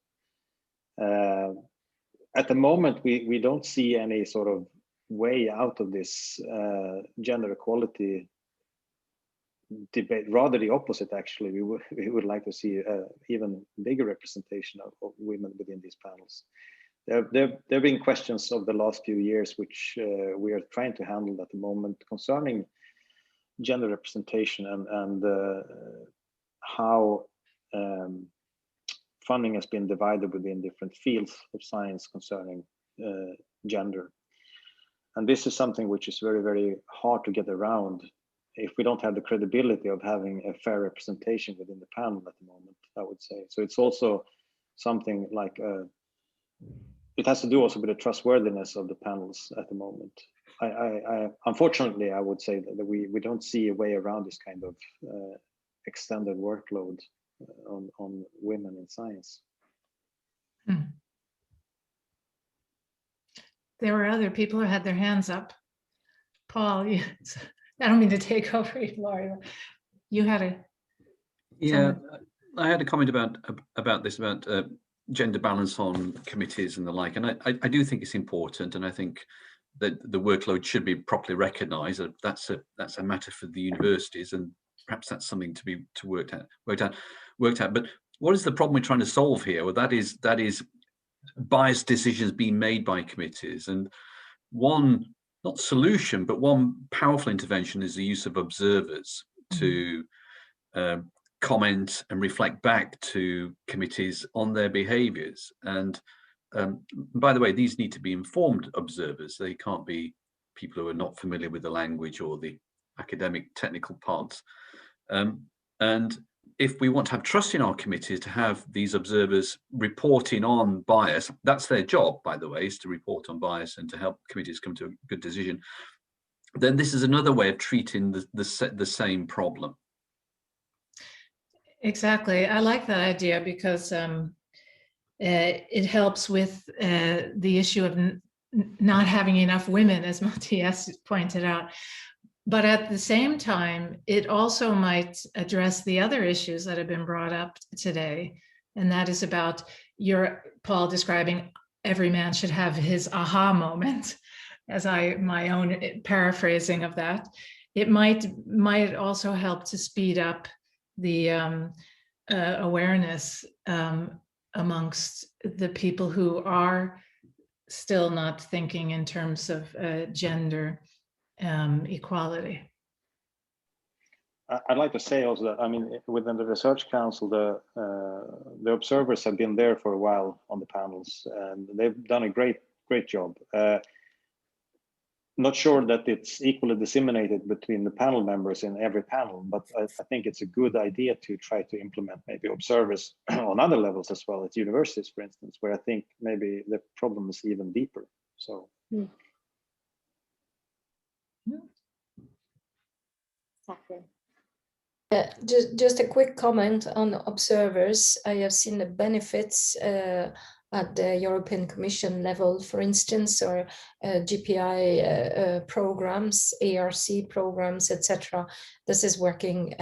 At the moment, we don't see any sort of way out of this gender equality debate. Rather the opposite, actually. We would like to see even bigger representation of women within these panels. There have been questions of the last few years which we are trying to handle at the moment concerning gender representation and how funding has been divided within different fields of science concerning gender. And this is something which is very, very hard to get around if we don't have the credibility of having a fair representation within the panel at the moment, I would say. So it's also something like it has to do also with the trustworthiness of the panels at the moment. Unfortunately, I would say that we don't see a way around this kind of extended workload on women in science. There were other people who had their hands up. Paul, I don't mean to take over you, Laurie. You had a... Yeah, I had a comment about this, about gender balance on committees and the like, and I do think it's important, and I think that the workload should be properly recognised. That's a matter for the universities, and perhaps that's something to be worked out. But what is the problem we're trying to solve here? Well, that is biased decisions being made by committees, and one, not solution, but one powerful intervention is the use of observers to comment and reflect back to committees on their behaviours. And by the way, these need to be informed observers. They can't be people who are not familiar with the language or the academic technical parts. And if we want to have trust in our committees, to have these observers reporting on bias, that's their job, by the way, is to report on bias and to help committees come to a good decision, then this is another way of treating the same problem. Exactly. I like that idea because it helps with the issue of not having enough women, as Mattias pointed out. But at the same time, it also might address the other issues that have been brought up today. And that is about Paul describing every man should have his aha moment, as my own paraphrasing of that. It might also help to speed up the awareness amongst the people who are still not thinking in terms of gender equality. I'd like to say also that, I mean, within the Research Council, the observers have been there for a while on the panels, and they've done a great job. Not sure that it's equally disseminated between the panel members in every panel, but I think it's a good idea to try to implement maybe observers on other levels as well, at universities, for instance, where I think maybe the problem is even deeper. So. Just a quick comment on observers. I have seen the benefits at the European Commission level, for instance, or GPI programs, ARC programs, etc. This is working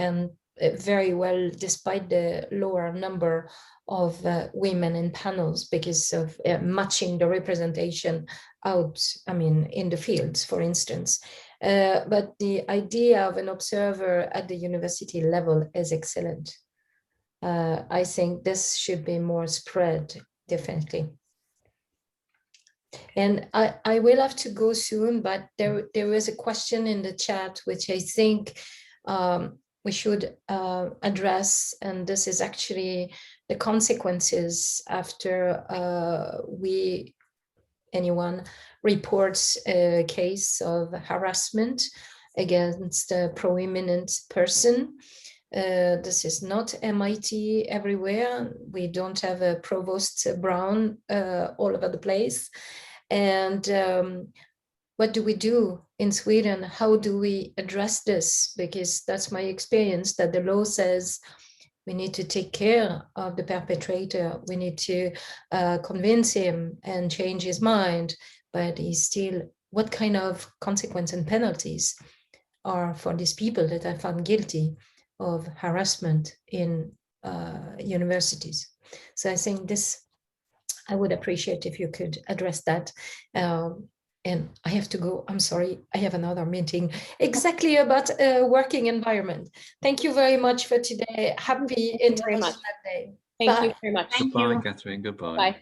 very well, despite the lower number of women in panels, because of matching the representation out, I mean, in the fields, for instance. But the idea of an observer at the university level is excellent. I think this should be more spread, definitely. And I will have to go soon, but there is a question in the chat which I think we should address, and this is actually the consequences after anyone reports a case of harassment against a prominent person. This is not MIT everywhere. We don't have a Provost Brown all over the place. And what do we do in Sweden? How do we address this? Because that's my experience, that the law says we need to take care of the perpetrator. We need to convince him and change his mind, but he's still, what kind of consequence and penalties are for these people that are found guilty of harassment in universities? So I think this, I would appreciate if you could address that. And I have to go, I'm sorry, I have another meeting exactly about working environment. Thank you very much for today. Happy International Day. Thank you very much. Goodbye, Catherine. Goodbye. Bye.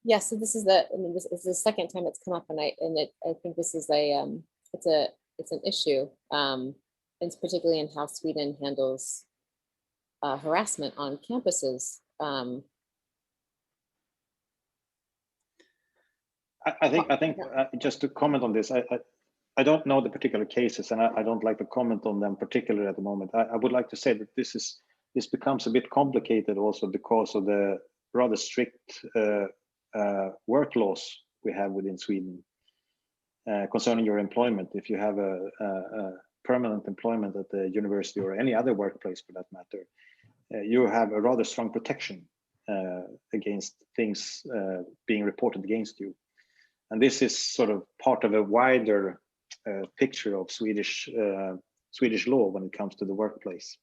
Yeah, so this is this is the second time it's come up, and I think this is it's an issue, and particularly in how Sweden handles harassment on campuses. I think just to comment on this, I don't know the particular cases, and I don't like to comment on them particularly at the moment. I would like to say that this becomes a bit complicated also because of the rather strict work laws we have within Sweden concerning your employment. If you have a permanent employment at the university or any other workplace for that matter, you have a rather strong protection against things being reported against you. And this is sort of part of a wider picture of Swedish law when it comes to the workplace.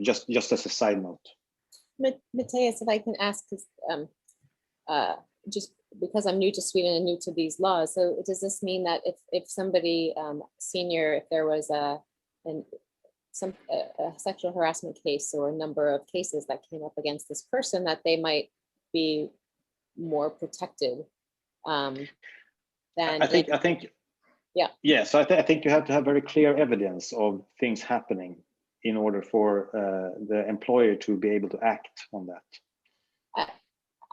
Just as a side note. Mattias, if I can ask, just because I'm new to Sweden and new to these laws, so does this mean that if somebody senior, if there was a sexual harassment case or a number of cases that came up against this person, that they might be more protected than? I think. Yeah. So I think you have to have very clear evidence of things happening in order for the employer to be able to act on that.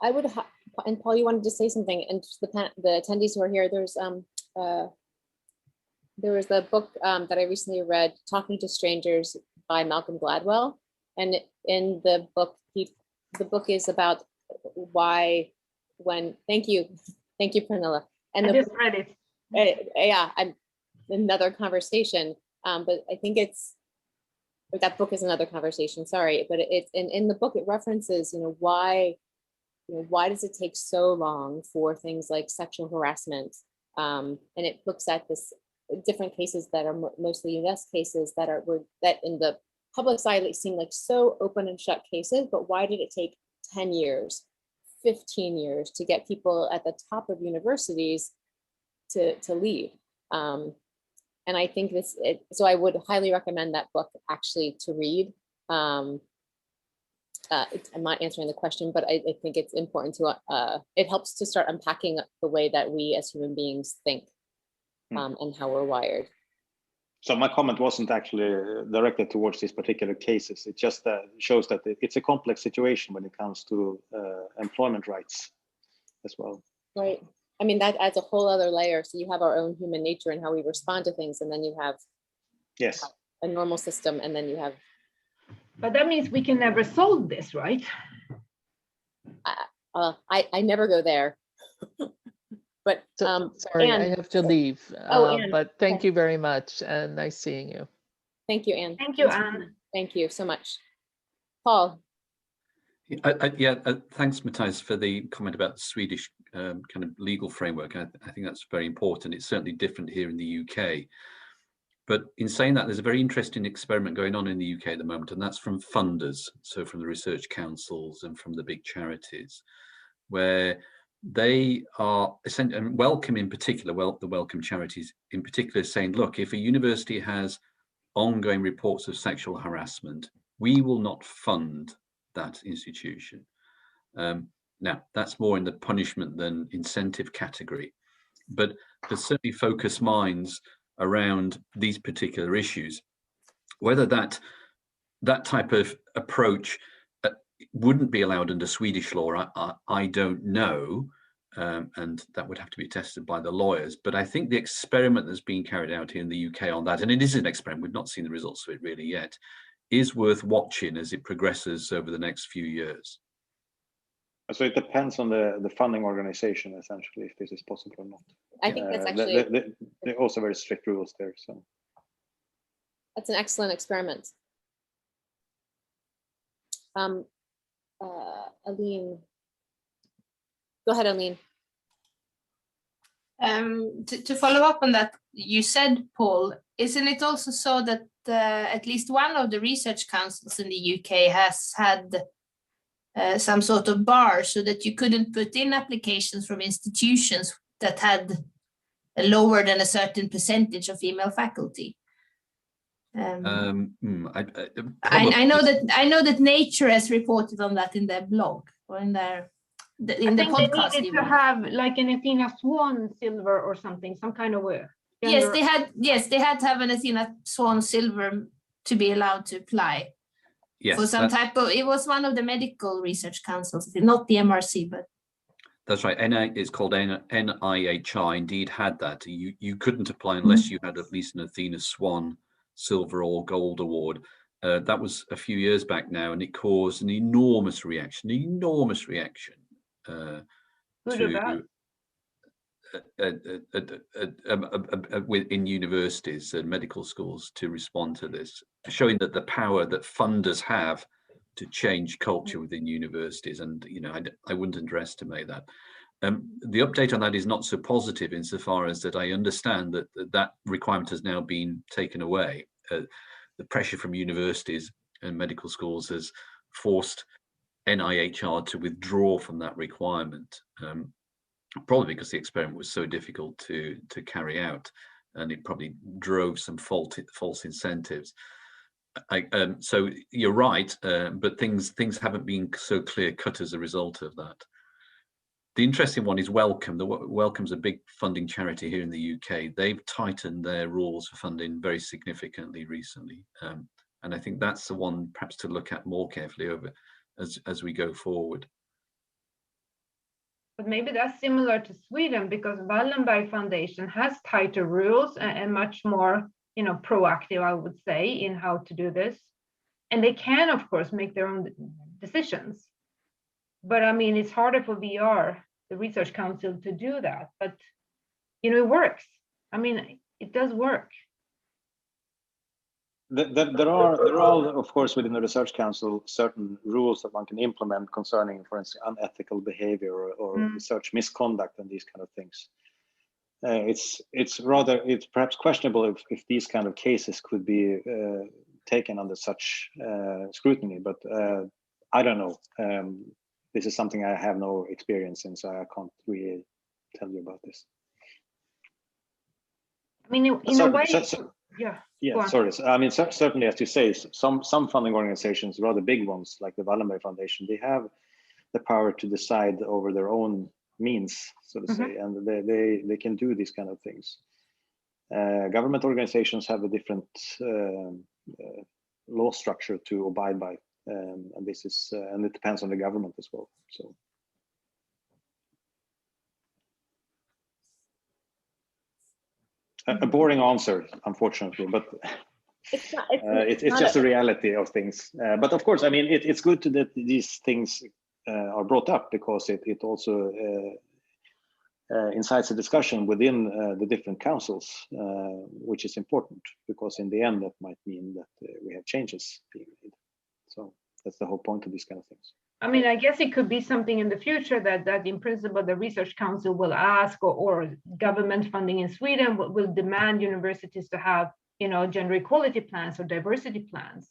I would, and Paul, you wanted to say something, and the attendees who are here, there was a book that I recently read, Talking to Strangers by Malcolm Gladwell. And in the book, the book is about why thank you, Pernilla. And I just read it. Yeah, another conversation, but I think that book is another conversation, sorry, but it's in the book, it references, why does it take so long for things like sexual harassment? And it looks at this different cases that are mostly US cases that in the public side seem like so open and shut cases, but why did it take 10 years, 15 years to get people at the top of universities to leave? And I think so I would highly recommend that book actually to read. I'm not answering the question, but I think it's important to, it helps to start unpacking the way that we as human beings think and how we're wired. So my comment wasn't actually directed towards these particular cases. It just shows that it's a complex situation when it comes to employment rights as well. Right. I mean, that adds a whole other layer. So you have our own human nature and how we respond to things. And then you have a normal system. And then you have. But that means we can never solve this, right? I never go there. But sorry, Anne. I have to leave. But thank you very much. And nice seeing you. Thank you, Anne. Thank you, Anne. Thank you so much. Paul. Thanks, Mattias, for the comment about the Swedish kind of legal framework. I think that's very important. It's certainly different here in the UK. But in saying that, there's a very interesting experiment going on in the UK at the moment, and that's from funders, so from the research councils and from the big charities, where they are essentially, and Wellcome in particular, the Wellcome charities in particular, saying, look, if a university has ongoing reports of sexual harassment, we will not fund that institution. Now, that's more in the punishment than incentive category, but to certainly focus minds around these particular issues, whether that type of approach wouldn't be allowed under Swedish law, I don't know, and that would have to be tested by the lawyers. But I think the experiment that's being carried out here in the UK on that, and it is an experiment, we've not seen the results of it really yet, is worth watching as it progresses over the next few years. So it depends on the funding organization, essentially, if this is possible or not. I think that's actually... There are also very strict rules there. So that's an excellent experiment. Aline. Go ahead, Aline. To follow up on that, you said, Paul, isn't it also so that at least one of the research councils in the UK has had some sort of bar so that you couldn't put in applications from institutions that had lower than a certain percentage of female faculty? I know that Nature has reported on that in their blog or in their the podcast. They needed to have like an Athena Swan silver or something, some kind of way. Yes, they had to have an Athena Swan silver to be allowed to apply. Yes, for some type of, it was one of the medical research councils, not the MRC, but That's right. It's called NIHR. Indeed, had that. You couldn't apply unless you had at least an Athena Swan Silver or Gold Award. That was a few years back now, and it caused an enormous reaction. In universities and medical schools to respond to this, showing that the power that funders have to change culture within universities, and I wouldn't underestimate that. The update on that is not so positive insofar as that I understand that requirement has now been taken away. The pressure from universities and medical schools has forced NIHR to withdraw from that requirement, probably because the experiment was so difficult to carry out, and it probably drove some false incentives. So you're right, but things haven't been so clear cut as a result of that. The interesting one is Wellcome. Wellcome's a big funding charity here in the UK. They've tightened their rules for funding very significantly recently, and I think that's the one perhaps to look at more carefully over as we go forward. But maybe that's similar to Sweden, because Wallenberg Foundation has tighter rules and much more, proactive, I would say, in how to do this. And they can, of course, make their own decisions. But I mean, it's harder for VR, the Research Council, to do that. But, it works. I mean, it does work. There are, of course, within the Research Council, certain rules that one can implement concerning, for instance, unethical behavior or research misconduct and these kind of things. It's perhaps questionable if these kind of cases could be taken under such scrutiny, but I don't know. This is something I have no experience in, so I can't really tell you about this. I mean, in a way, yeah. Yeah, sorry. I mean, certainly, as you say, some funding organizations, rather big ones like the Wallenberg Foundation, they have the power to decide over their own means, so to say, and they can do these kind of things. Government organizations have a different law structure to abide by, and this is and it depends on the government as well. So. A boring answer, unfortunately, but it's just a reality of things. But of course, I mean, it's good that these things are brought up, because it also incites a discussion within the different councils, which is important, because in the end, that might mean that we have changes being made. So that's the whole point of these kind of things. I mean, I guess it could be something in the future that in principle, the Research Council will ask, or government funding in Sweden will demand universities to have, gender equality plans or diversity plans.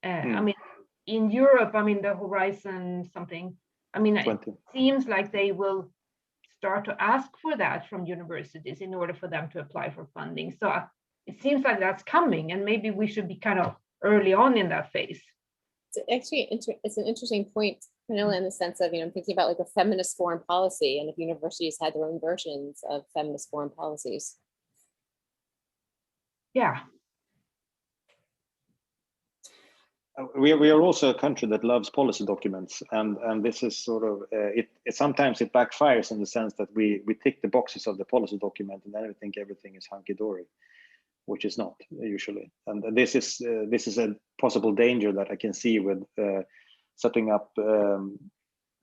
I mean, in Europe, I mean, the Horizon something, I mean, 20. It seems like they will start to ask for that from universities in order for them to apply for funding. So it seems like that's coming, and maybe we should be kind of early on in that phase. Actually, it's an interesting point, Pernilla, in the sense of, I'm thinking about like a feminist foreign policy, and if universities had their own versions of feminist foreign policies. Yeah. We are also a country that loves policy documents, and this is sort of sometimes it backfires in the sense that we tick the boxes of the policy document, and then we think everything is hunky-dory, which is not usually. And this is a possible danger that I can see with setting up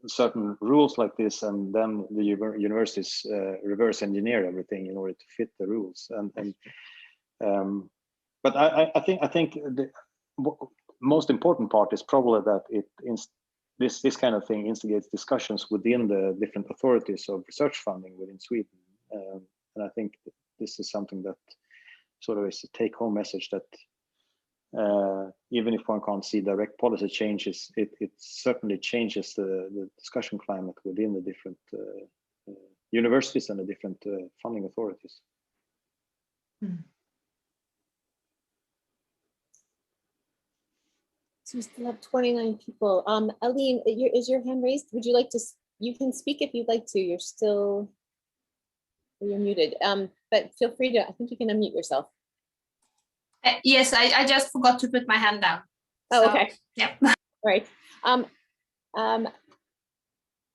certain rules like this, and then the universities reverse engineer everything in order to fit the rules. But I think the most important part is probably that this kind of thing instigates discussions within the different authorities of research funding within Sweden, and I think this is something that sort of is a take-home message, that even if one can't see direct policy changes, it certainly changes the discussion climate within the different universities and the different funding authorities. So we still have 29 people. Aline, is your hand raised? Would you like to? You can speak if you'd like to. You're muted. But feel free to. I think you can unmute yourself. Yes, I just forgot to put my hand down. Oh, so, okay. Yeah. All right.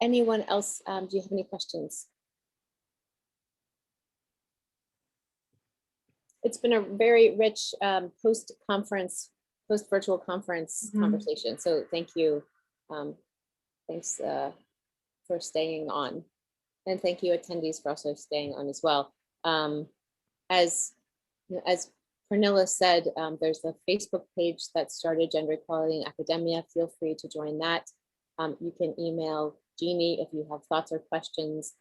anyone else, do you have any questions? It's been a very rich post-virtual conference conversation. So thank you. Thanks for staying on. And thank you attendees for also staying on as well. As Pernilla said, there's a Facebook page that started Gender Equality in Academia. Feel free to join that. You can email Genie if you have thoughts or questions.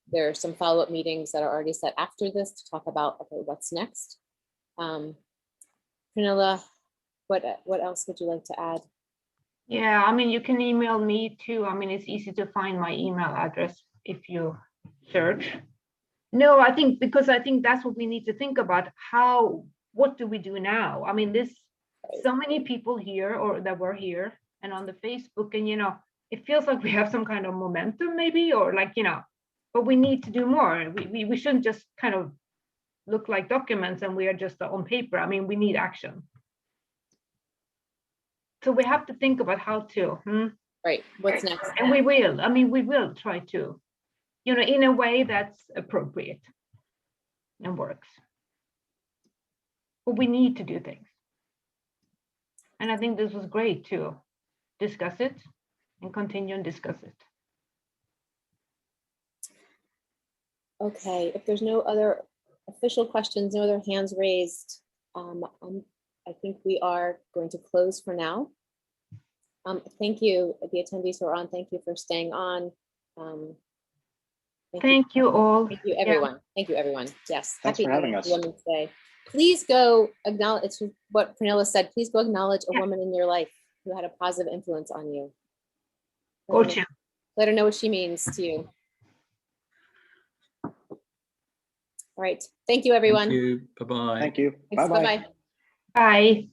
There are some follow-up meetings that are already set after this to talk about what's next. Pernilla, what else would you like to add? Yeah, I mean, you can email me too. I mean, it's easy to find my email address if you search. No, I think that's what we need to think about. What do we do now? I mean, there's so many people here or that were here and on the Facebook, and it feels like we have some kind of momentum maybe, or like, but we need to do more. We shouldn't just kind of look like documents and we are just on paper. I mean, we need action. So we have to think about how to. Right, what's next? And we will. I mean, we will try to, in a way that's appropriate and works. But we need to do things. And I think this was great to discuss it and continue and discuss it. Okay, if there's no other official questions, no other hands raised, I think we are going to close for now. Thank you, the attendees who are on. Thank you for staying on. Thank you all. Thank you, everyone. Yeah. Thank you, everyone. Yes. Thanks for having us. Women's Day. Please go acknowledge, it's what Pernilla said, please go acknowledge a woman in your life who had a positive influence on you. Let her know what she means to you. All right. Thank you, everyone. Thank you. Bye-bye. Thank you. Bye-bye. Bye.